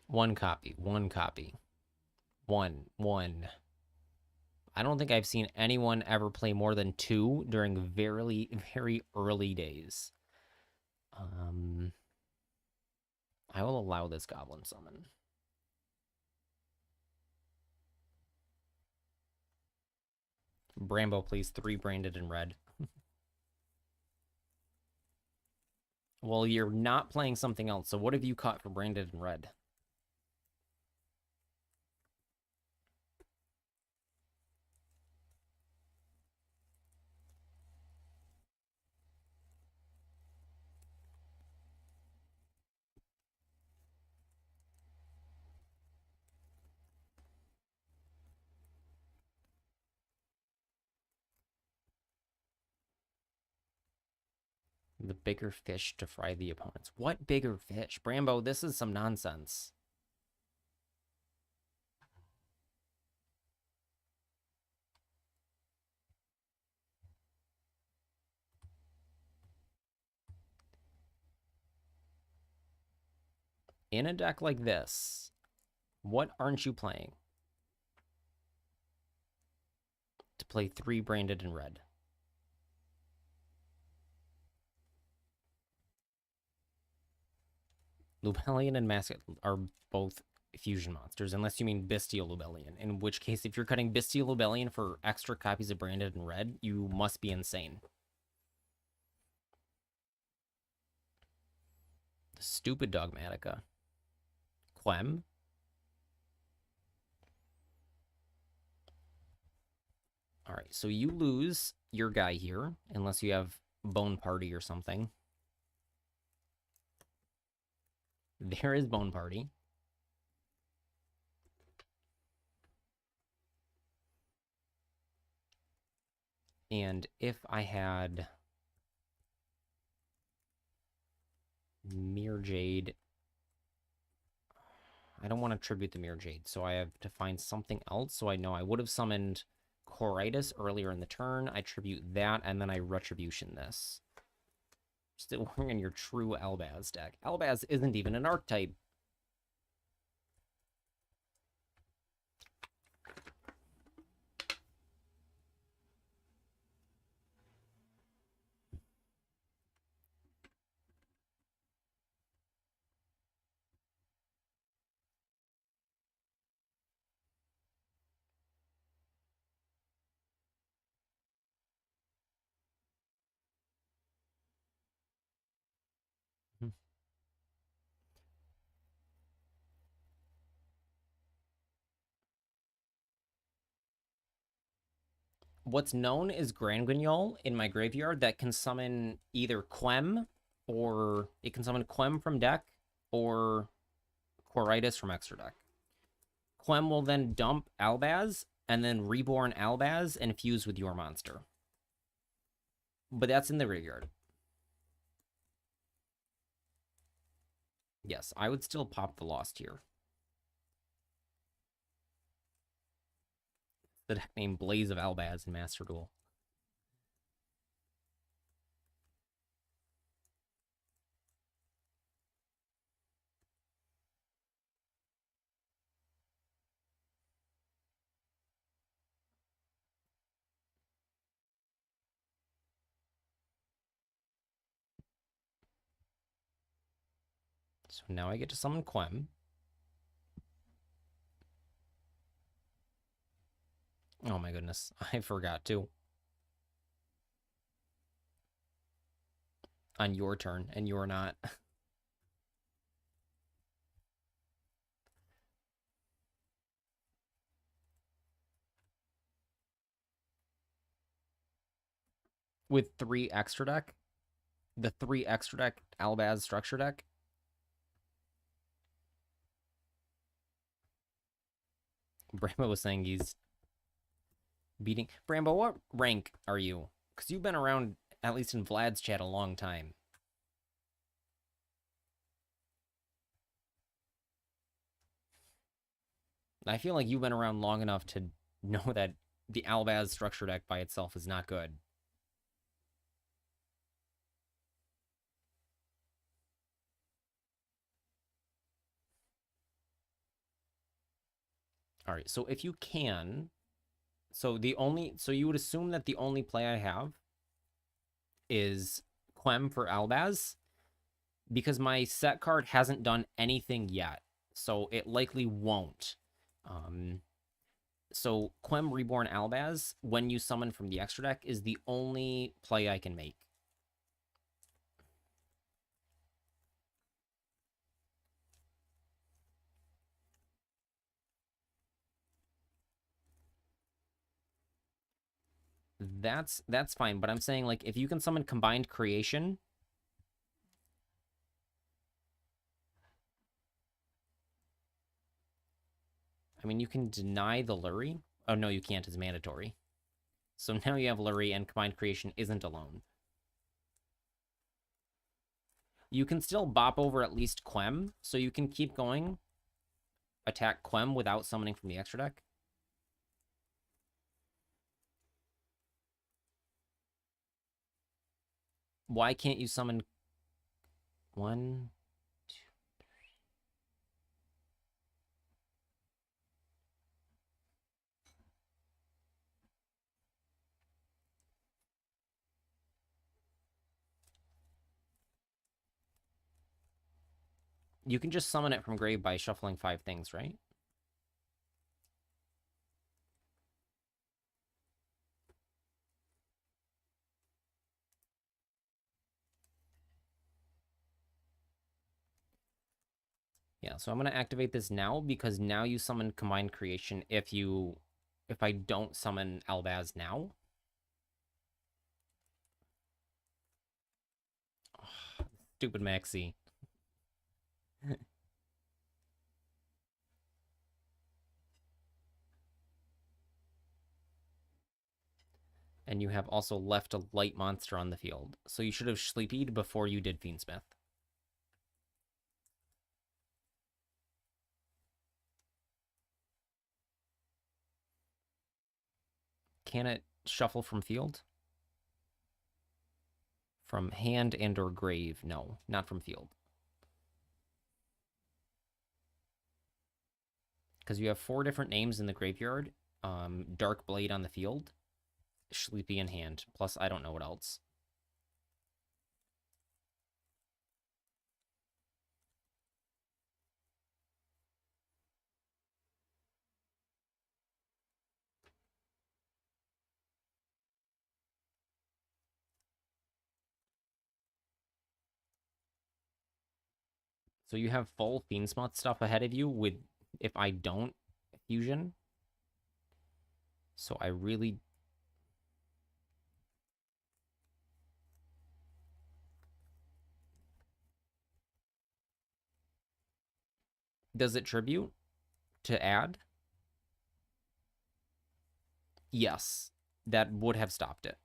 One copy. One copy. One. I don't think I've seen anyone ever play more than 2 during very, very early days. I will allow this goblin summon. Brambo, please. 3 Branded in red. Well, you're not playing something else, so what have you caught for Branded in red? The bigger fish to fry the opponents. What bigger fish? Brambo, this is some nonsense. In a deck like this, what aren't you playing? To play 3 Branded in red. Lubellion and Mask are both fusion monsters, unless you mean Bestial Lubellion, in which case, if you're cutting Bestial Lubellion for extra copies of Branded in red, you must be insane. The stupid Dogmatica. Quem? All right, so you lose your guy here, unless you have Bone Party or something. There is Bone Party. And if I had Mirror Jade, I don't want to tribute the Mirror Jade, so I have to find something else. So I know I would have summoned Coritis earlier in the turn. I tribute that, and then I Retribution this. Still wearing your true Albaz deck. Albaz isn't even an archetype. What's known is Grand Guignol in my graveyard that can summon either Quem, or it can summon Quem from deck or Quiritis from extra deck. Quem will then dump Albaz and then reborn Albaz and fuse with your monster. But that's in the graveyard. Yes, I would still pop the Lost here. The deck named Blaze of Albaz in Master Duel. So now I get to summon Quem. Oh my goodness, I forgot to. On your turn, and you're not. With 3 extra deck, the 3 extra deck Albaz structure deck. Brambo was saying he's beating. Brambo, what rank are you? Because you've been around, at least in Vlad's chat, a long time. I feel like you've been around long enough to know that the Albaz structure deck by itself is not good. All right, so if you can, so you would assume that the only play I have is Quem for Albaz, because my set card hasn't done anything yet, so it likely won't. So Quem Reborn Albaz, when you summon from the extra deck, is the only play I can make. That's fine, but I'm saying, like, if you can summon Combined Creation, I mean, you can deny the Lurie. Oh no, you can't. It's mandatory. So now you have Lurie, and Combined Creation isn't alone. You can still bop over at least Quem, so you can keep going. Attack Quem without summoning from the extra deck. Why can't you summon 1, 2? You can just summon it from grave by shuffling 5 things, right? Yeah, so I'm going to activate this now, because now you summon Combined Creation if I don't summon Albaz now. Oh, stupid Maxi. And you have also left a light monster on the field. So you should have sleepied before you did Fiendsmith. Can it shuffle from field? From hand and or grave? No, not from field. Because you have 4 different names in the graveyard. Dark Blade on the field. Sleepy in hand. Plus, I don't know what else. So you have full Fiendsmouth stuff ahead of you with if I don't fusion. So I really... Does it tribute to add? Yes, that would have stopped it.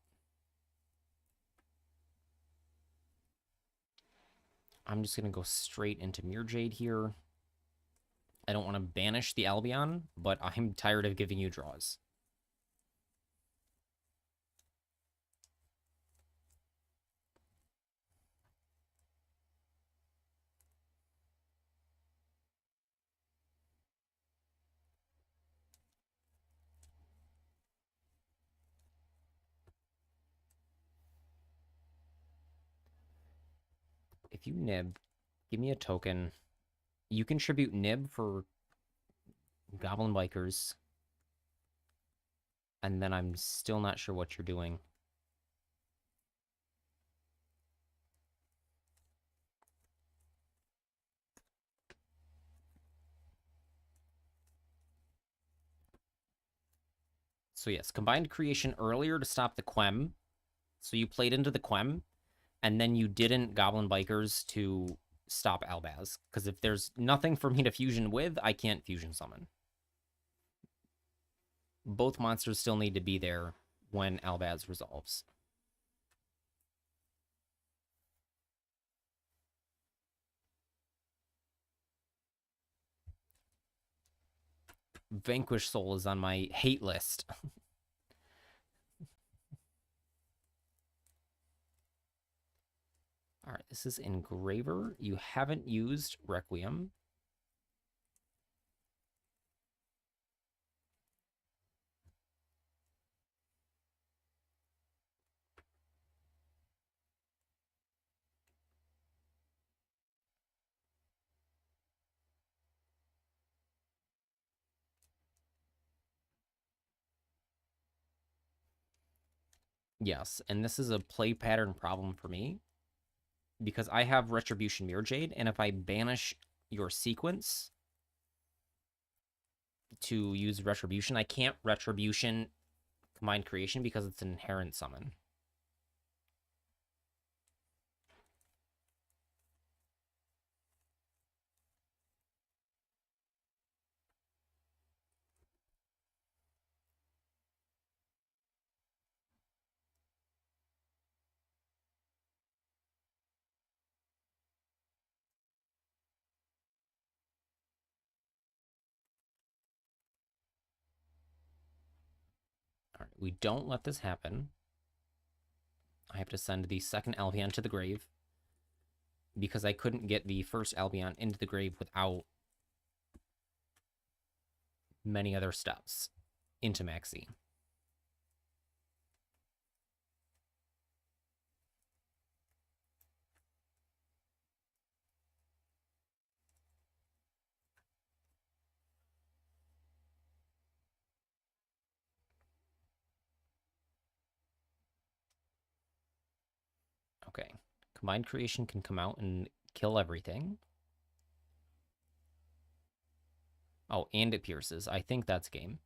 I'm just going to go straight into Mirror Jade here. I don't want to banish the Albion, but I'm tired of giving you draws. If you nib, give me a token. You can tribute nib for Goblin Bikers. And then I'm still not sure what you're doing. So yes, combined creation earlier to stop the Quem. So you played into the Quem, and then you didn't Goblin Bikers to stop Albaz. Because if there's nothing for me to fusion with, I can't fusion summon. Both monsters still need to be there when Albaz resolves. Vanquish Soul is on my hate list. All right, this is Engraver. You haven't used Requiem. Yes, and this is a play pattern problem for me because I have Retribution Mirror Jade, and if I banish your sequence to use Retribution, I can't Retribution Combined Creation because it's an inherent summon. All right, we don't let this happen. I have to send the second Albion to the grave because I couldn't get the first Albion into the grave without many other steps into Maxi. Okay. Combined Creation can come out and kill everything. Oh, and it pierces. I think that's game.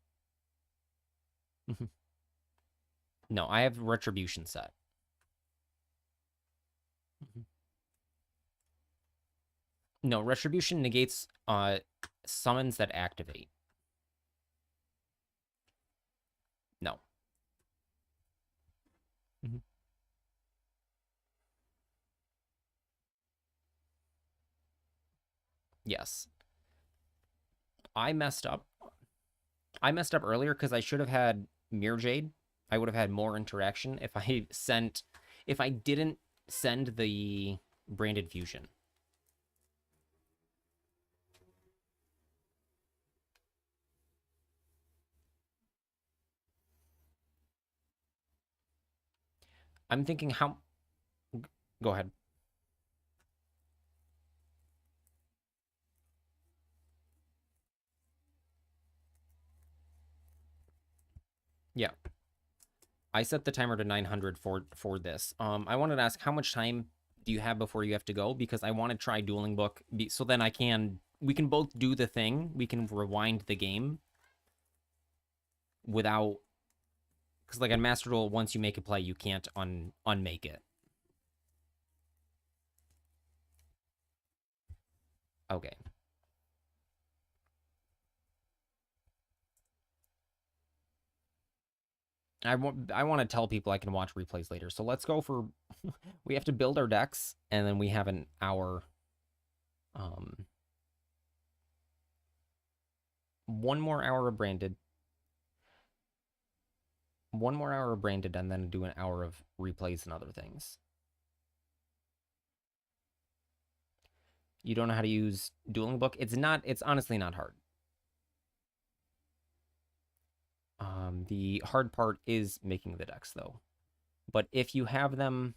No, I have Retribution set. No, Retribution negates summons that activate. No. Yes. I messed up. I messed up earlier because I should have had Mirror Jade. I would have had more interaction if I didn't send the branded fusion. I'm thinking how... Go ahead. Yeah. I set the timer to 900 for this. I wanted to ask how much time do you have before you have to go? Because I want to try Dueling Book, so then we can both do the thing. We can rewind the game without, because like on Master Duel, once you make a play, you can't unmake it. Okay. I want to tell people I can watch replays later. So let's go for we have to build our decks, and then we have an hour. One more hour of branded. One more hour of branded, and then do an hour of replays and other things. You don't know how to use Dueling Book? It's honestly not hard. The hard part is making the decks, though. But if you have them,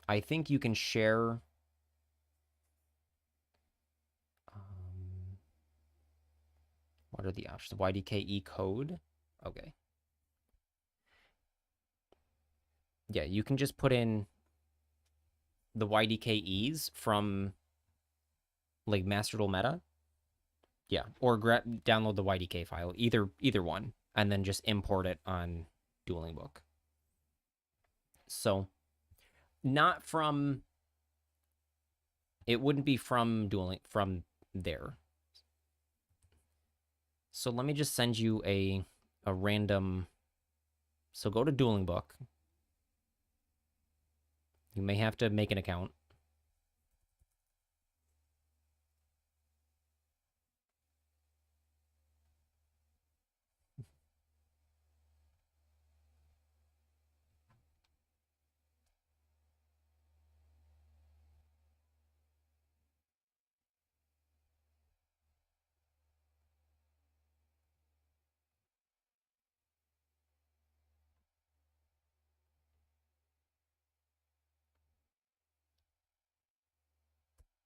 I think you can share. What are the options? YDKE code? Okay. Yeah, you can just put in the YDKEs from like Master Duel Meta. Yeah, or download the YDK file, either one, and then just import it on Dueling Book. So, not from. It wouldn't be from there. So let me just send you a random. So go to Dueling Book. You may have to make an account.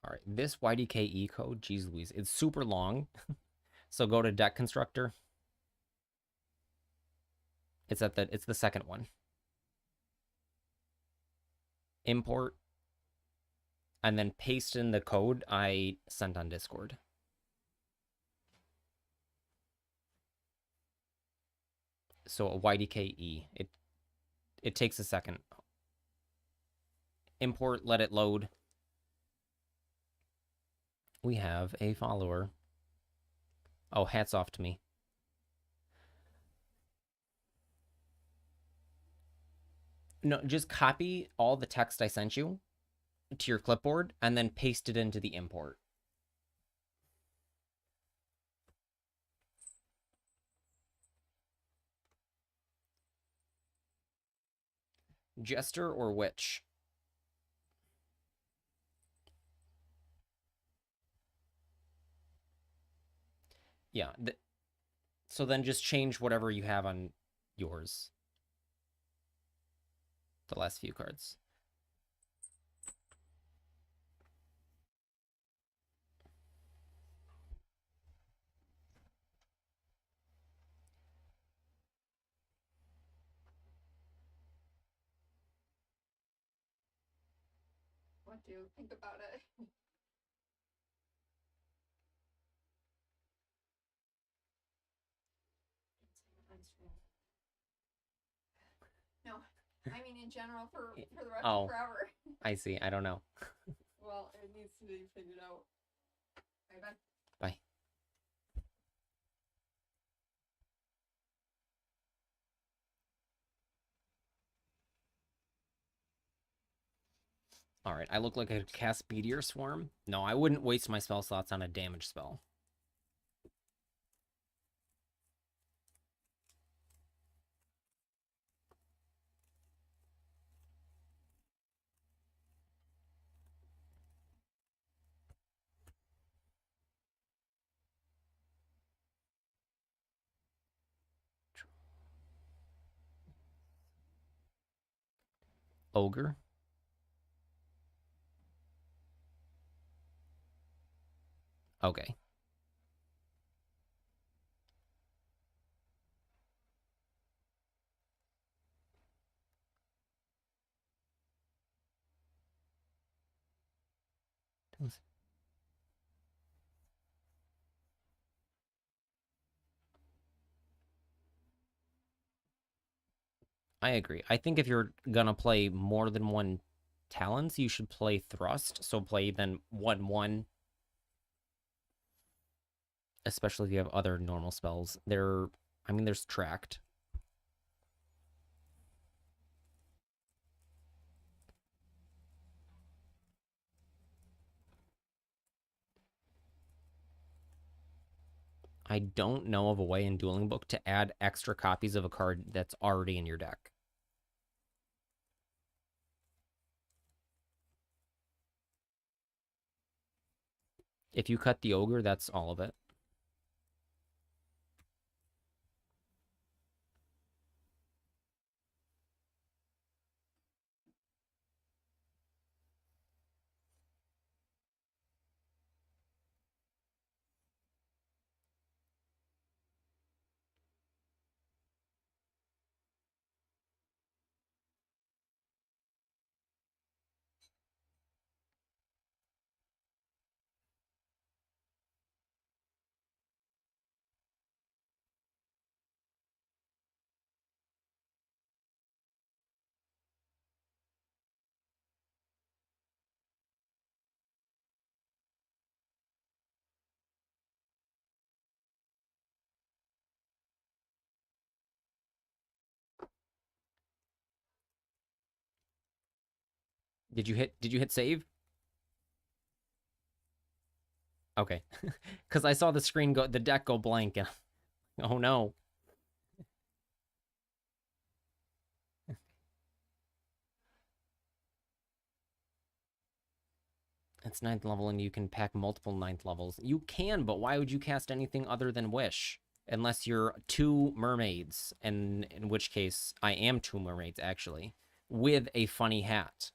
All right, this YDKE code, geez Louise, it's super long. So go to Deck Constructor. It's the second one. Import, and then paste in the code I sent on Discord. So a YDKE. It takes a second. Import, let it load. We have a follower. Oh, hats off to me. No, just copy all the text I sent you to your clipboard and then paste it into the import. Jester or Witch? Yeah. So then just change whatever you have on yours. The last few cards. What do you think about it? No, I mean in general for the rest of forever. I see. I don't know. Well, it needs to be figured out. Bye. Bye. All right, I look like I could cast Meteor Swarm. No, I wouldn't waste my spell slots on a damage spell. Ogre. Okay. I agree. I think if you're gonna play more than one talents, you should play thrust. So play then 1/1, especially if you have other normal spells. I mean, there's tracked. I don't know of a way in Dueling Book to add extra copies of a card that's already in your deck. If you cut the ogre, that's all of it. Did you hit save? Okay. Cuz I saw the deck go blank and oh no. It's ninth level and you can pack multiple ninth levels. You can, but why would you cast anything other than Wish? Unless you're two mermaids, and in which case I am two mermaids actually, with a funny hat.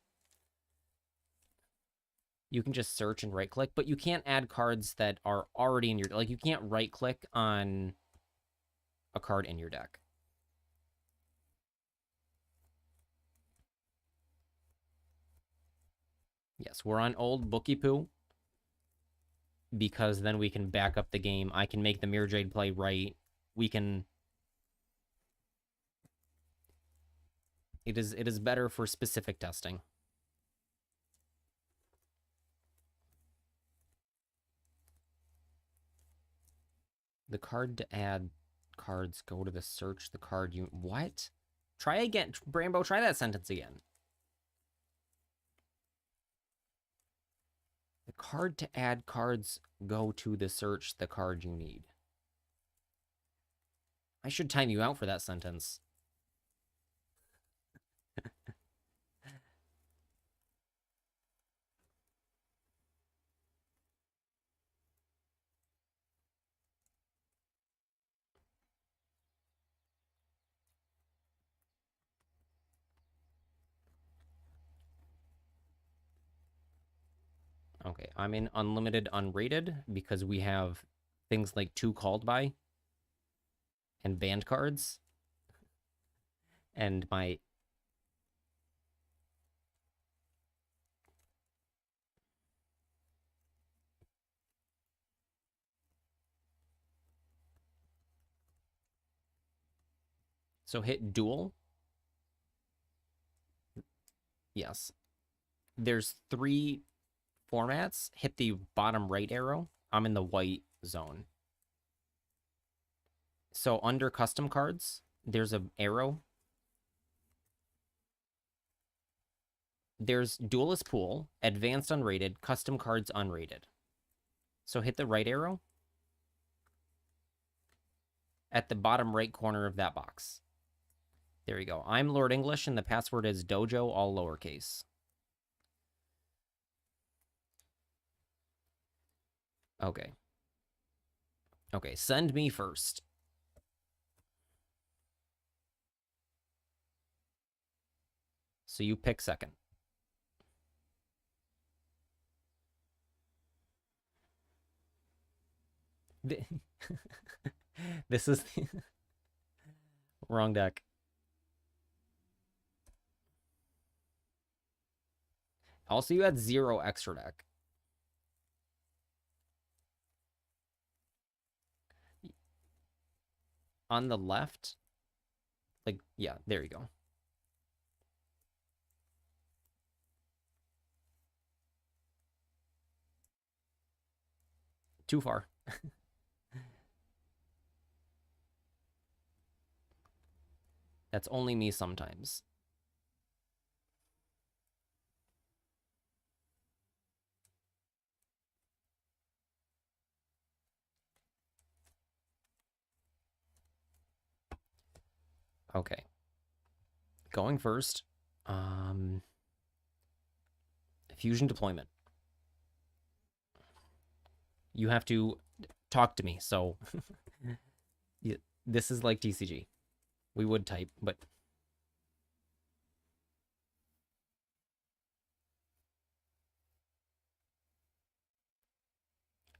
You can just search and right click, but you can't add cards that are already in your like you can't right click on a card in your deck. Yes, we're on old Bookie Poo because then we can back up the game. I can make the Mirror Jade play right. We can it is better for specific testing. The card to add cards, go to the search the card you what? Try again. Brambo, try that sentence again. The card to add cards, go to the search the card you need. I should time you out for that sentence. Okay, I'm in unlimited unrated because we have things like two called by and banned cards. And my so hit duel. Yes. There's 3 formats. Hit the bottom right arrow. I'm in the white zone. So under custom cards, there's an arrow. There's Duelist Pool, Advanced Unrated, Custom Cards Unrated. So hit the right arrow at the bottom right corner of that box. There you go. I'm Lord English, and the password is dojo, all lowercase. Okay. Okay, send me first. So you pick second. This is the wrong deck. Also, you had 0 extra deck. on the left, like, yeah, there you go. Too far. That's only me sometimes. Okay. Going first. Fusion deployment. You have to talk to me, so this is like TCG. We would type, but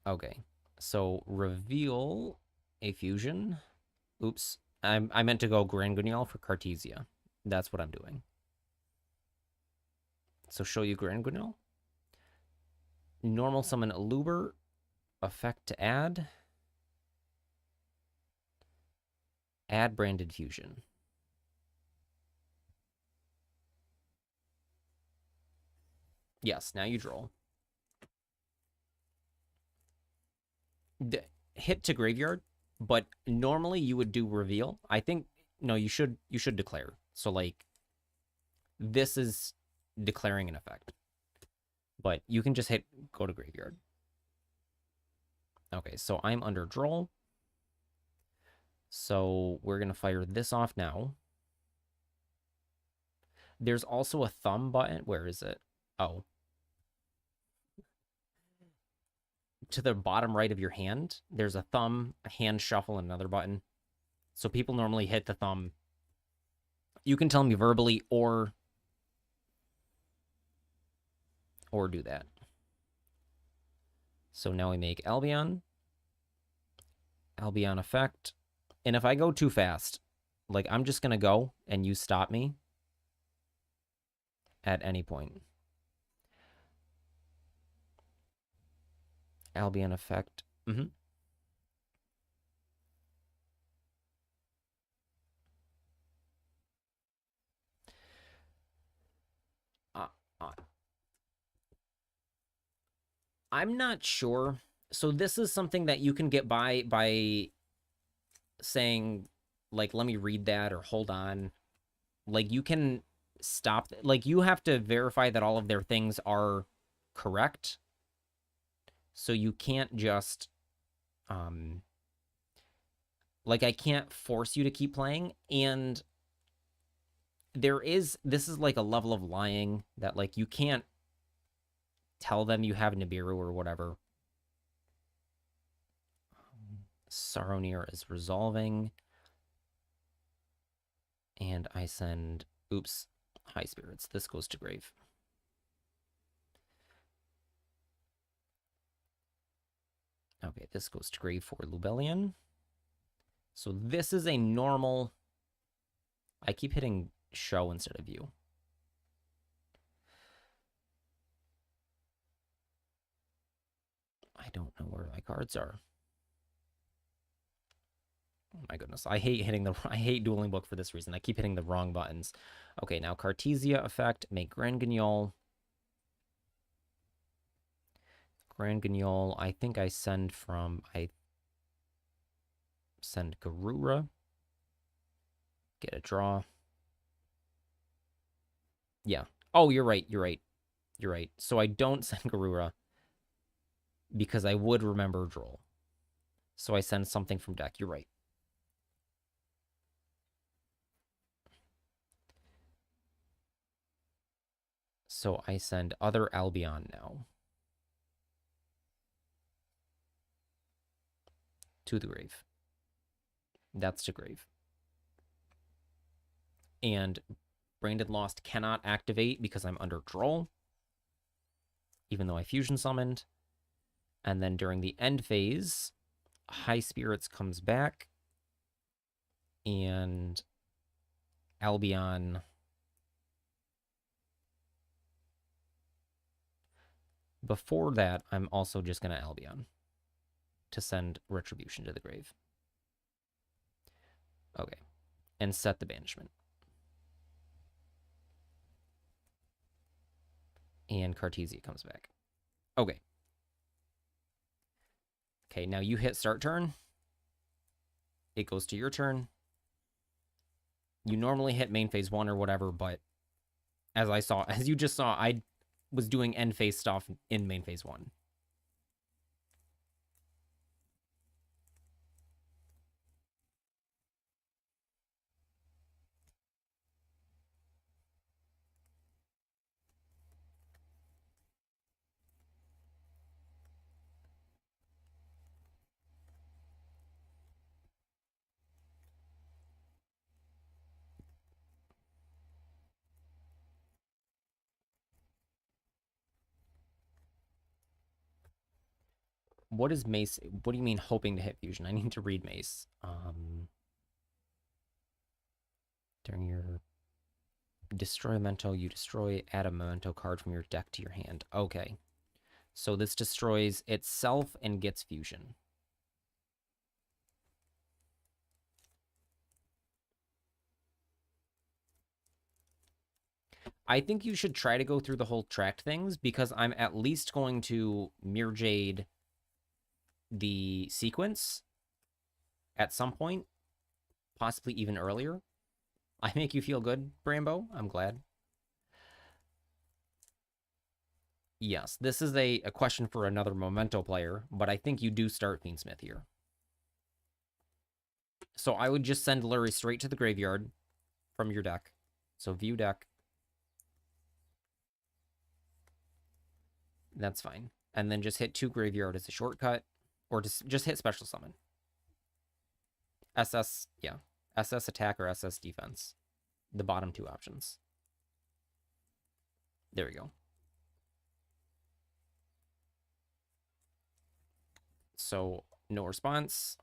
okay. So reveal a fusion. Oops. I meant to go Grand Guignol for Cartesia. That's what I'm doing. So show you Grand Guignol. Normal summon Aluber. Effect to add. Add branded fusion. Yes, now you draw. Hit to graveyard, but normally you would do reveal. I think no, you should declare. So like this is declaring an effect. But you can just hit go to graveyard. Okay, so I'm under draw. So we're going to fire this off now. There's also a thumb button. Where is it? Oh. To the bottom right of your hand, there's a thumb, a hand shuffle, and another button. So people normally hit the thumb. You can tell me verbally or do that. So now we make Albion. Albion effect. And if I go too fast, like I'm just going to go and you stop me at any point. Albion effect. I'm not sure. So this is something that you can get by saying, like, let me read that or hold on. Like, you can stop. Like, you have to verify that all of their things are correct. So you can't just, like, I can't force you to keep playing. And this is like a level of lying that, like, you can't tell them you have Nibiru or whatever. Saronir is resolving. And I send, oops, High Spirits. This goes to grave. Okay, this goes to grave for Lubellion. So this is a normal... I keep hitting show instead of view. I don't know where my cards are. Oh my goodness. I hate Dueling Book for this reason. I keep hitting the wrong buttons. Okay, now Cartesia effect. Make Grand Guignol. Grand Guignol. I think I send Garura. Get a draw. Yeah. Oh, you're right. So I don't send Garura because I would remember draw. So I send something from deck. You're right. So I send other Albion now. To the grave. That's to grave. And Branded Lost cannot activate because I'm under draw, even though I fusion summoned. And then during the end phase, High Spirits comes back, and Albion... Before that, I'm also just going to Albion to send Retribution to the grave. Okay. And set the banishment. And Cartesia comes back. Okay. Okay, now you hit start turn. It goes to your turn. You normally hit main phase 1 or whatever, but as you just saw, I was doing end phase stuff in main phase 1. What is Mace? What do you mean hoping to hit fusion? I need to read Mace. During your destroy a memento, you add a memento card from your deck to your hand. Okay. So this destroys itself and gets fusion. I think you should try to go through the whole tracked things because I'm at least going to Mirror Jade the sequence at some point, possibly even earlier. I make you feel good, Brambo. I'm glad. Yes, this is a question for another Memento player, but I think you do start Fiendsmith here. So I would just send Lurie straight to the graveyard from your deck. So view deck. That's fine. And then just hit 2 graveyard as a shortcut, or just hit special summon. SS, yeah. SS attack or SS defense. The bottom 2 options. There we go. So no response.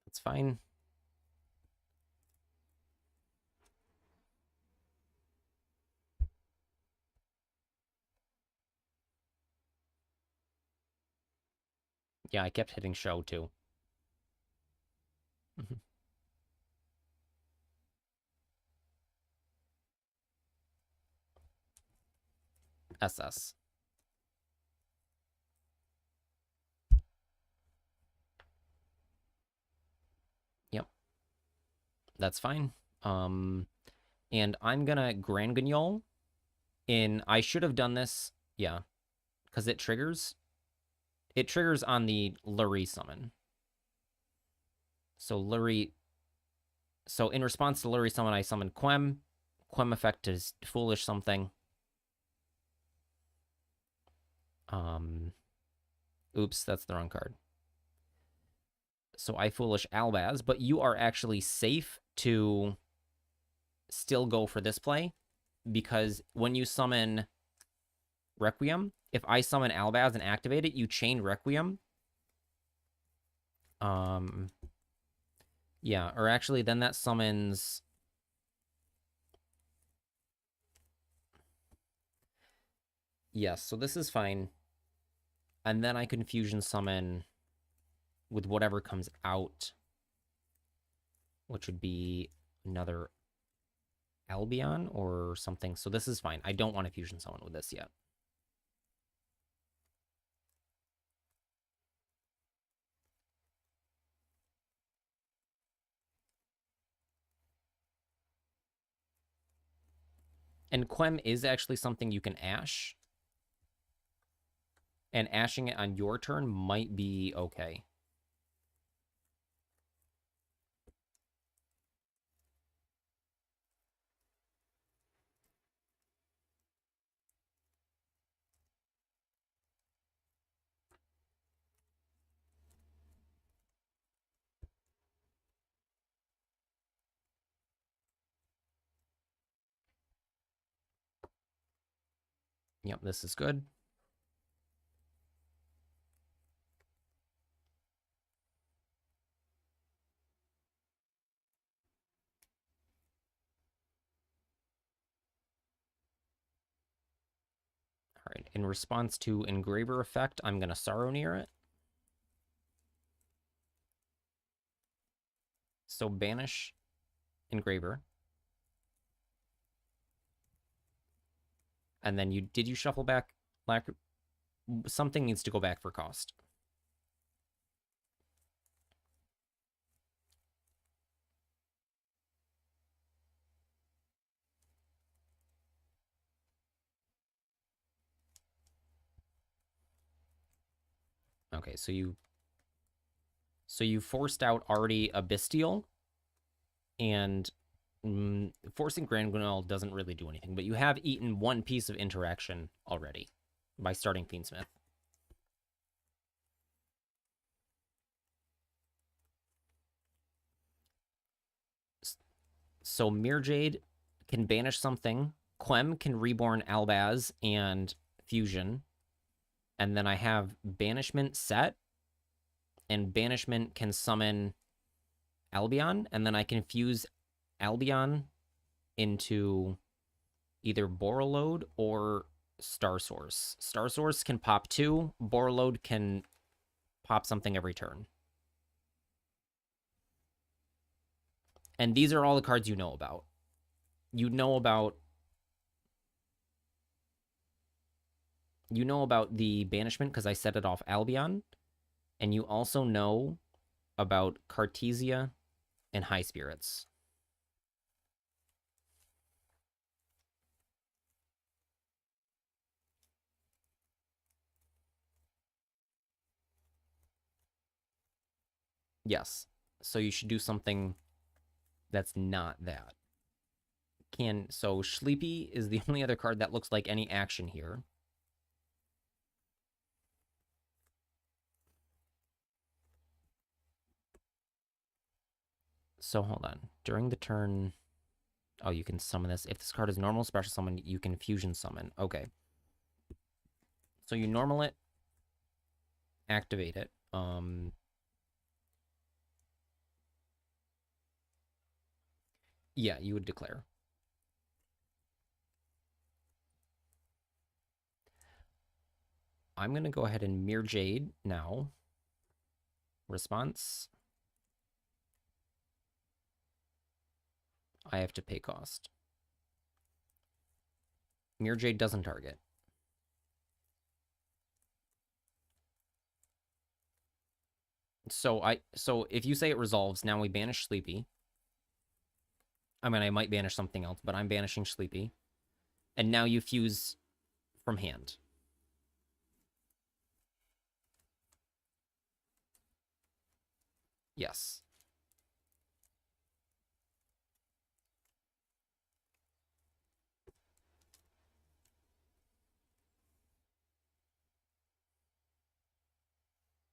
That's fine. Yeah, I kept hitting show too. SS. Yep. That's fine. And I'm gonna Grand Guignol in. I should have done this, yeah, because it triggers. It triggers on the Lurie summon. So Lurie. So in response to Lurie summon, I summon Quem. Quem effect is foolish something. Oops, that's the wrong card. So I foolish Albaz, but you are actually safe to still go for this play because when you summon Requiem, if I summon Albaz and activate it, you chain Requiem. Yeah, or actually then that summons. Yes, so this is fine. And then I can fusion summon with whatever comes out, which would be another Albion or something. So this is fine. I don't want to fusion summon with this yet. And Quem is actually something you can ash. And ashing it on your turn might be okay. Yep, this is good. In response to Engraver Effect, I'm going to Sorrow near it. So banish Engraver. And then did you shuffle back? Something needs to go back for cost. Okay, so you forced out already a Bestial, and forcing Granguinel doesn't really do anything, but you have eaten one piece of interaction already by starting Fiendsmith. So Mirjade can banish something. Quem can reborn Albaz and Fusion. And then I have Banishment set. And Banishment can summon Albion. And then I can fuse Albion into either Borreload or Star Source. Star Source can pop 2. Borreload can pop something every turn. And these are all the cards you know about. You know about the banishment because I set it off Albion. And you also know about Cartesia and High Spirits. Yes. So you should do something that's not that. So Sleepy is the only other card that looks like any action here. So hold on. During the turn... Oh, you can summon this. If this card is normal special summon, you can fusion summon. Okay. So you normal it, activate it. Yeah, you would declare. I'm going to go ahead and Mirjade now. Response. I have to pay cost. Mirjade doesn't target. So if you say it resolves, now we banish Sleepy. I mean, I might banish something else, but I'm banishing Sleepy. And now you fuse from hand. Yes.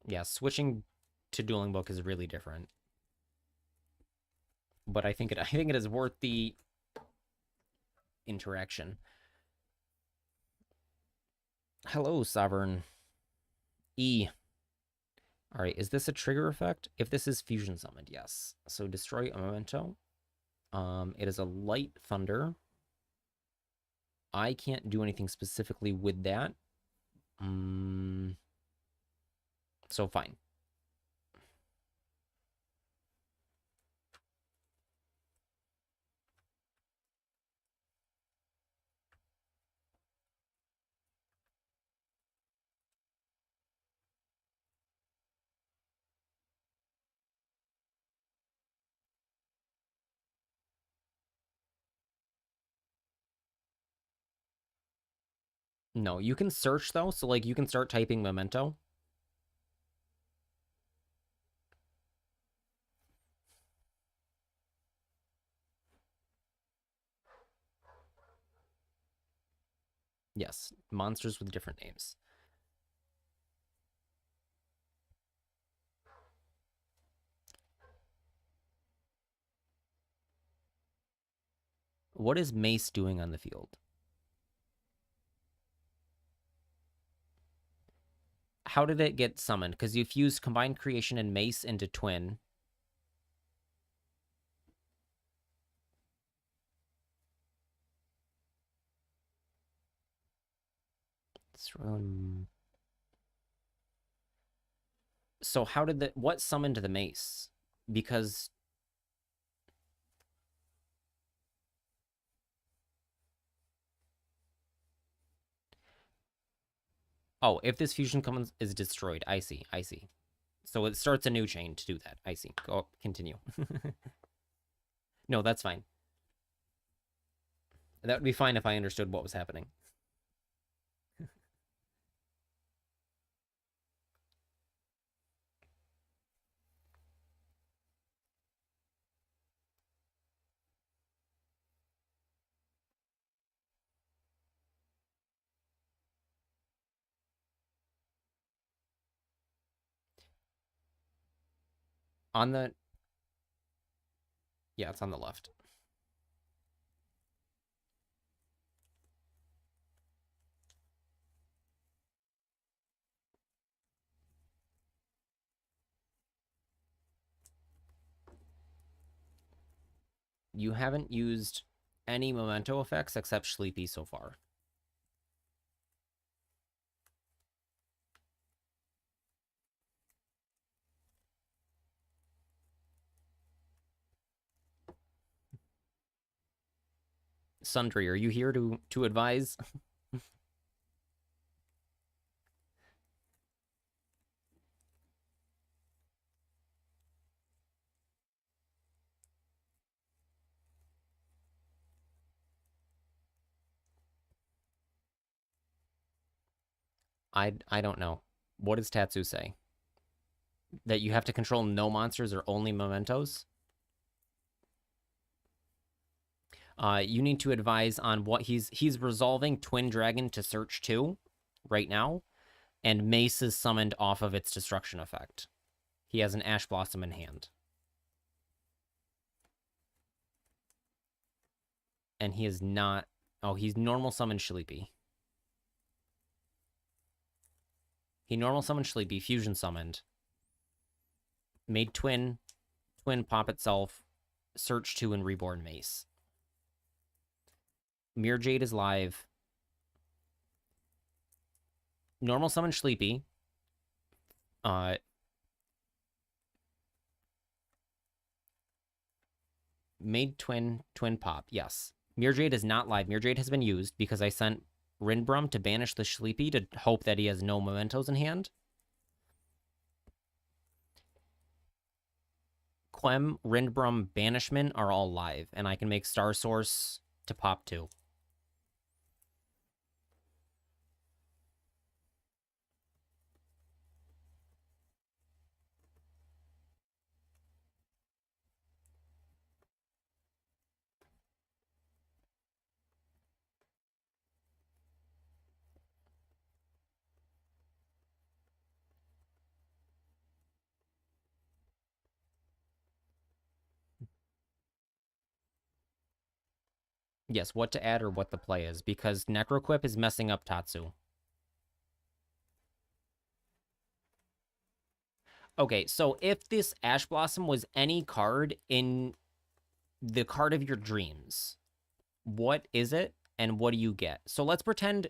Yeah, switching to Dueling Book is really different. But I think it is worth the interaction. Hello, Sovereign. E. All right, is this a trigger effect? If this is fusion summoned, yes. So destroy a memento. It is a light thunder. I can't do anything specifically with that. So fine. No, you can search though, so like you can start typing memento. Yes, monsters with different names. What is Mace doing on the field? How did it get summoned? Because you fused Combined Creation and Mace into Twin. So what summoned the mace? Because oh, if this fusion comes is destroyed, I see, I see. So it starts a new chain to do that. I see. Go continue. No, that's fine. That would be fine if I understood what was happening. On the Yeah, it's on the left. You haven't used any memento effects except Sleepy so far. Sundry, are you here to advise? I don't know. What does Tatsu say? That you have to control no monsters or only mementos? You need to advise on what he's resolving Twin Dragon to Search 2 right now, and Mace is summoned off of its destruction effect. He has an Ash Blossom in hand. And he is not... Oh, he's normal summoned Sleepy. He normal summoned Sleepy, fusion summoned. Made Twin pop itself, Search 2, and Reborn Mace. Mirror Jade is live. Normal summon Sleepy. Made twin pop, yes. Mirror Jade is not live. Mirror Jade has been used because I sent Rinbrum to banish the Sleepy to hope that he has no mementos in hand. Quem, Rinbrum, Banishment are all live, and I can make Star Source to pop 2. Yes, what to add or what the play is, because Necroquip is messing up Tatsu. Okay, so if this Ash Blossom was any card in the card of your dreams, what is it and what do you get? So let's pretend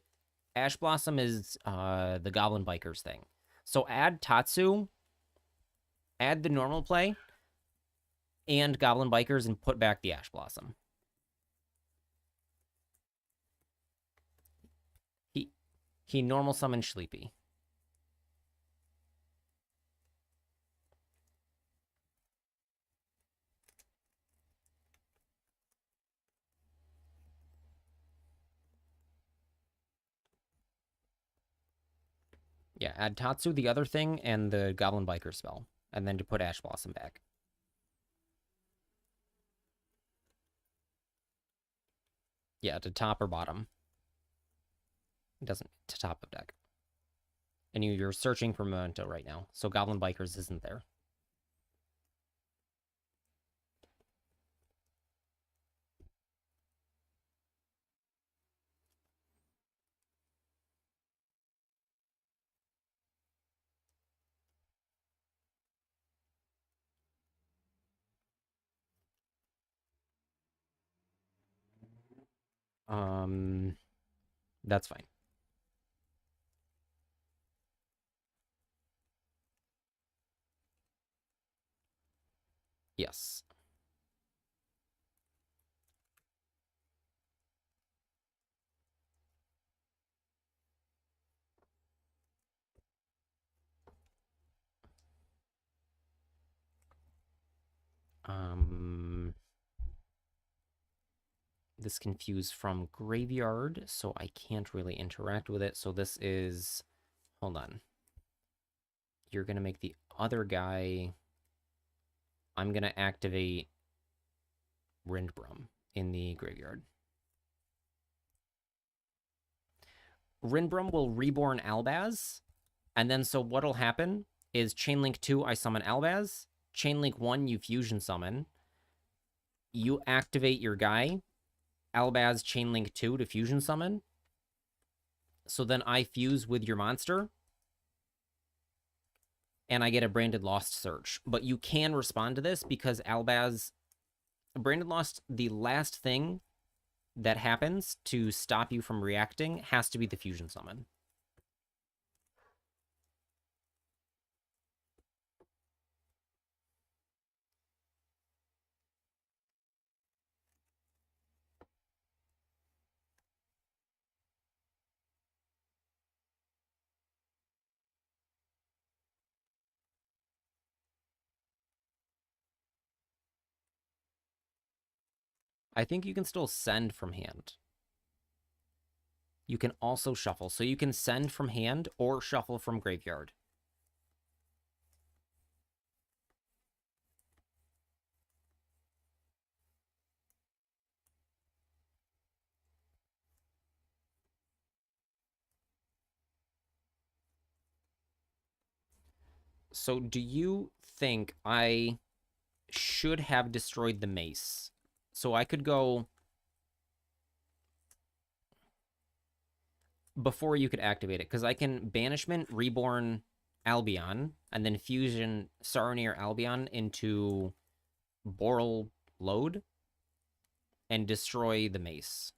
Ash Blossom is the Goblin Bikers thing. So add Tatsu, add the normal play, and Goblin Bikers, and put back the Ash Blossom. He normal summoned Sleepy. Yeah, add Tatsu, the other thing, and the Goblin Biker spell. And then to put Ash Blossom back. Yeah, to top or bottom. It doesn't, to top of deck. And you're searching for Memento right now. So Goblin Bikers isn't there. That's fine. Yes. This can fuse from graveyard, so I can't really interact with it. So this is, hold on. You're gonna make the other guy. I'm gonna activate Rindbrum in the graveyard. Rindbrum will reborn Albaz, and then so what'll happen is Chainlink 2, I summon Albaz. Chainlink 1, you fusion summon. You activate your guy, Albaz Chainlink 2 to fusion summon. So then I fuse with your monster, and I get a Branded Lost search. But you can respond to this because Albaz... Branded Lost, the last thing that happens to stop you from reacting has to be the fusion summon. I think you can still send from hand. You can also shuffle. So you can send from hand or shuffle from graveyard. So do you think I should have destroyed the mace? So I could go before you could activate it, because I can Banishment, Reborn Albion, and then Fusion Saronir Albion into Boral Load and destroy the mace.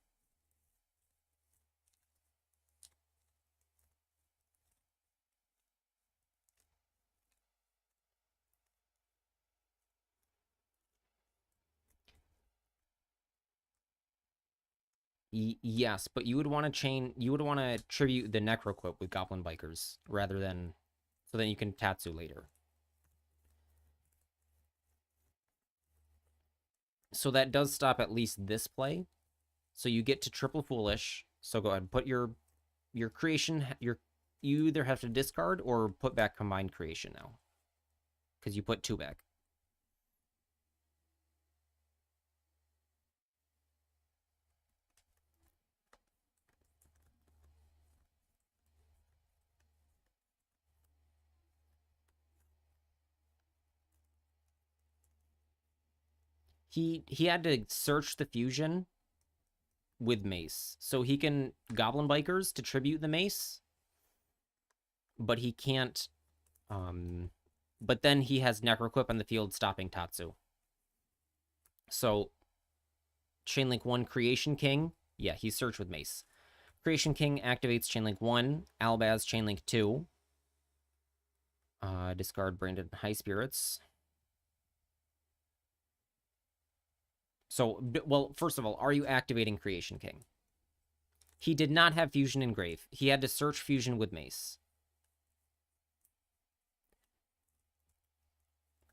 Yes, but you would want to tribute the Necroquip with Goblin Bikers rather than, so then you can Tatsu later. So that does stop at least this play. So you get to triple foolish. So go ahead and put your creation, you either have to discard or put back combined creation now. Because you put 2 back. He had to search the fusion with mace. So he can Goblin Bikers to tribute the mace. But he can't but then he has Necroquip on the field stopping Tatsu. So Chainlink 1 Creation King. Yeah, he's searched with mace. Creation King activates Chainlink 1, Albaz Chainlink 2. Discard Branded High Spirits. So, well, first of all, are you activating Creation King? He did not have Fusion Engrave. He had to search Fusion with mace.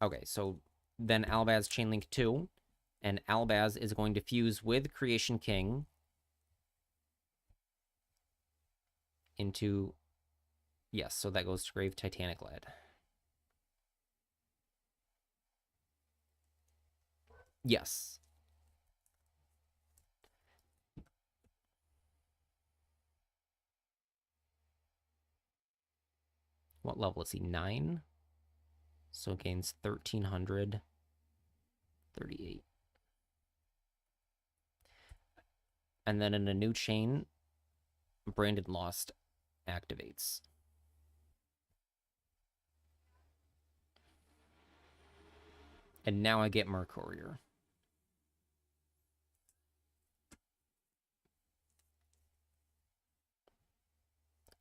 Okay, so then Albaz Chainlink 2, and Albaz is going to fuse with Creation King into... Yes, so that goes to Grave Titanic Lad. Yes. What level is he? 9? So gains 1,338. And then in a new chain, Branded Lost activates. And now I get Mercourier.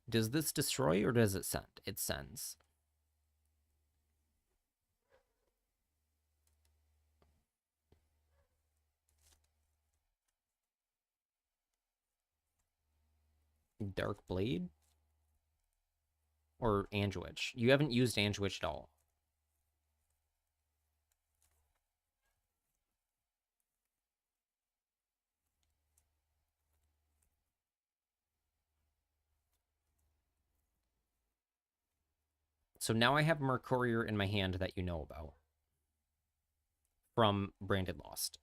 Does this destroy or does it send? It sends. Dark Blade? Or Anduich? You haven't used Anduich at all. So now I have Mercurier in my hand that you know about. From Branded Lost.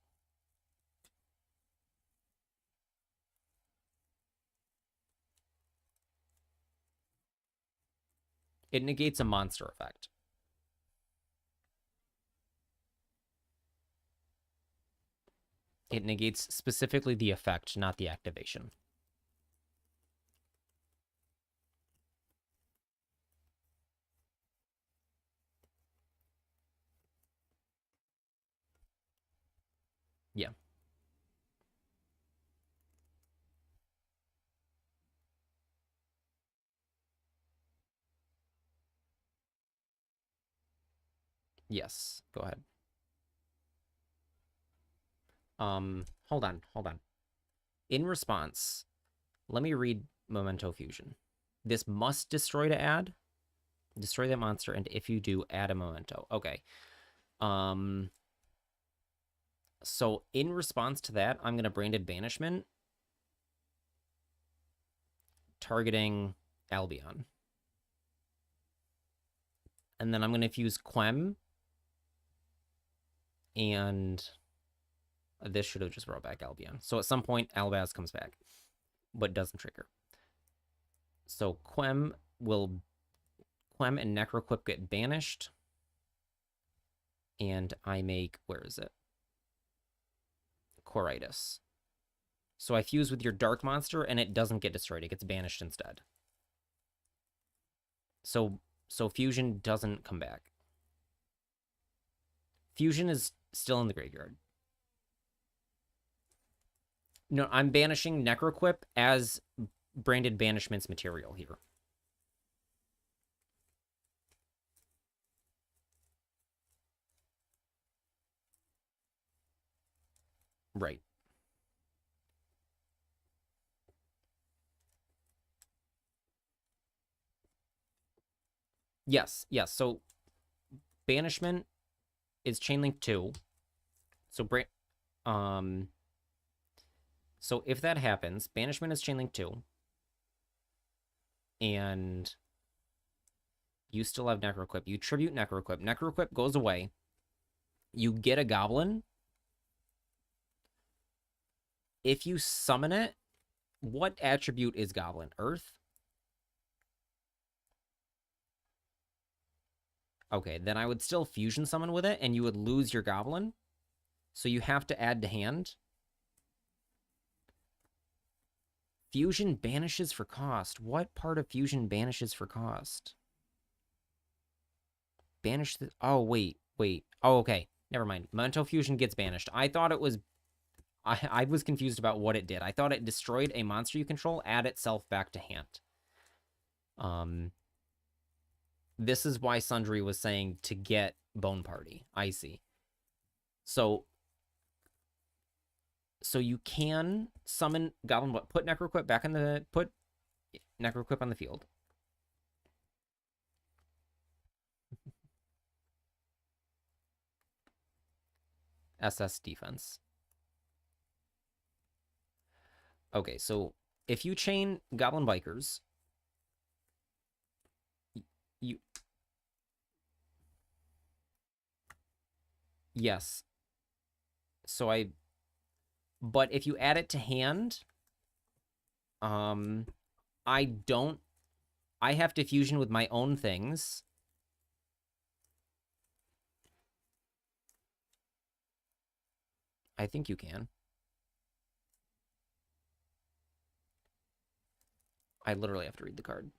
It negates a monster effect. It negates specifically the effect, not the activation. Yeah. Yes. Go ahead. Hold on. In response, let me read Memento Fusion. This must destroy to add. Destroy that monster, and if you do, add a memento. Okay. So in response to that, I'm gonna Branded Banishment, targeting Albion. And then I'm gonna fuse Quem, and this should have just brought back Albion. So at some point, Albaz comes back, but doesn't trigger. So Quem and Necroquip get banished. And I make, where is it? Coritis. So I fuse with your dark monster, and it doesn't get destroyed. It gets banished instead. So fusion doesn't come back. Fusion is still in the graveyard. No, I'm banishing Necroquip as Branded Banishment's material here. Right. Yes. So banishment is Chainlink 2. So if that happens, banishment is Chainlink 2. And you still have Necroquip. You tribute Necroquip. Necroquip goes away. You get a goblin. If you summon it, what attribute is goblin? Earth? Okay, then I would still fusion summon with it, and you would lose your goblin. So you have to add to hand. Fusion banishes for cost. What part of fusion banishes for cost? Banish the... Oh, wait. Oh, okay. Never mind. Memento Fusion gets banished. I thought it was... I was confused about what it did. I thought it destroyed a monster you control, add itself back to hand. This is why Sundry was saying to get Bone Party. I see. So you can summon Goblin, but put Necroquip back in the... Put Necroquip on the field. SS defense. Okay, so if you chain Goblin Bikers, you... Yes. So but if you add it to hand, I have to fusion with my own things. I think you can. I literally have to read the card.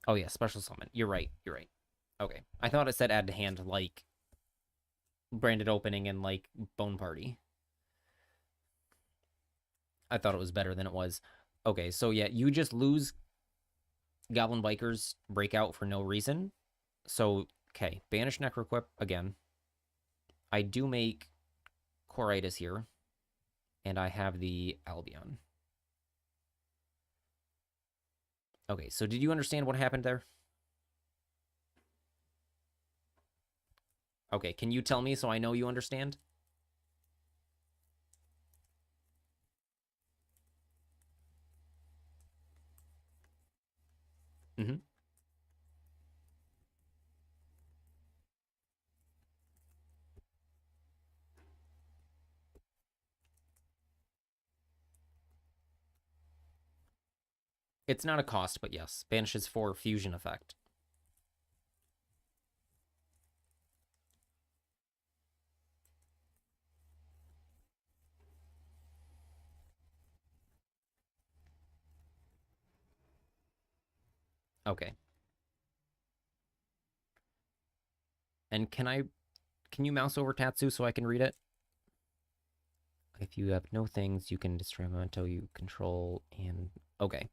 Oh yeah, special summon. You're right. Okay. I thought it said add to hand like Branded Opening and like Bone Party. I thought it was better than it was. Okay, so yeah, you just lose Goblin Bikers breakout for no reason. So, okay, banish Necroquip again. I do make Coritis here. And I have the Albion. Okay, so did you understand what happened there? Okay, can you tell me so I know you understand? Mm-hmm. It's not a cost, but yes, banishes for fusion effect. Okay. And can you mouse over Tatsu so I can read it? If you have no things, you can destroy memento you control and okay.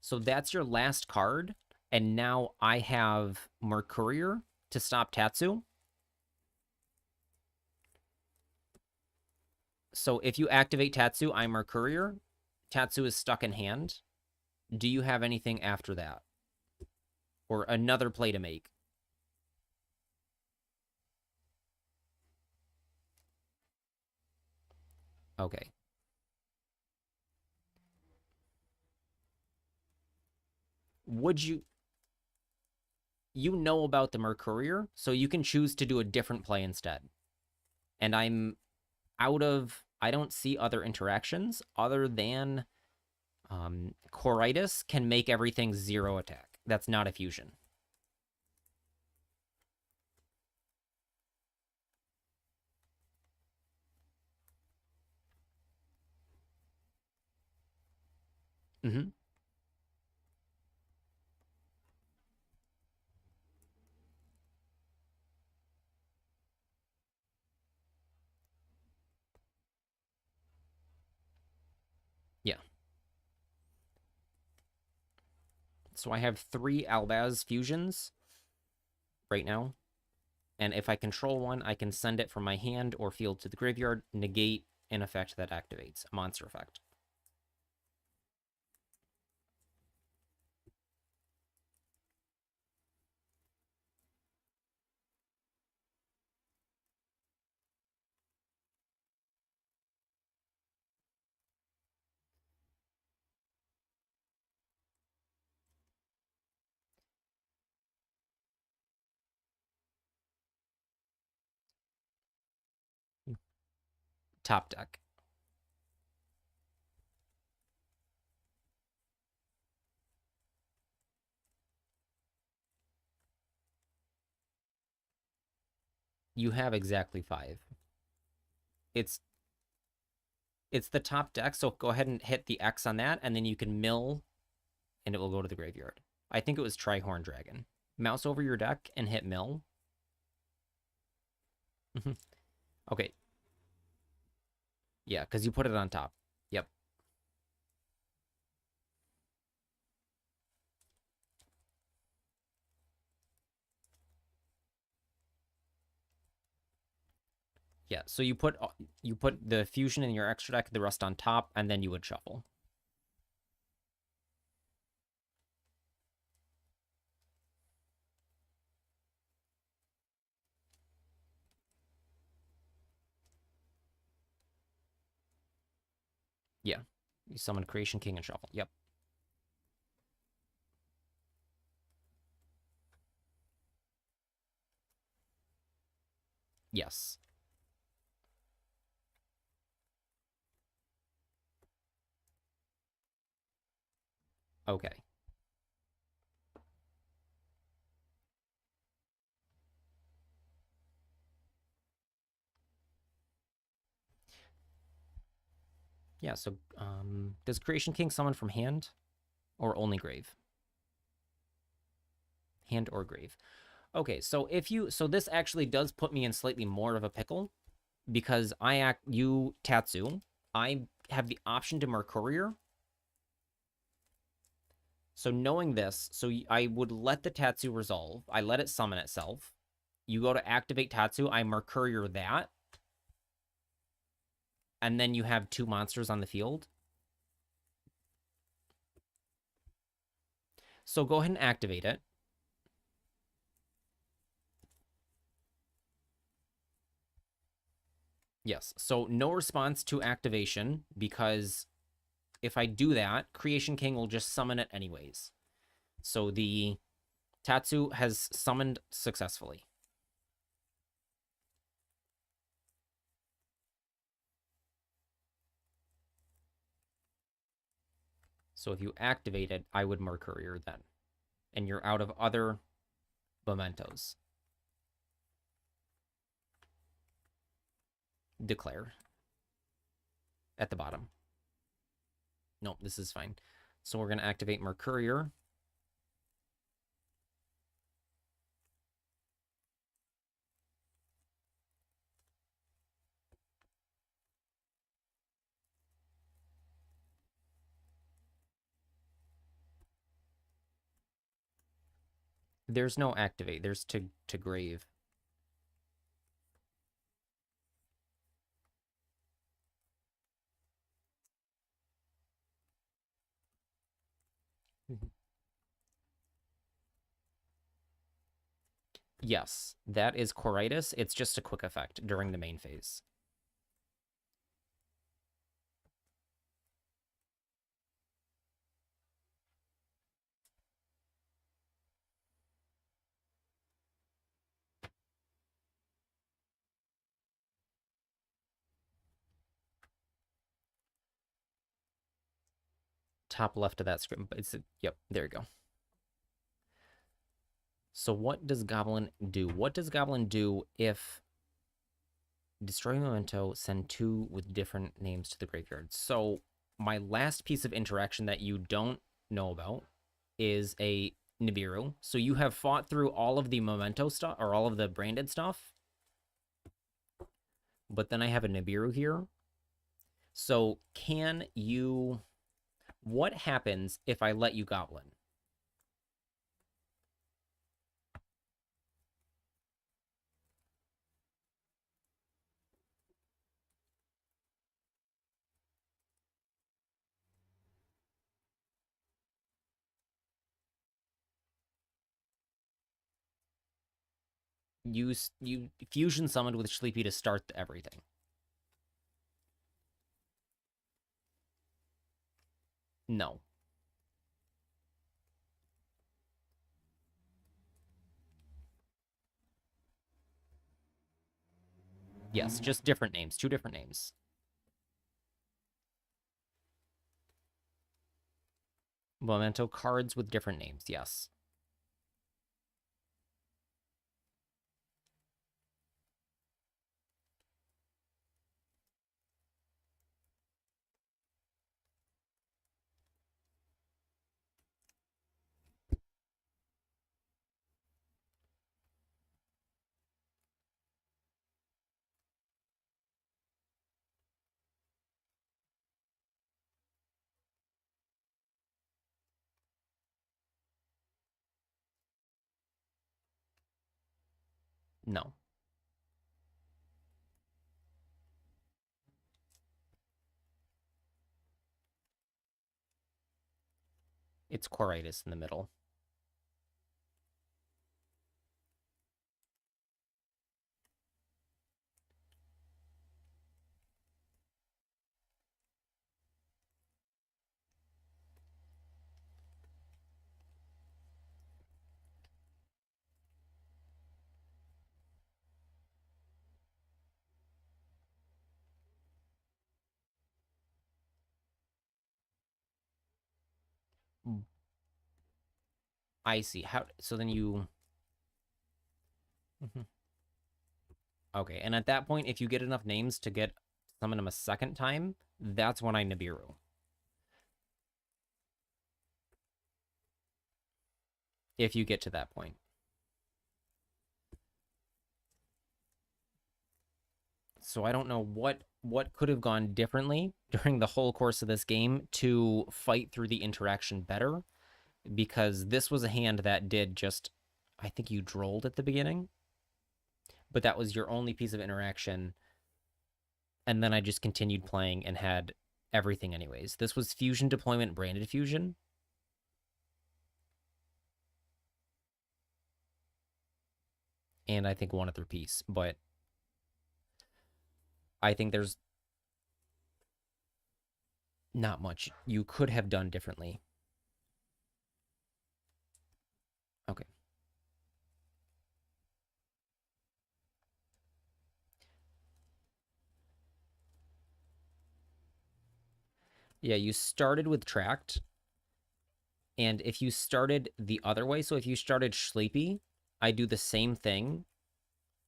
So that's your last card. And now I have Mercurier to stop Tatsu. So if you activate Tatsu, I'm Mercurier. Tatsu is stuck in hand. Do you have anything after that? Or another play to make? Okay. Would you know about the Mercurier, so you can choose to do a different play instead. And I don't see other interactions other than Coritis can make everything 0 attack. That's not a fusion. Mm-hmm. Yeah. So I have 3 Albaz fusions right now. And if I control one, I can send it from my hand or field to the graveyard, negate an effect that activates, a monster effect. Top deck. You have exactly 5. It's it's the top deck, so go ahead and hit the X on that, and then you can mill, and it will go to the graveyard. I think it was Trihorn Dragon. Mouse over your deck and hit mill. Okay, yeah, because you put it on top. Yep. Yeah, so you put the fusion in your extra deck, the rest on top, and then you would shuffle. Yeah. You summon Creation King and shuffle. Yep. Yes. Okay. Yeah, so does Creation King summon from hand or only grave? Hand or grave. Okay, so so this actually does put me in slightly more of a pickle because you Tatsu, I have the option to Mercurier. So knowing this, I would let the Tatsu resolve. I let it summon itself. You go to activate Tatsu, I Mercurier that, and then you have 2 monsters on the field. So go ahead and activate it. Yes, so no response to activation because if I do that, Creation King will just summon it anyways. So the Tatsu has summoned successfully. So if you activate it, I would Mercourier then. And you're out of other mementos. Declare. At the bottom. Nope, this is fine. So we're going to activate Mercourier. There's no activate. There's to grave. Yes, that is Quiritis. It's just a quick effect during the main phase. Top left of that script. It's yep, there you go. So what does Goblin do? What does Goblin do if destroy memento, send 2 with different names to the graveyard? So my last piece of interaction that you don't know about is a Nibiru. So you have fought through all of the memento stuff or all of the branded stuff. But then I have a Nibiru here. So can you... What happens if I let you Goblin? You fusion summoned with Sleepy to start everything. No. Yes, just different names. 2 different names. Memento cards with different names. Yes. No. It's Quiritis in the middle. I see. How so then you Okay, and at that point, if you get enough names to get summon him a second time, that's when I Nibiru. If you get to that point. So I don't know what could have gone differently during the whole course of this game to fight through the interaction better, because this was a hand that did just, I think you drolled at the beginning, but that was your only piece of interaction, and then I just continued playing and had everything anyways. This was fusion deployment branded fusion. and I think one other piece, but I think there's not much you could have done differently. Okay. Yeah, you started with tracked, and if you started the other way, so if you started sleepy, I do the same thing,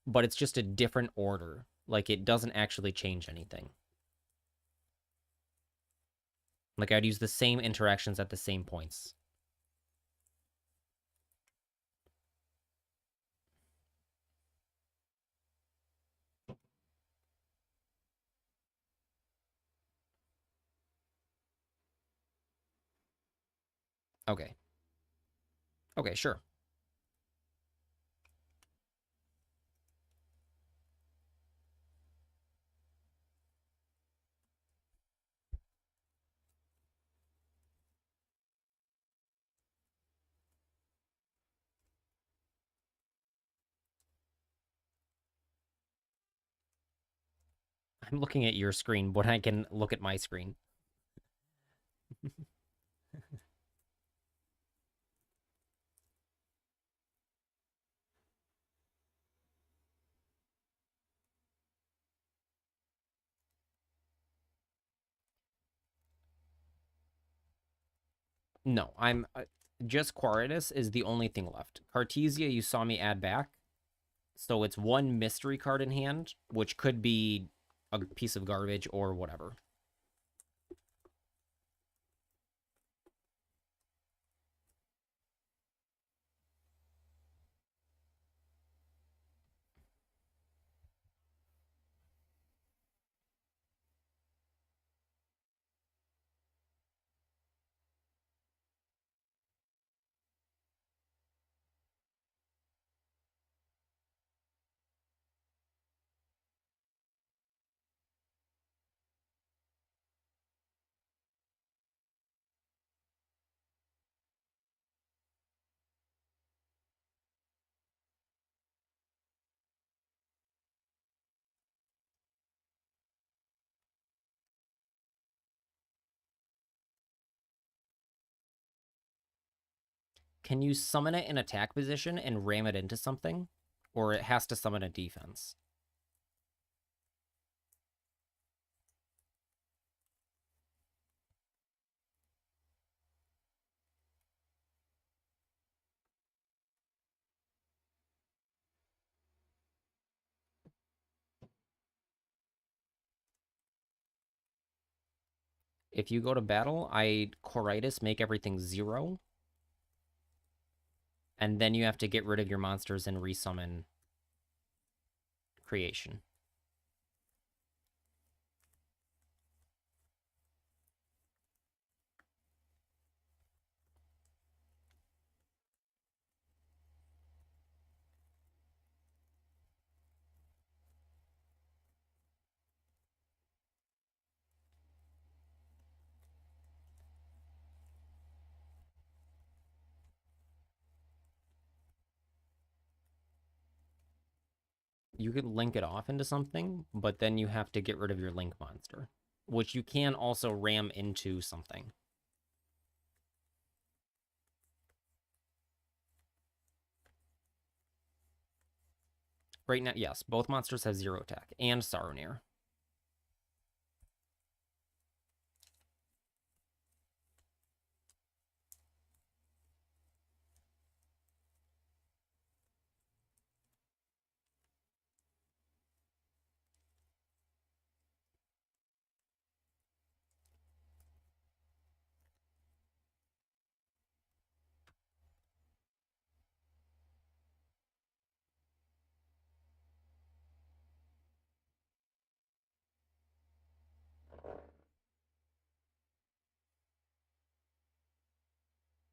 but it's just a different order. Like it doesn't actually change anything. Like I'd use the same interactions at the same points. Okay. Okay, sure. I'm looking at your screen, but I can look at my screen. No, I'm just Quaritus is the only thing left. Cartesia, you saw me add back. So it's one mystery card in hand, which could be a piece of garbage or whatever. Can you summon it in attack position and ram it into something? Or it has to summon a defense? If you go to battle, I Coritis make everything 0. And then you have to get rid of your monsters and resummon creation. You could link it off into something, but then you have to get rid of your link monster, which you can also ram into something. Right now, yes, both monsters have 0 attack and Saronir.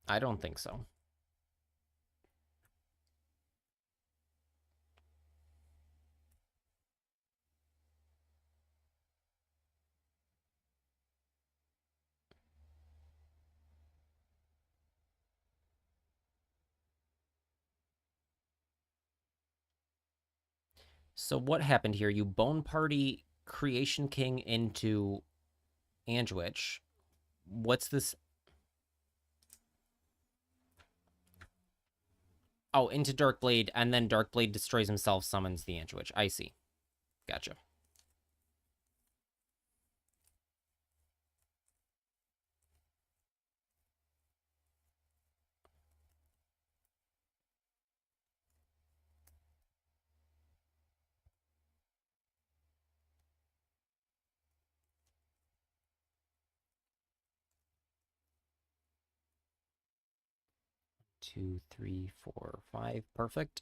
I don't think so. So what happened here? You Bone Party Creation King into Anduich. What's this? Oh, into Darkblade, and then Darkblade destroys himself, summons the Anduich. I see. Gotcha. Two, three, four, five. Perfect.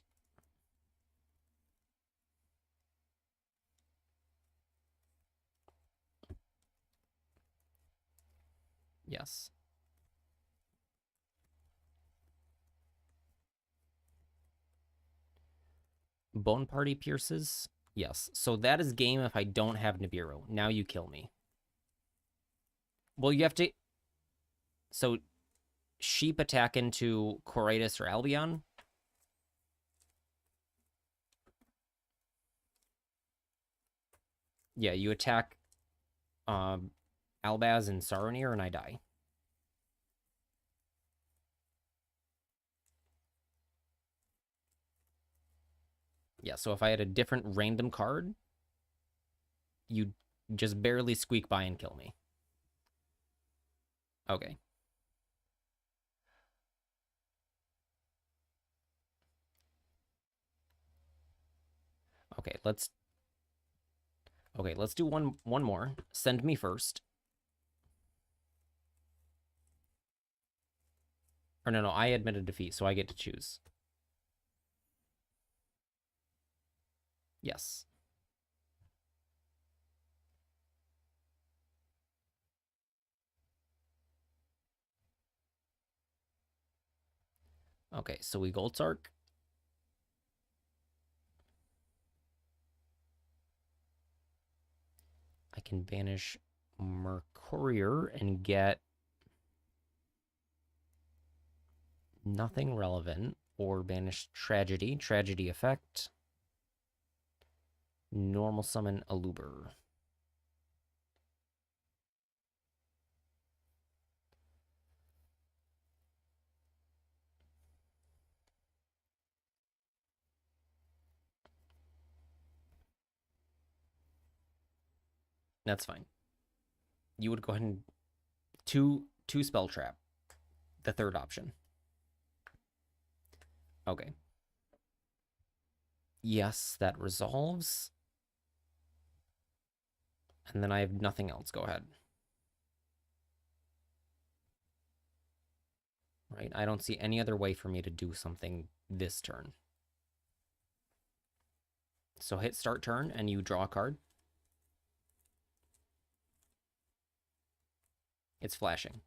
Yes. Bone Party pierces. Yes. So that is game if I don't have Nibiru. Now you kill me. Well, you have to. So sheep attack into Coritus or Albion. Yeah, you attack Albaz and Saronir, and I die. Yeah, so if I had a different random card, you just barely squeak by and kill me. Okay. Okay, let's do one more. Send me first. Or no, I admitted defeat, so I get to choose. Yes. Okay, so we Goldsark. I can banish Mercurier and get nothing relevant, or banish Tragedy. Tragedy effect. Normal summon Aluber. That's fine. You would go ahead and two spell trap. The third option. Okay. Yes, that resolves. And then I have nothing else. Go ahead. Right? I don't see any other way for me to do something this turn. So hit start turn and you draw a card. It's flashing.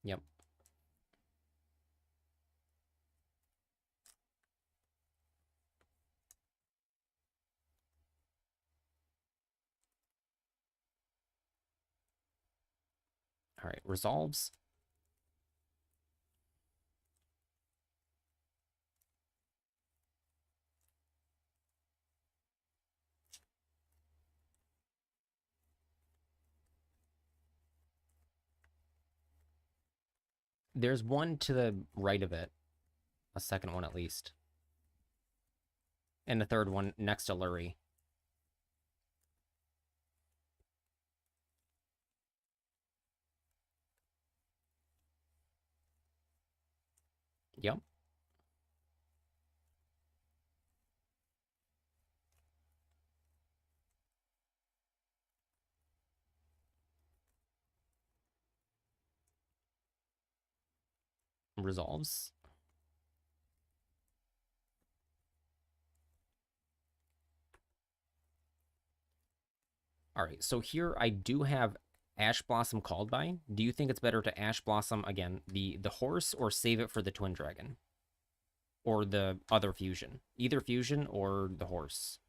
Yep. All right, resolves. There's one to the right of it. A second one at least. And the third one next to Lurie. Yep. Resolves. All right, so here I do have Ash Blossom called by. Do you think it's better to Ash Blossom again, the horse, or save it for the Twin Dragon? Or the other fusion? Either fusion or the horse.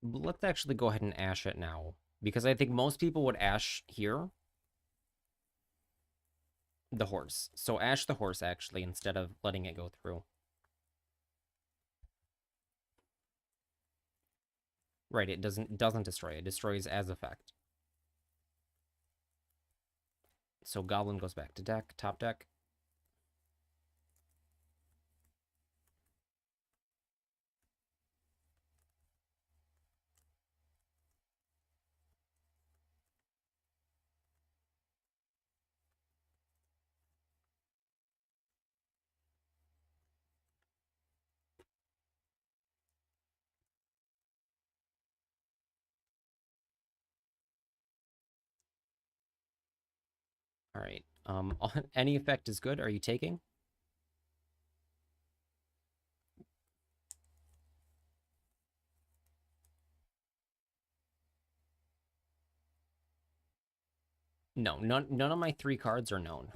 let's actually go ahead and ash it now. Because I think most people would ash here the horse. So ash the horse, actually, instead of letting it go through. Right, it doesn't destroy. It destroys as effect. So Goblin goes back to deck, top deck. All right. Any effect is good. Are you taking? No, none of my 3 cards are known.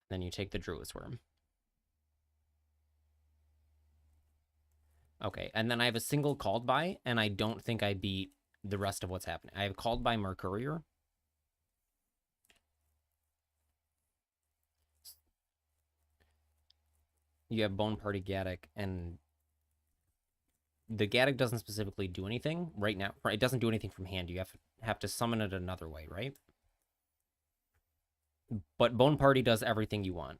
Then you take the Druid's Worm. Okay, and then I have a single called by, and I don't think I beat the rest of what's happening. I have called by Mercourier. You have Bone Party Gaddock, and the Gaddock doesn't specifically do anything right now. It doesn't do anything from hand. You have to summon it another way, right? But Bone Party does everything you want.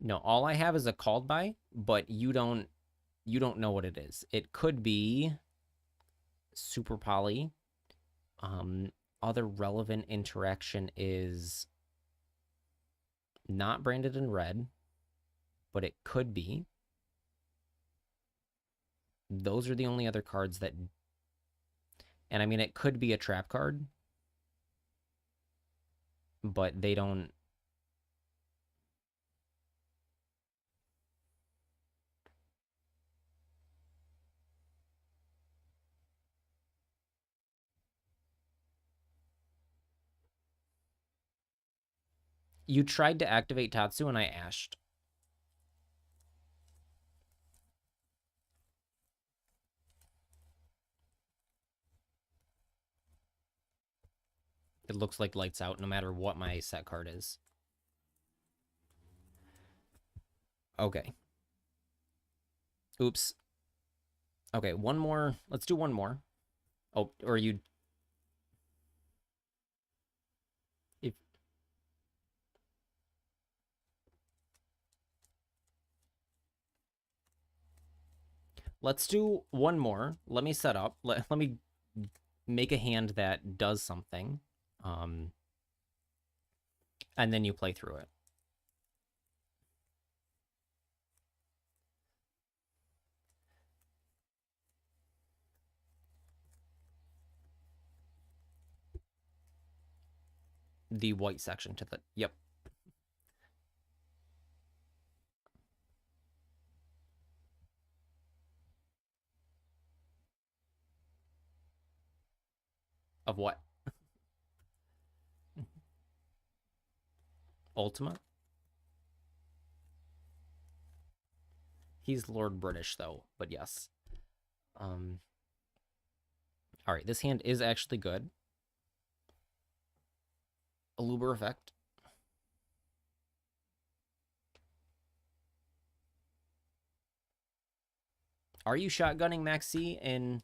No, all I have is a called by, but you don't know what it is. It could be Super Poly. Other relevant interaction is not branded in red, but it could be. Those are the only other cards that... And I mean, it could be a trap card, but they don't... You tried to activate Tatsu and I ashed. It looks like lights out no matter what my set card is. Okay. Oops. Okay, one more. Let's do one more. Oh, or you... If... Let's do one more. Let me set up. Let me make a hand that does something. And then you play through it. The white section to the... Yep. Of what? Ultima? He's Lord British, though, but yes. All right, this hand is actually good. Aluber effect. Are you shotgunning Maxi in...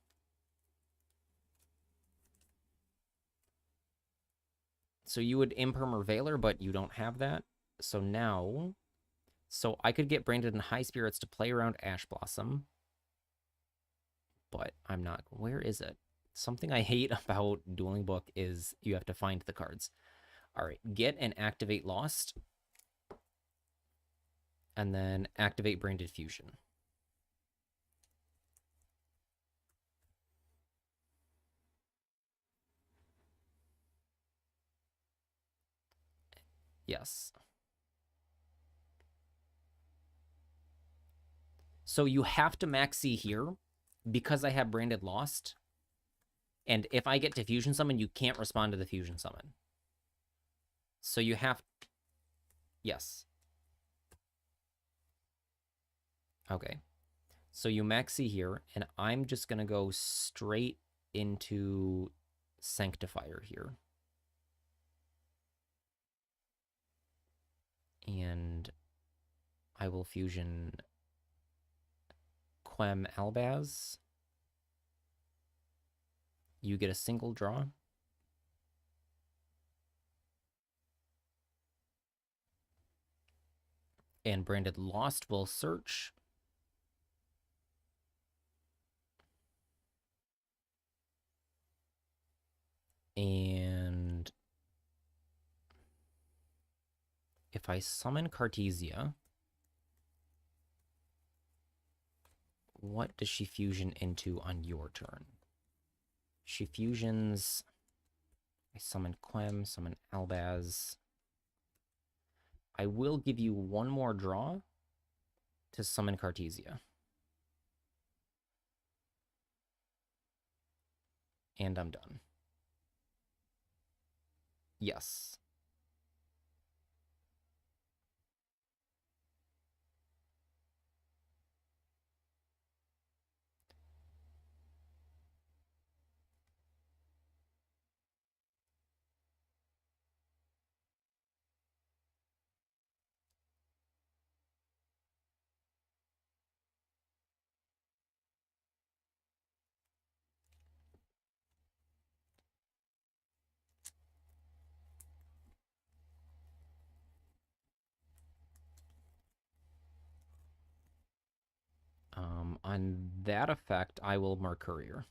So you would Imperm or Veiler, but you don't have that. So now... So I could get Branded in High Spirits to play around Ash Blossom. But I'm not... Where is it? Something I hate about Dueling Book is you have to find the cards. All right, get and activate Lost, and then activate Branded Fusion. Yes. So you have to maxi here because I have Branded Lost. And if I get to Fusion Summon, you can't respond to the Fusion Summon. So you have... Yes. Okay. So you maxi here, and I'm just going to go straight into Sanctifier here. And I will Fusion Quem Albaz. You get a single draw. And Branded Lost will search. And if I summon Cartesia, what does she fusion into on your turn? She fusions... I summon Quem, summon Albaz. I will give you one more draw to summon Cartesia. And I'm done. Yes. On that effect, I will mark Courier.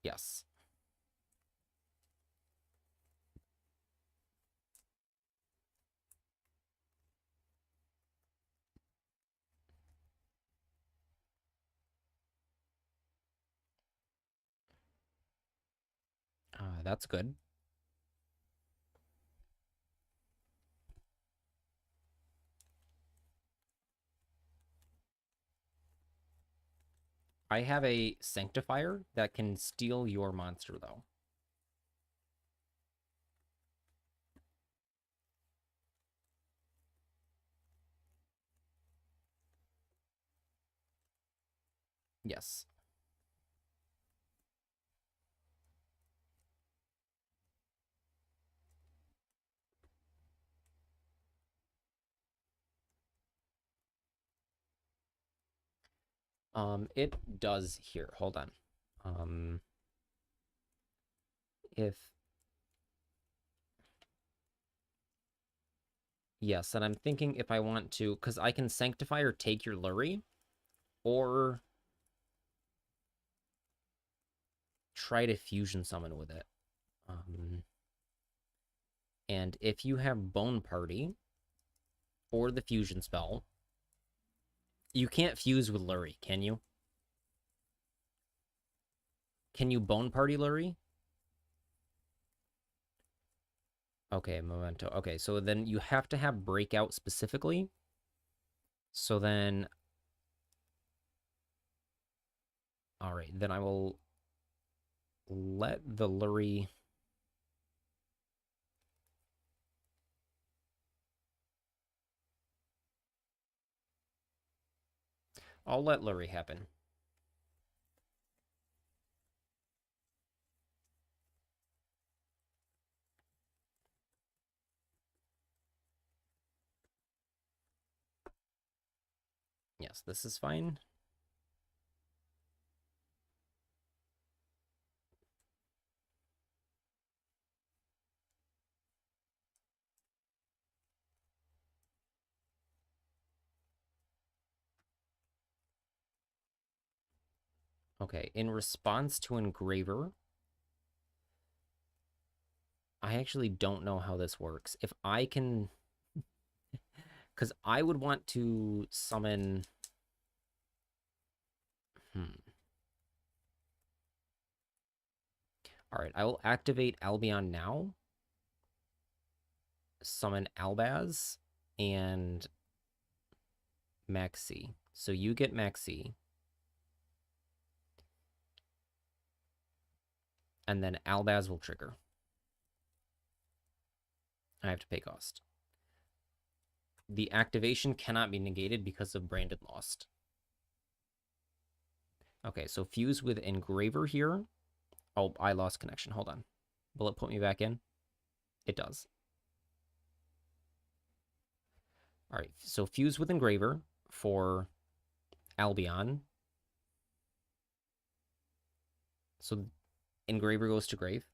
Yes. That's good. I have a Sanctifier that can steal your monster, though. Yes. It does here. Hold on. If... Yes, and I'm thinking if I want to, because I can Sanctify or take your Lurie, or try to Fusion Summon with it. And if you have Bone Party, or the Fusion spell, you can't fuse with Lurie, can you? Can you Bone Party Lurie? Okay, Memento. Okay, so then you have to have Breakout specifically. So then... Alright, then I will let the Lurie... I'll let Lurie happen. Yes, this is fine. Okay, in response to Engraver, I actually don't know how this works. If I can, because I would want to summon. All right, I will activate Albion now, summon Albaz, and Maxi. So you get Maxi, and then Albaz will trigger. I have to pay cost. The activation cannot be negated because of Branded Lost. Okay, so fuse with Engraver here. Oh, I lost connection. Hold on. Will it put me back in? It does. All right, so fuse with Engraver for Albion. So Engraver goes to grave.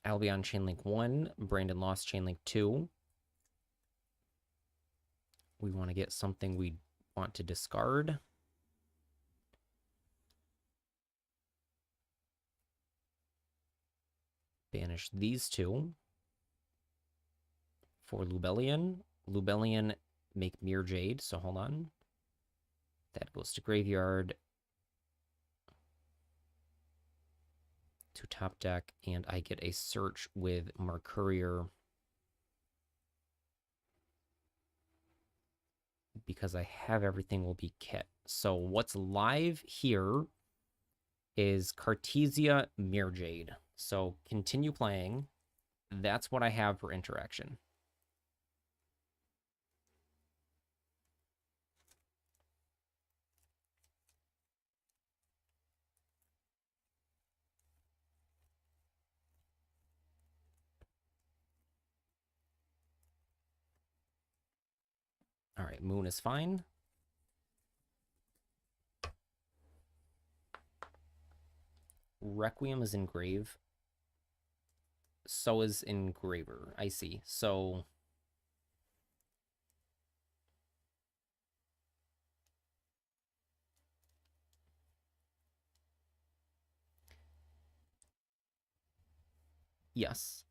Albion Chainlink 1, Brandon Lost Chainlink 2. We want to get something we want to discard. Banish these two. For Lubellion. Lubellion make Mirror Jade, so hold on. That goes to graveyard. To top deck, and I get a search with Mercurier because I have everything will be kit. So what's live here is Cartesia Mirror Jade. So continue playing. That's what I have for interaction. All right, Moon is fine. Requiem is engrave. So is Engraver. I see. So yes.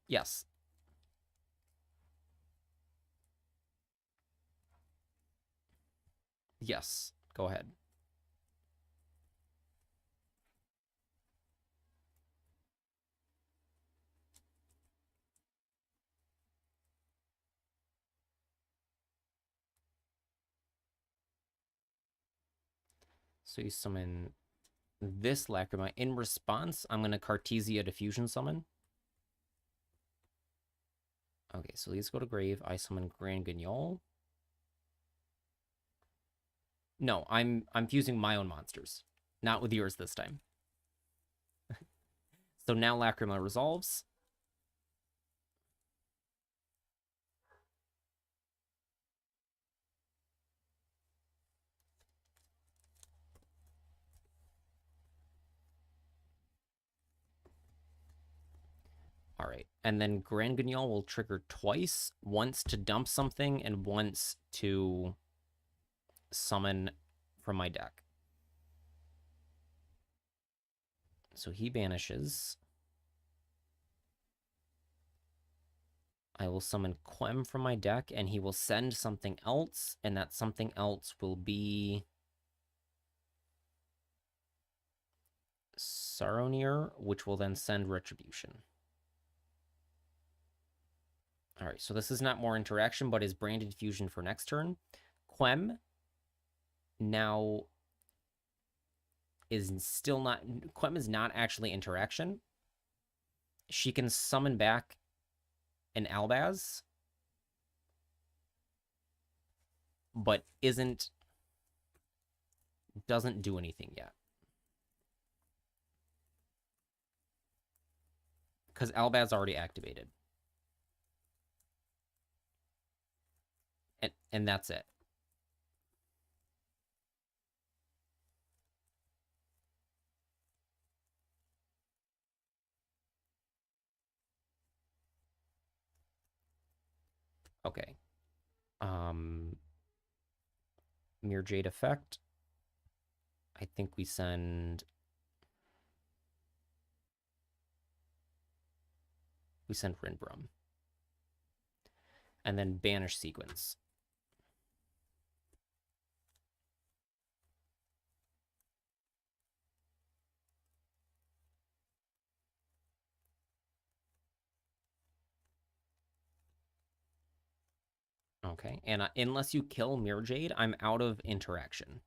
Yes. Yes. Go ahead. So you summon this Lacrima. In response, I'm going to Cartesia Diffusion summon. Okay, so these go to grave. I summon Grand Guignol. No, I'm fusing my own monsters. Not with yours this time. So now Lacrima resolves. All right. And then Grand Guignol will trigger twice, once to dump something and once to summon from my deck. So he banishes. I will summon Quem from my deck, and he will send something else, and that something else will be Saronir, which will then send Retribution. All right, so this is not more interaction, but is Branded Fusion for next turn. Quem now is still not... Quem is not actually interaction. She can summon back an Albaz, but doesn't do anything yet. Because Albaz already activated. And that's it. Okay. Mere Jade effect. I think we send Rinbrum. And then banish sequence. Okay, and unless you kill Mirror Jade, I'm out of interaction.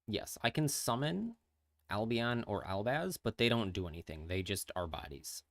Yes, I can summon Albion or Albaz, but they don't do anything. They just are bodies.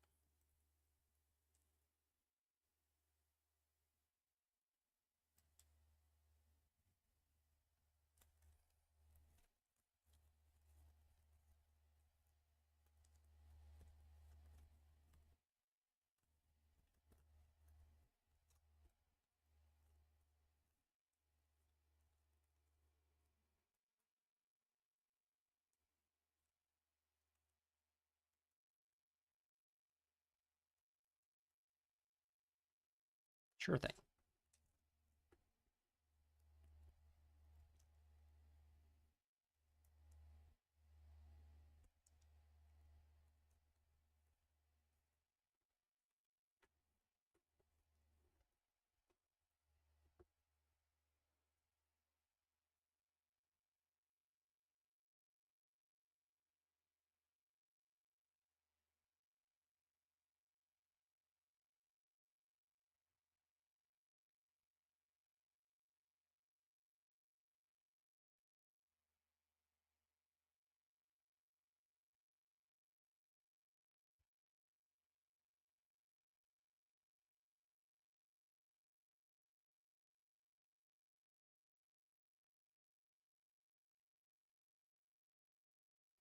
Sure thing.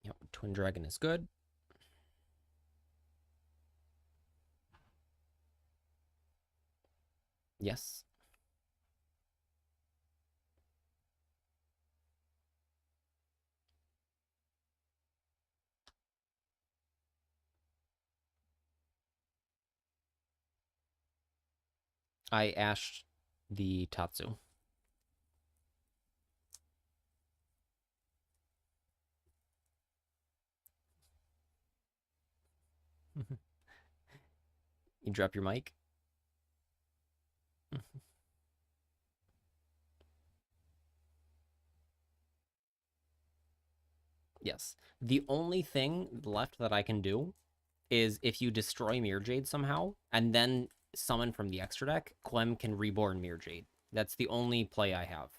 Yep, Twin Dragon is good. Yes. I ashed the Tatsu. You drop your mic? Yes. The only thing left that I can do is if you destroy Mirror Jade somehow and then summon from the extra deck, Clem can reborn Mirror Jade. That's the only play I have.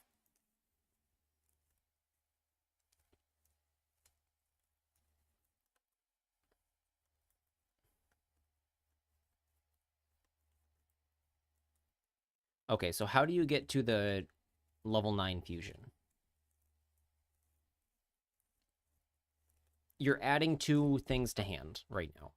Okay, so how do you get to the level 9 fusion? You're adding 2 things to hand right now.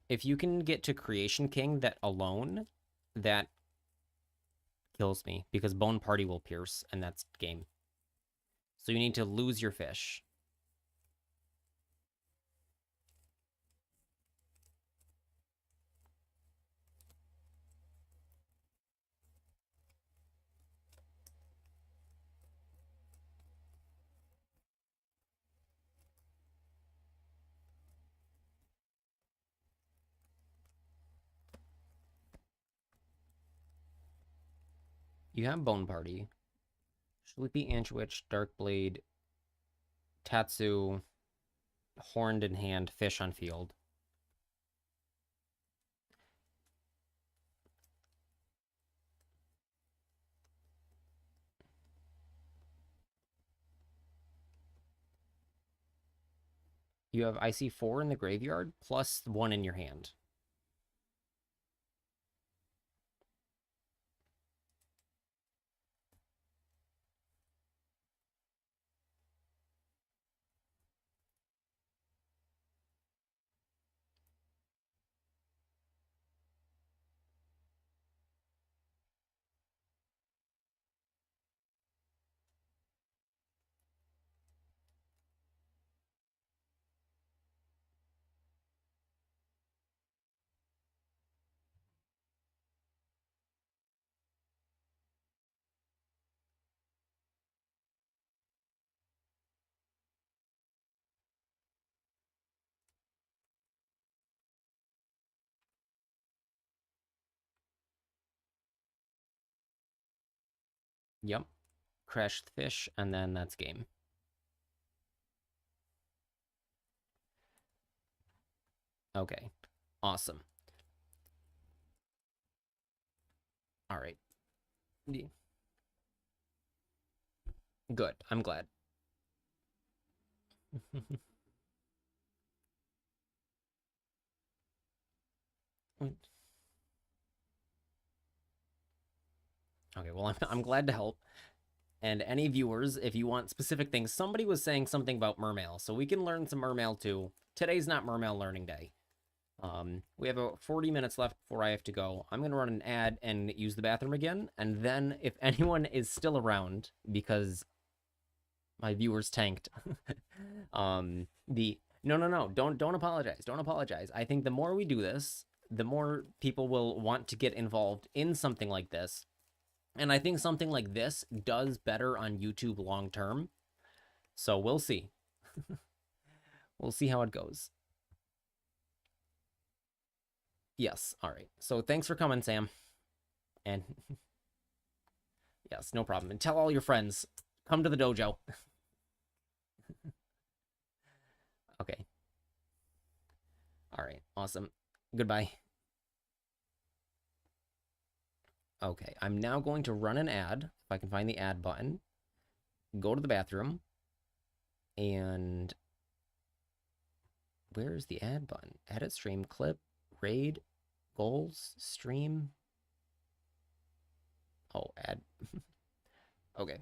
If you can get to Creation King that alone, that kills me because Bone Party will pierce and that's game. So you need to lose your fish. You have Bone Party, Sleepy Antwitch, Darkblade, Tatsu, Horned in Hand, Fish on Field. You have, I see 4 in the graveyard, plus 1 in your hand. Yep. Crash the fish, and then that's game. Okay. Awesome. All right. Good. I'm glad. Okay, well, I'm glad to help. And any viewers, if you want specific things, somebody was saying something about Mermail, so we can learn some Mermail too. Today's not Mermail learning day. We have 40 minutes left before I have to go. I'm going to run an ad and use the bathroom again, and then if anyone is still around, because my viewers tanked, no, don't apologize. Don't apologize. I think the more we do this, the more people will want to get involved in something like this. And I think something like this does better on YouTube long term. So we'll see. We'll see how it goes. Yes. All right. So thanks for coming, Sam. And yes, no problem. And tell all your friends, come to the dojo. Okay. All right. Awesome. Goodbye. Okay. I'm now going to run an ad. If I can find the ad button, go to the bathroom. And where's the ad button? Edit stream clip, raid, goals, stream. Oh, ad. Okay.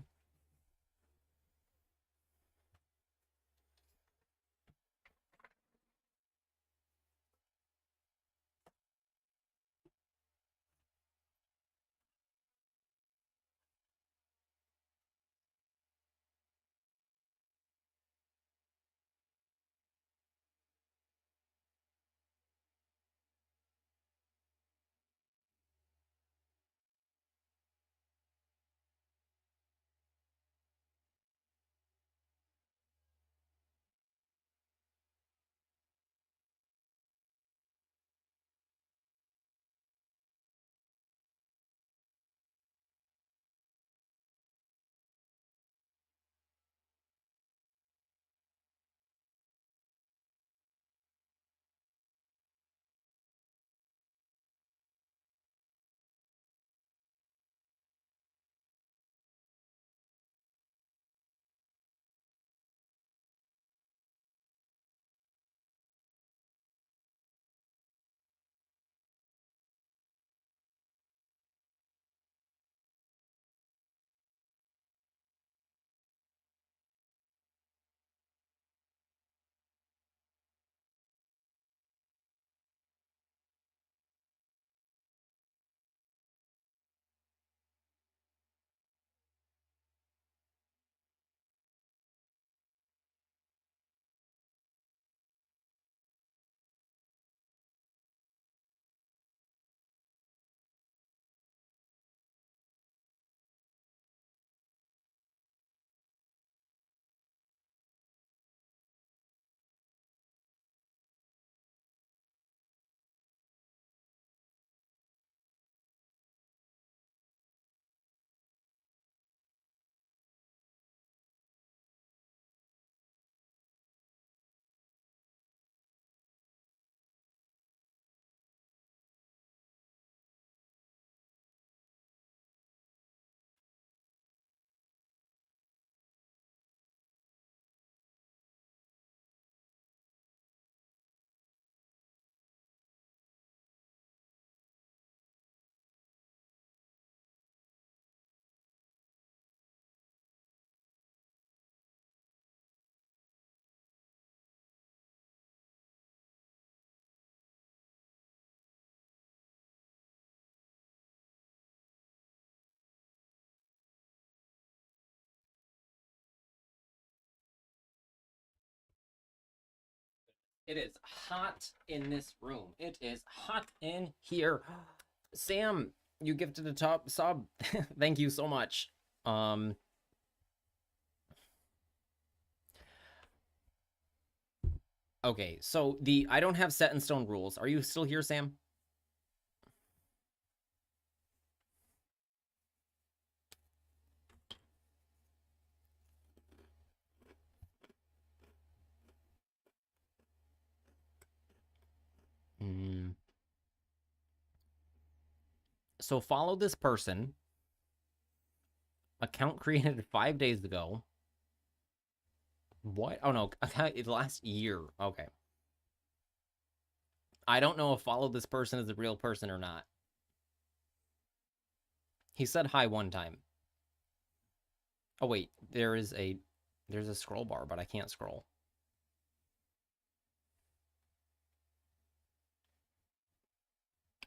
It is hot in this room. It is hot in here. Sam, you gifted a top sub. Thank you so much. Okay, so I don't have set in stone rules. Are you still here, Sam? So follow this person. Account created 5 days ago. What? Oh no, last year. Okay. I don't know if follow this person is a real person or not. He said hi one time. Oh wait, there's a scroll bar, but I can't scroll.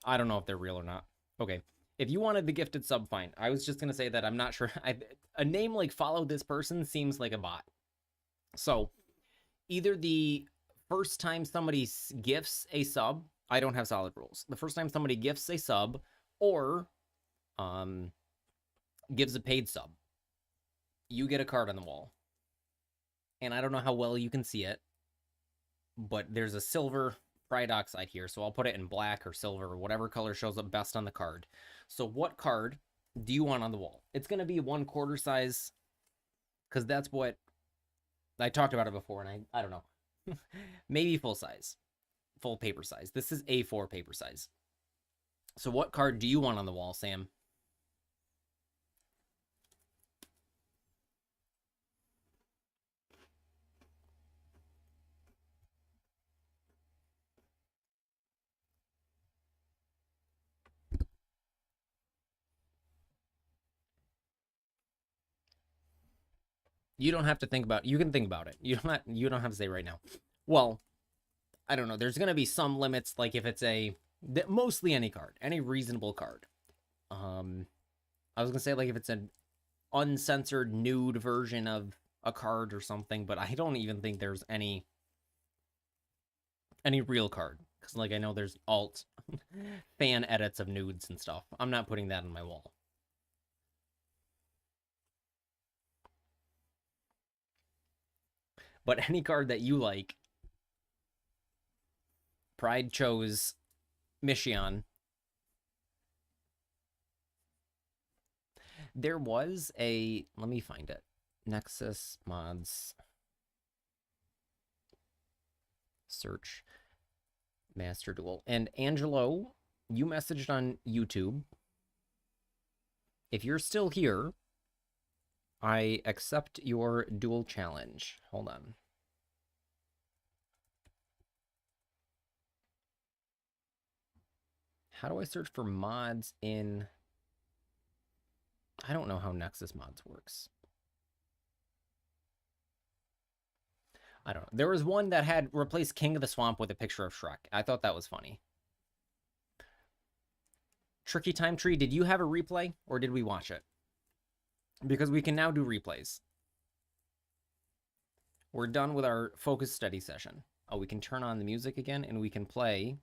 I don't know if they're real or not. Okay. If you wanted the gifted sub, fine. I was just gonna say that I'm not sure. A name like follow this person seems like a bot. So either the first time somebody gifts a sub, I don't have solid rules. The first time somebody gifts a sub, or gives a paid sub, you get a card on the wall. And I don't know how well you can see it, but there's a silver pride oxide here, so I'll put it in black or silver or whatever color shows up best on the card. So what card do you want on the wall? It's going to be 1/4 size, because that's what I talked about it before, and I don't know. Maybe full size, full paper size. This is A4 paper size. So what card do you want on the wall, Sam? You don't have to think about it. You can think about it. You don't have to say right now. Well, I don't know. There's going to be some limits, like if it's mostly any card, any reasonable card. I was going to say like if it's an uncensored nude version of a card or something, but I don't even think there's any real card, because like I know there's alt fan edits of nudes and stuff. I'm not putting that on my wall. But any card that you like. Pride chose Mishion. There was let me find it. Nexus mods. Search Master Duel. And Angelo, you messaged on YouTube. If you're still here, I accept your duel challenge. Hold on. How do I search for mods in... I don't know how Nexus mods works. I don't know. There was one that had replaced King of the Swamp with a picture of Shrek. I thought that was funny. Tricky Time Tree, did you have a replay or did we watch it? Because we can now do replays. We're done with our focus study session. Oh, we can turn on the music again and we can play.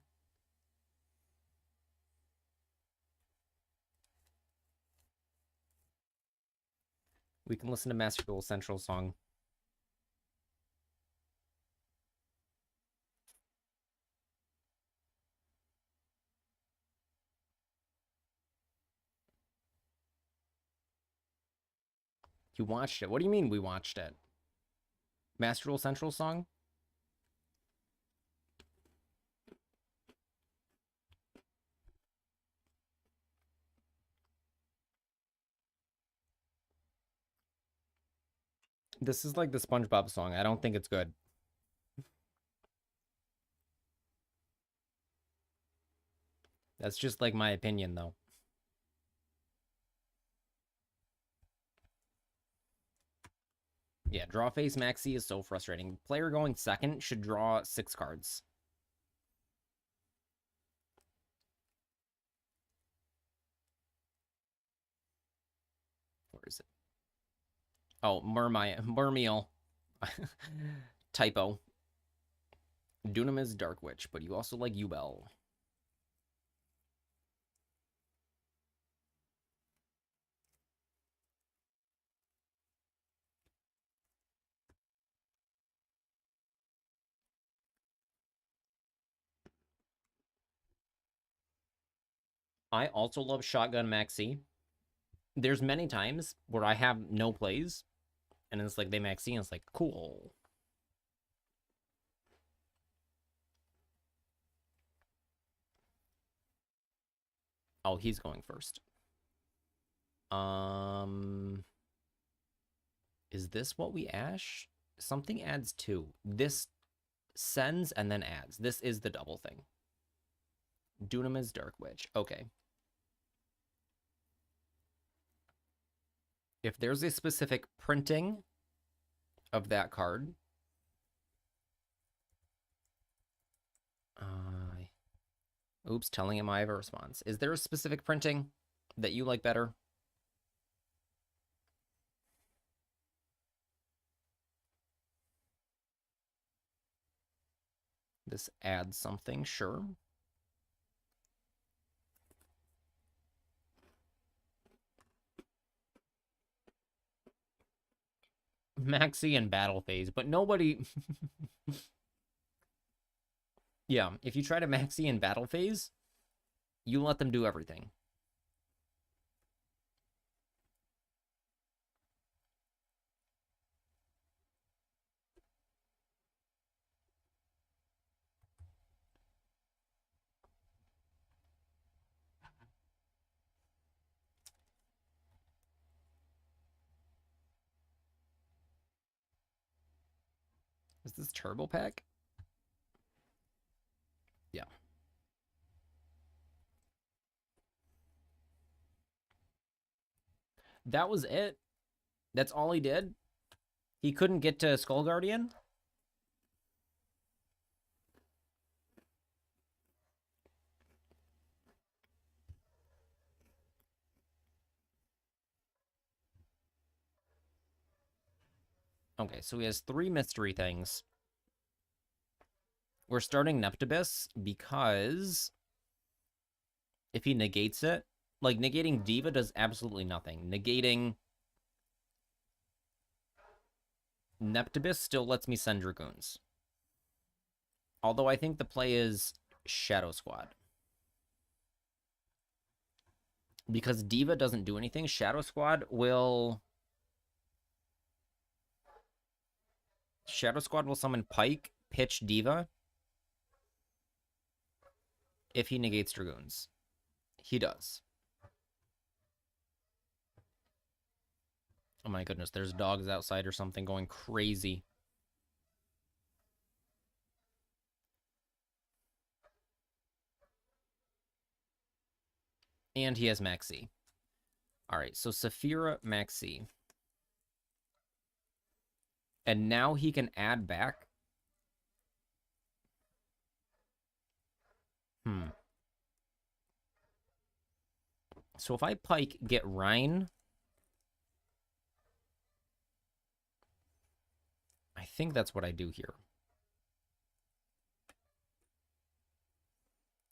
We can listen to Master Duel Central song. You watched it. What do you mean we watched it? Master Duel Central song? This is like the SpongeBob song. I don't think it's good. That's just like my opinion, though. Yeah, draw face maxi is so frustrating. Player going second should draw 6 cards. Where is it? Oh, Mermeal. Typo. Dunamis Dark Witch, but you also like Yubel. I also love Shotgun Maxi. There's many times where I have no plays, and it's like they Maxi, and it's like, cool. Oh, he's going first. Is this what we ash? Something adds 2. This sends and then adds. This is the double thing. Dunamis Dark Witch. Okay. If there's a specific printing of that card, oops, telling him I have a response. Is there a specific printing that you like better? This adds something, sure. Maxi and battle phase, but nobody. Yeah, if you try to Maxi in battle phase, you let them do everything. Is this Turbo Pack? Yeah. That was it. That's all he did. He couldn't get to Skull Guardian. Okay, so he has 3 mystery things. We're starting Neptibus because if he negates it, like negating Diva does absolutely nothing. Negating Neptibus still lets me send Dragoons. Although I think the play is Shadow Squad. Because Diva doesn't do anything, Shadow Squad will summon Pike, pitch Diva if he negates Dragoons. He does. Oh my goodness, there's dogs outside or something going crazy. And he has Maxi. All right, so Saphira, Maxi. And now he can add back. So if I Pike, get Rhine. I think that's what I do here.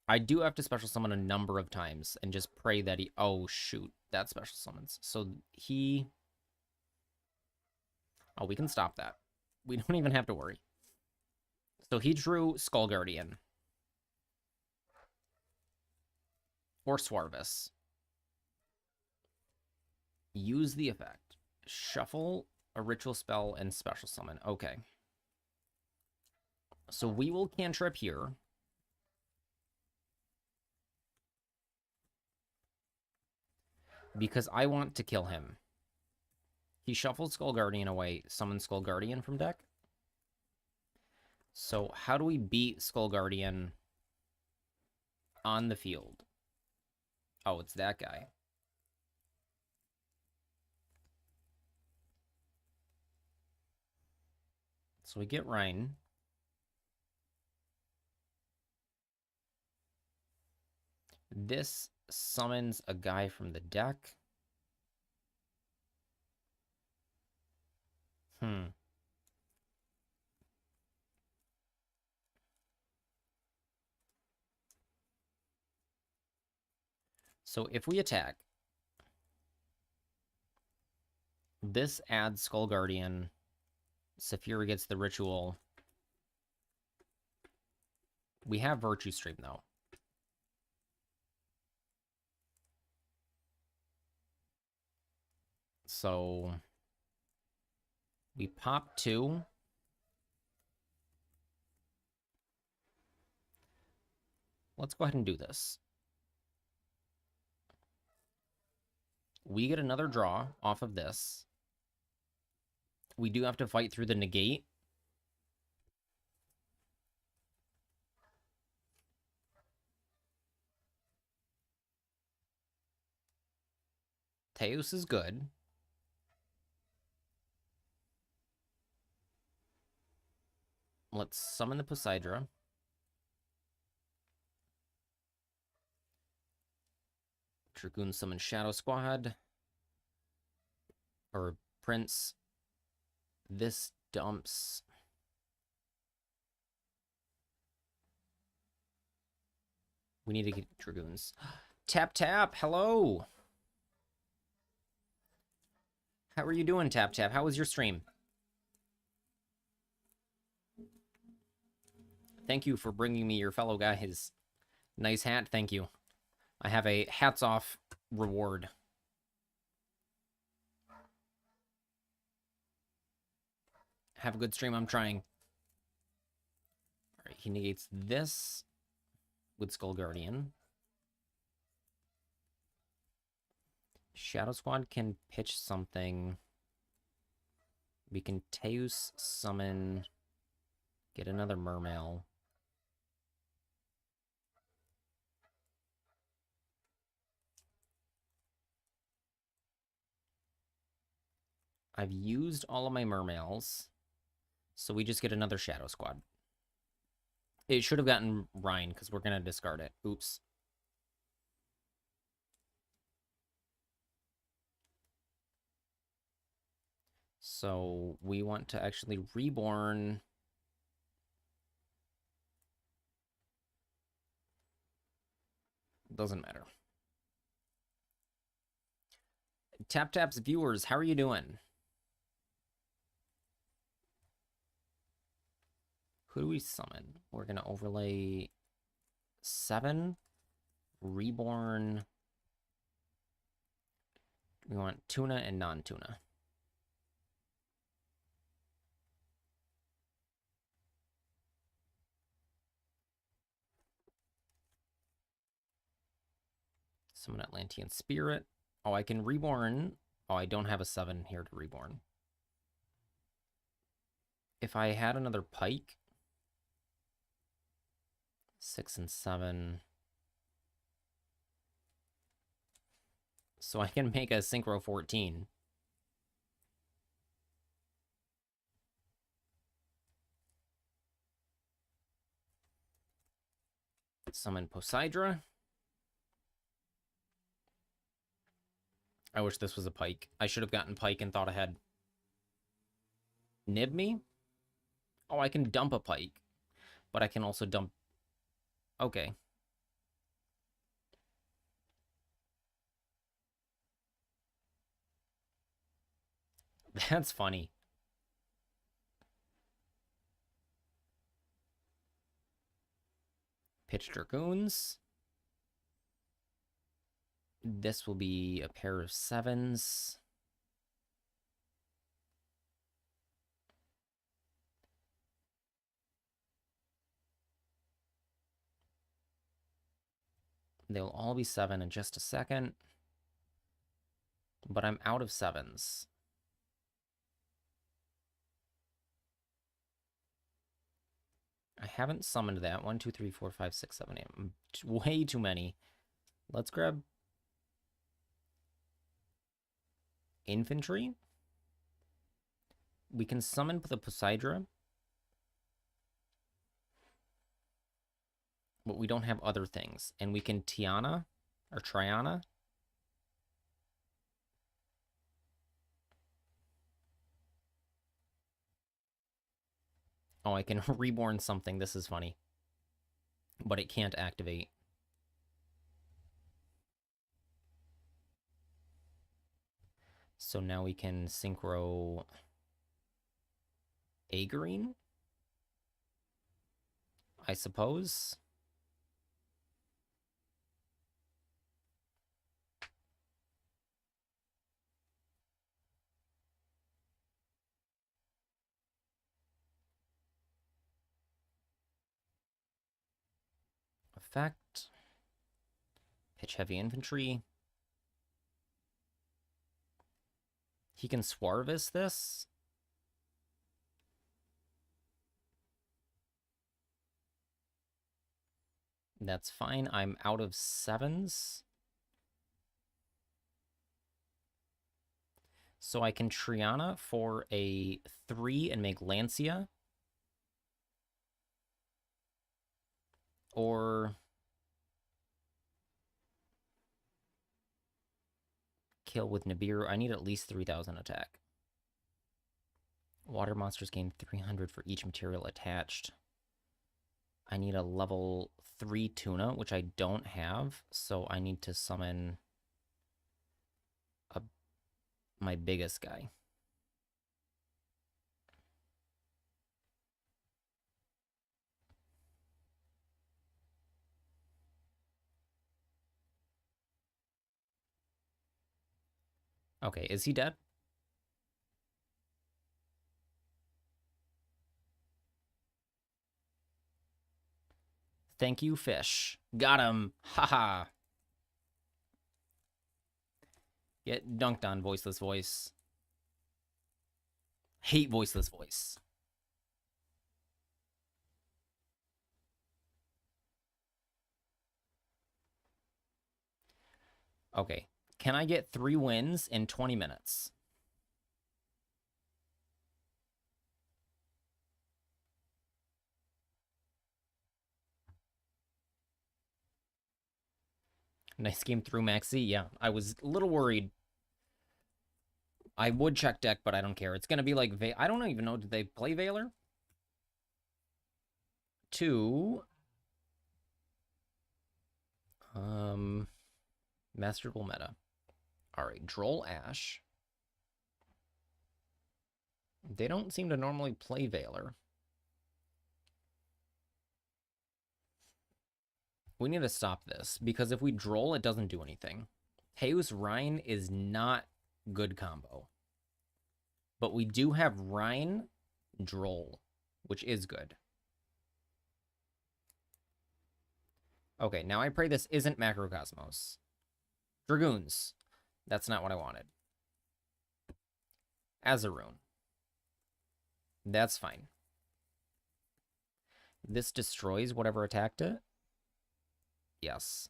I do have to special summon a number of times and just pray that he... Oh, shoot. That special summons. So he... Oh, we can stop that. We don't even have to worry. So he drew Skull Guardian. Or Swarvis. Use the effect. Shuffle a ritual spell and special summon. Okay. So we will cantrip here. Because I want to kill him. He shuffled Skull Guardian away, summoned Skull Guardian from deck. So how do we beat Skull Guardian on the field? Oh, it's that guy. So we get Rhine. This summons a guy from the deck. So if we attack, this adds Skull Guardian. Saphira gets the ritual. We have Virtue Stream, though. So we pop 2. Let's go ahead and do this. We get another draw off of this. We do have to fight through the negate. Teos is good. Let's summon the Poseidra. Dragoon summon Shadow Squad. Or Prince. This dumps. We need to get Dragoons. Tap Tap, hello! How are you doing, Tap Tap? How was your stream? Thank you for bringing me your fellow guys. Nice hat, thank you. I have a hats off reward. Have a good stream, I'm trying. Alright, he negates this with Skull Guardian. Shadow Squad can pitch something. We can Teus summon, get another Mermail. I've used all of my Mermails, so we just get another Shadow Squad. It should have gotten Rhine, because we're going to discard it. Oops. So we want to actually reborn. Doesn't matter. Tap Tap's viewers, how are you doing? Who do we summon? We're going to overlay 7. Reborn. We want tuna and non-tuna. Summon Atlantean Spirit. Oh, I can reborn. Oh, I don't have a 7 here to reborn. If I had another Pike, 6 and 7. So I can make a Synchro 14. Summon Poseidra. I wish this was a Pike. I should have gotten Pike and thought ahead. Nib me? Oh, I can dump a Pike. But I can also dump... Okay. That's funny. Pitch Dragoons. This will be a pair of 7s. They'll all be 7 in just a second. But I'm out of 7s. I haven't summoned that. 1, 2, 3, 4, 5, 6, 7, 8. Way too many. Let's grab infantry. We can summon the Poseidra. But we don't have other things. And we can Tiana or Triana. Oh, I can reborn something. This is funny. But it can't activate. So now we can synchro Agreen, I suppose. Effect. Pitch heavy infantry. He can Swarvis this. That's fine. I'm out of 7s. So I can Triana for a 3 and make Lancia. Or kill with Nibiru. I need at least 3,000 attack. Water monsters gain 300 for each material attached. I need a level 3 tuna, which I don't have, so I need to summon my biggest guy. Okay, is he dead? Thank you, fish. Got him. Haha. Get dunked on, voiceless voice. Hate voiceless voice. Okay. Can I get 3 wins in 20 minutes? Nice game through Maxi. Yeah, I was a little worried. I would check deck, but I don't care. It's going to be like... I don't even know. Did they play Valor? 2. Masterful meta. Alright, Droll Ash. They don't seem to normally play Valor. We need to stop this, because if we Droll, it doesn't do anything. Heus Rhine is not good combo. But we do have Rhine Droll, which is good. Okay, now I pray this isn't Macrocosmos. Dragoons. That's not what I wanted. Azaroon. That's fine. This destroys whatever attacked it? Yes.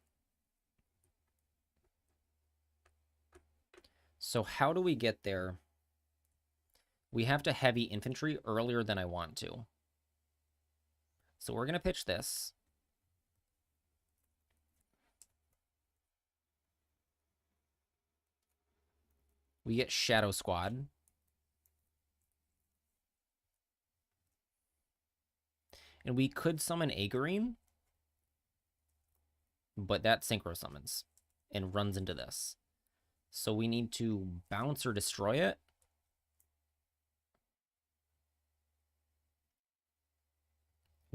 So how do we get there? We have to heavy infantry earlier than I want to. So we're going to pitch this. We get Shadow Squad. And we could summon Agreen, but that synchro summons and runs into this. So we need to bounce or destroy it.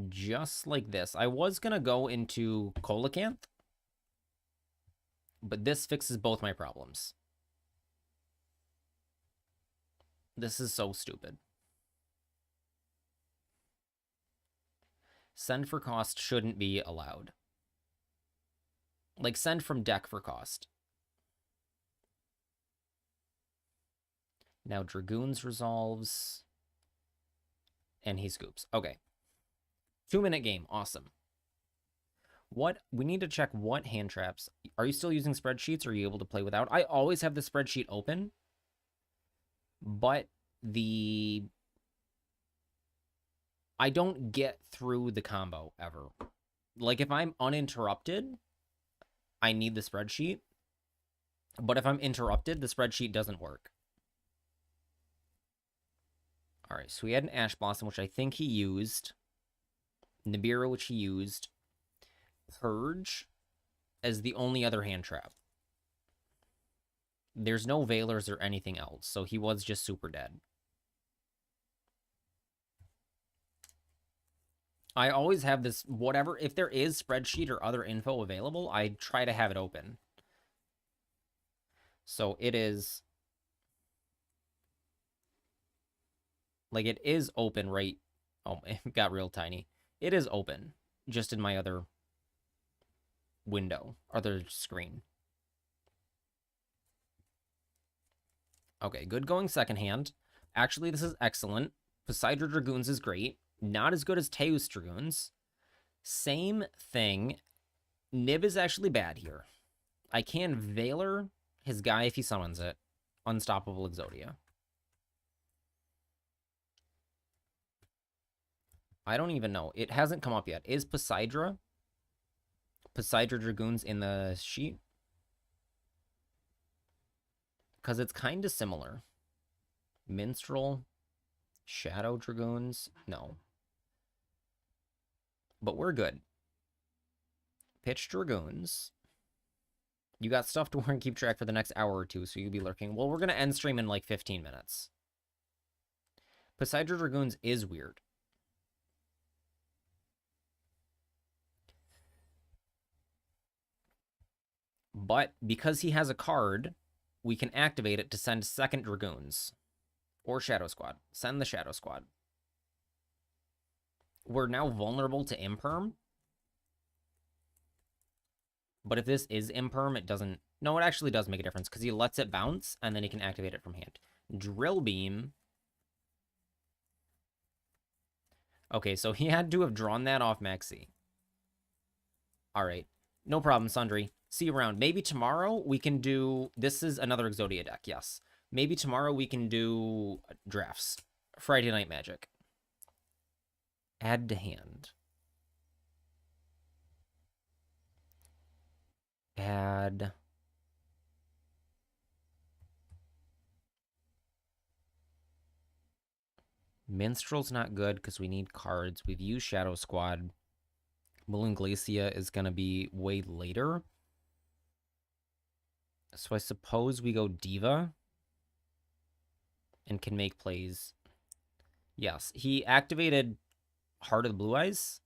Just like this. I was going to go into Coelacanth, but this fixes both my problems. This is so stupid. Send for cost shouldn't be allowed. Like, send from deck for cost. Now Dragoons resolves. And he scoops. Okay. 2-minute game. Awesome. What? We need to check what hand traps. Are you still using spreadsheets, or are you able to play without? I always have the spreadsheet open. But I don't get through the combo ever. Like, if I'm uninterrupted, I need the spreadsheet. But if I'm interrupted, the spreadsheet doesn't work. All right, so we had an Ash Blossom, which I think he used. Nibiru, which he used. Purge as the only other hand trap. There's no Veilers or anything else, so he was just super dead. I always have this, whatever, if there is spreadsheet or other info available, I try to have it open. So it is, like, it is open right, oh, it got real tiny. It is open, just in my other window, other screen. Okay, good going second hand. Actually, this is excellent. Poseidon Dragoons is great. Not as good as Teus Dragoons. Same thing. Nib is actually bad here. I can Veiler his guy if he summons it. Unstoppable Exodia. I don't even know. It hasn't come up yet. Is Poseidra Dragoons in the sheet? Because it's kind of similar. Minstrel, Shadow Dragoons, no. But we're good. Pitch Dragoons. You got stuff to work and keep track for the next hour or two, so you'll be lurking. Well, we're going to end stream in like 15 minutes. Poseidon Dragoons is weird. But because he has a card, we can activate it to send second Dragoons. Or Shadow Squad. Send the Shadow Squad. We're now vulnerable to Imperm. But if this is Imperm, it doesn't... No, it actually does make a difference, because he lets it bounce, and then he can activate it from hand. Drill Beam. Okay, so he had to have drawn that off Maxi. Alright. No problem, Sundry. See you around. Maybe tomorrow we can do... This is another Exodia deck, yes. Maybe tomorrow we can do drafts. Friday Night Magic. Add to hand. Add... Minstrel's not good because we need cards. We've used Shadow Squad. Balloon Glacia is going to be way later. So I suppose we go Diva. And can make plays. Yes, he activated Heart of the Blue Eyes.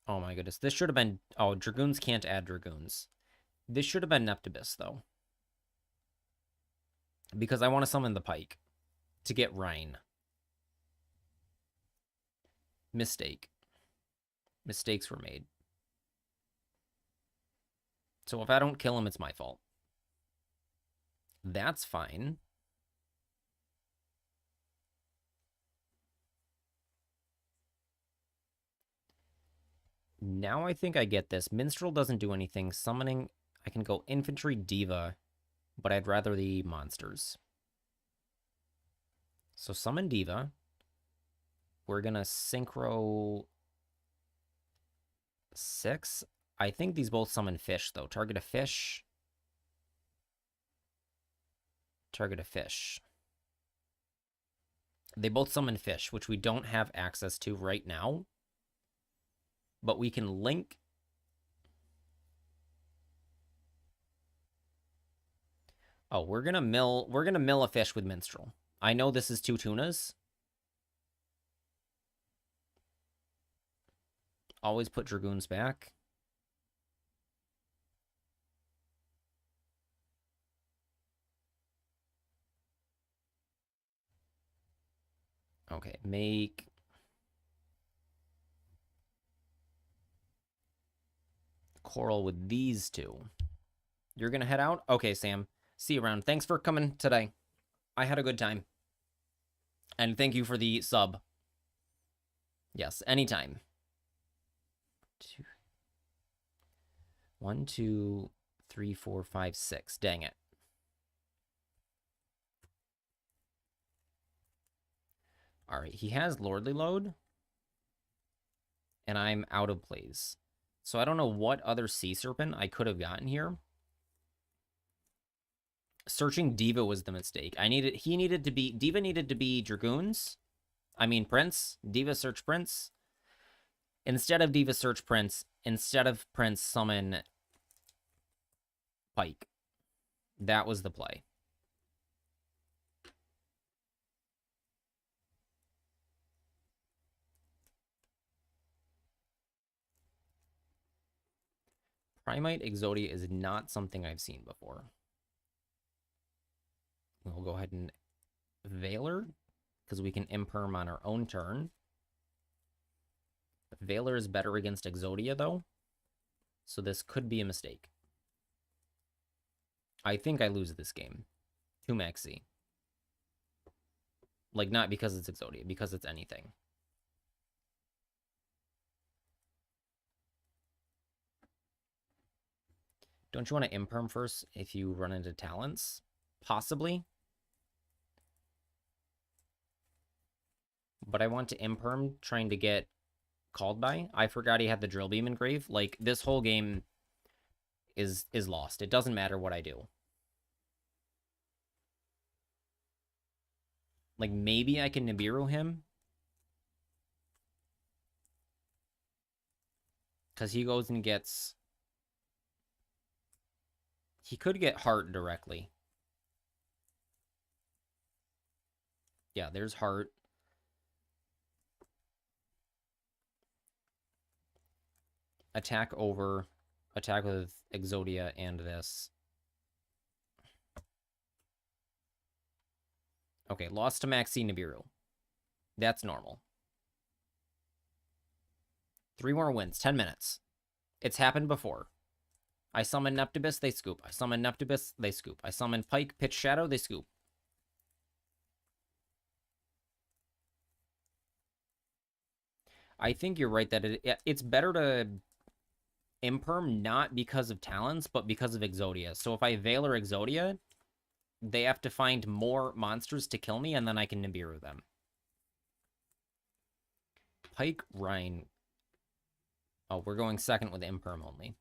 Oh my goodness. This should have been... Oh, Dragoons can't add Dragoons. This should have been Neptibus, though. Because I want to summon the Pike to get Rhine. Mistake. Mistakes were made. So if I don't kill him, it's my fault. That's fine. Now I think I get this. Minstrel doesn't do anything. Summoning, I can go Infantry Diva, but I'd rather the monsters. So summon Diva. We're going to Synchro 6. I think these both summon fish, though. Target a fish. Target a fish. They both summon fish, which we don't have access to right now. But we can link. Oh, we're gonna mill a fish with Minstrel. I know this is 2 tunas. Always put Dragoons back. Okay, make... Coral with these 2. You're gonna head out? Okay, Sam. See you around. Thanks for coming today. I had a good time. And thank you for the sub. Yes, anytime. 1, 2, 3, 4, 5, 6. Dang it. Alright, he has Lordly Load. And I'm out of plays. So I don't know what other Sea Serpent I could have gotten here. Searching Diva was the mistake. Diva needed to be Dragoons. I mean Prince. Diva search Prince. Instead of Diva Search Prince, instead of Prince, summon Pike. That was the play. Primite Exodia is not something I've seen before. We'll go ahead and Veiler, because we can Imperm on our own turn. Veiler is better against Exodia, though, so this could be a mistake. I think I lose this game to Maxi. Like, not because it's Exodia, because it's anything. Don't you want to Imperm first if you run into talents? Possibly. But I want to Imperm trying to get called by. I forgot he had the Drill Beam engrave. Like, this whole game is lost. It doesn't matter what I do. Like, maybe I can Nibiru him. Because he goes and gets... He could get Heart directly. Yeah, there's Heart. Attack over. Attack with Exodia and this. Okay, lost to Maxi Nibiru. That's normal. 3 more wins, 10 minutes. It's happened before. I summon Neptibus, they scoop. I summon Neptibus, they scoop. I summon Pike, Pitch Shadow, they scoop. I think you're right that it's better to Imperm not because of talents, but because of Exodia. So if I Veiler Exodia, they have to find more monsters to kill me, and then I can Nibiru them. Pike, Rhine. Oh, we're going second with Imperm only.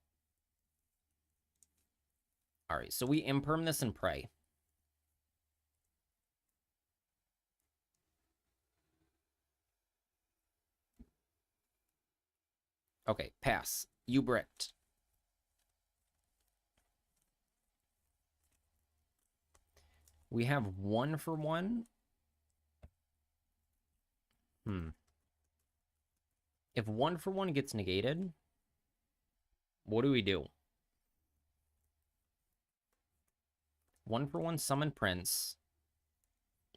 Alright, so we Imperm this and pray. Okay, pass. You bricked. We have 1 for 1. If 1 for 1 gets negated, what do we do? 1 for 1 summon Prince.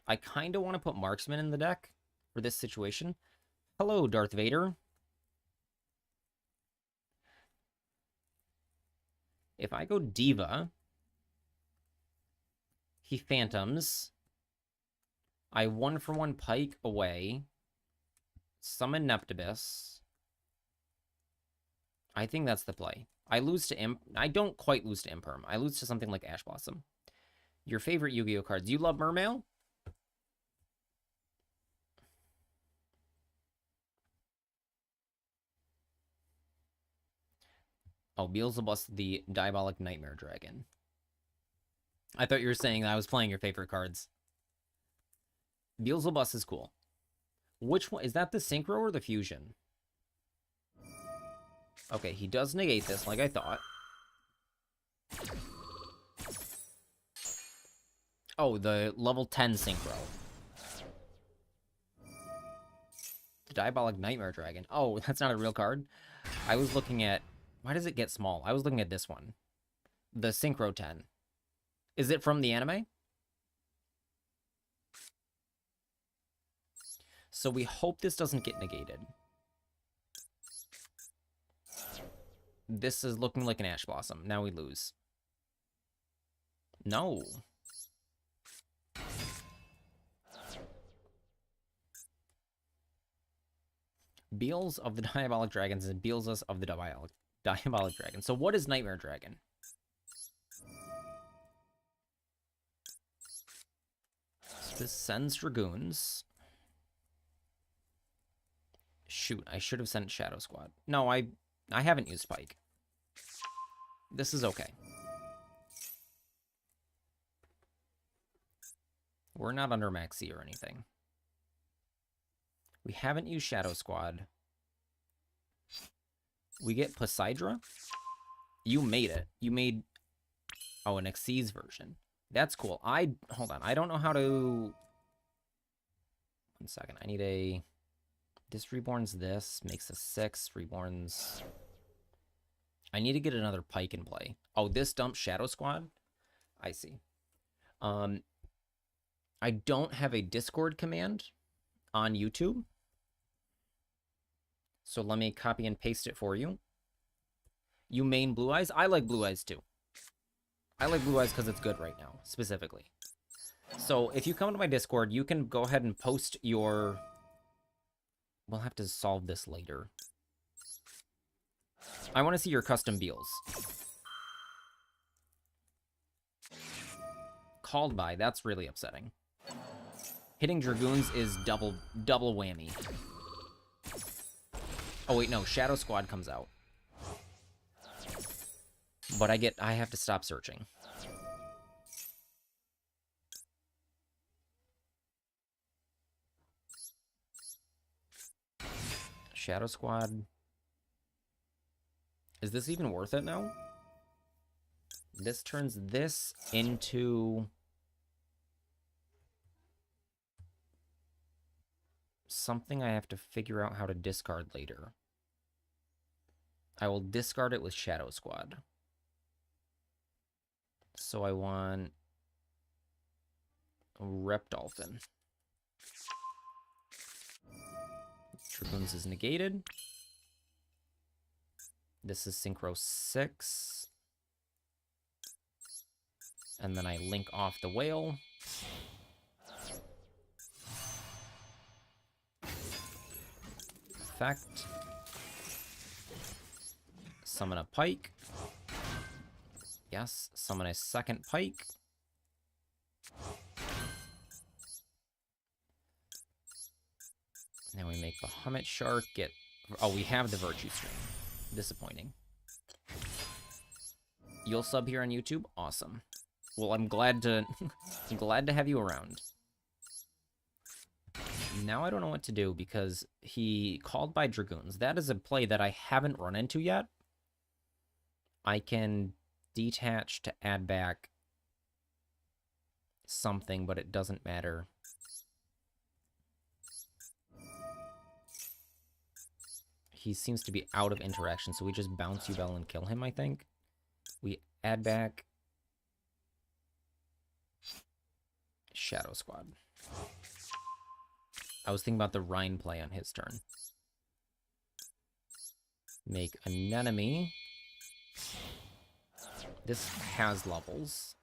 I kind of want to put Marksman in the deck for this situation. Hello, Darth Vader. If I go Diva, he Phantoms. I 1 for 1 Pike away. Summon Neptibus. I think that's the play. I lose to I don't quite lose to Imperm. I lose to something like Ash Blossom. Your favorite Yu-Gi-Oh cards. You love Mermail? Oh, Beelzebub, the Diabolic Nightmare Dragon. I thought you were saying that I was playing your favorite cards. Beelzebub is cool. Which one? Is that the Synchro or the Fusion? Okay, he does negate this like I thought. Oh, the level 10 Synchro. The Diabolic Nightmare Dragon. Oh, that's not a real card? I was looking at... Why does it get small? I was looking at this one. The Synchro 10. Is it from the anime? So we hope this doesn't get negated. This is looking like an Ash Blossom. Now we lose. No. Beals of the Diabolic Dragons and Beelzus of the Diabolic Dragon. So what is Nightmare Dragon? So this sends Dragoons. Shoot, I should have sent Shadow Squad. No, I haven't used Spike. This is okay. We're not under Maxi or anything. We haven't used Shadow Squad. We get Poseidra. You made it. You made... Oh, an Xyz version. That's cool. Hold on. I don't know how to... 1 second. I need a... This reborns this. Makes a 6. Reborns... I need to get another pike in play. Oh, this dumps Shadow Squad? I see. I don't have a Discord command on YouTube. So let me copy and paste it for you. You main Blue Eyes? I like Blue Eyes too. I like Blue Eyes because it's good right now, specifically. So if you come to my Discord, you can go ahead and post your... We'll have to solve this later. I want to see your custom beals. Called by, that's really upsetting. Hitting Dragoons is double whammy. Oh wait, no, Shadow Squad comes out. But I have to stop searching. Shadow Squad. Is this even worth it now? This turns this into... something I have to figure out how to discard later. I will discard it with Shadow Squad. So I want... Repdolphin. Dragoons is negated. This is Synchro 6. And then I link off the whale. Effect. Summon a pike. Yes, summon a second pike. Now we make the Hummet Shark get... Oh, we have the Virtue Stream. Disappointing. You'll sub here on YouTube? Awesome. Well, I'm glad to... glad to have you around. Now I don't know what to do because he called by Dragoons. That is a play that I haven't run into yet. I can detach to add back something, but it doesn't matter. He seems to be out of interaction, so we just bounce Ubel and kill him, I think. We add back Shadow Squad. I was thinking about the Rhine play on his turn. Make Anemone. This has levels.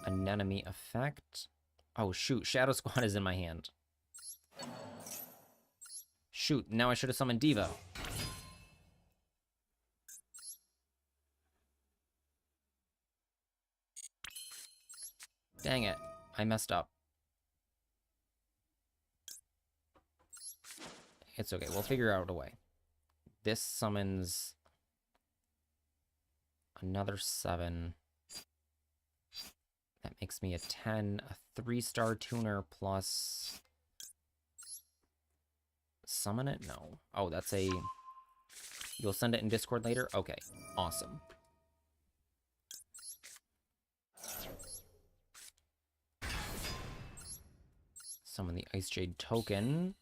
Anemone effect. Oh, shoot. Shadow Squad is in my hand. Shoot. Now I should have summoned Diva. Dang it. I messed up. It's okay. We'll figure out a way. This summons another 7. That makes me a 10, a 3-star tuner plus... Summon it? No. Oh, that's a... You'll send it in Discord later? Okay. Awesome. Summon the Ice Jade token.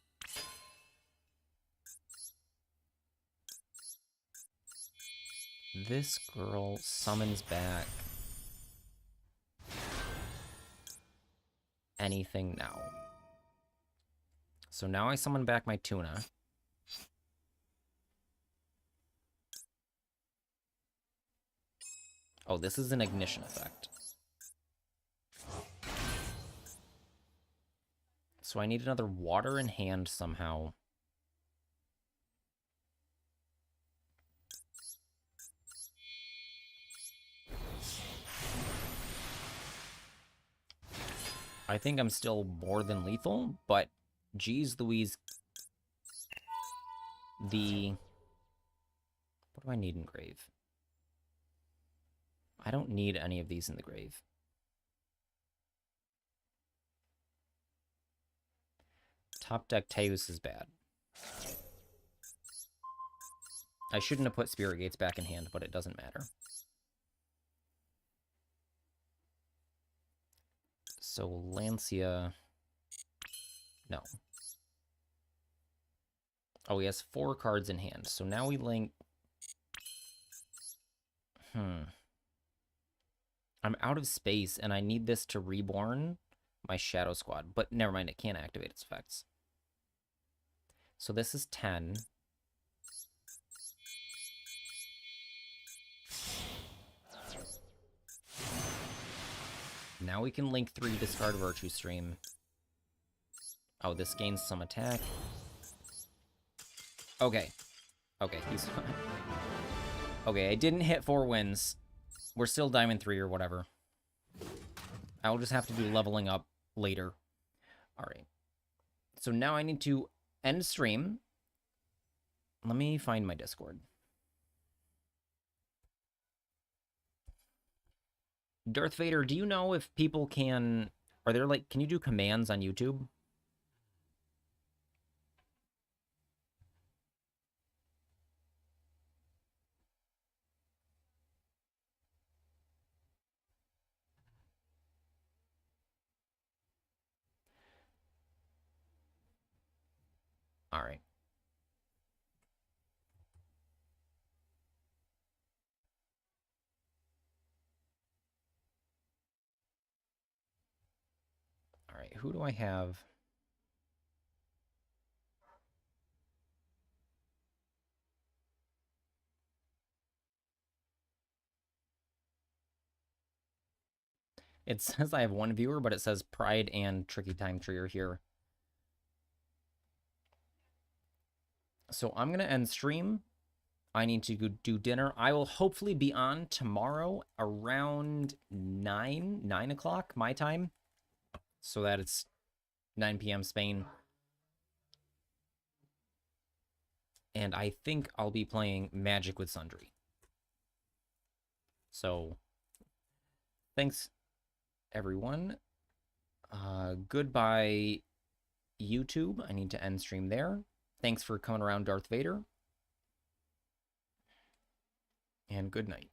This girl summons back anything now. So now I summon back my tuna. Oh, this is an ignition effect. So I need another water in hand somehow. I think I'm still more than lethal, but geez Louise. What do I need in grave? I don't need any of these in the grave. Top deck Teus is bad. I shouldn't have put Spirit Gates back in hand, but it doesn't matter. So Lancia... No. Oh, he has 4 cards in hand. So now we link... I'm out of space, and I need this to reborn my Shadow Squad. But never mind, it can't activate its effects. So this is 10. Now we can link 3, discard Virtue Stream. Oh, this gains some attack. Okay. Okay, he's fine. Okay, I didn't hit 4 wins. We're still Diamond 3 or whatever. I'll just have to do leveling up later. Alright. So now I need to end stream. Let me find my Discord. Darth Vader, do you know if people can... Are there, like... Can you do commands on YouTube? Alright. Alright, who do I have? It says I have 1 viewer, but it says Pride and Tricky Time Tree are here. So I'm going to end stream. I need to go do dinner. I will hopefully be on tomorrow around 9 o'clock my time. So that it's 9 p.m. Spain. And I think I'll be playing Magic with Sundry. So, thanks, everyone. Goodbye, YouTube. I need to end stream there. Thanks for coming around, Darth Vader. And good night.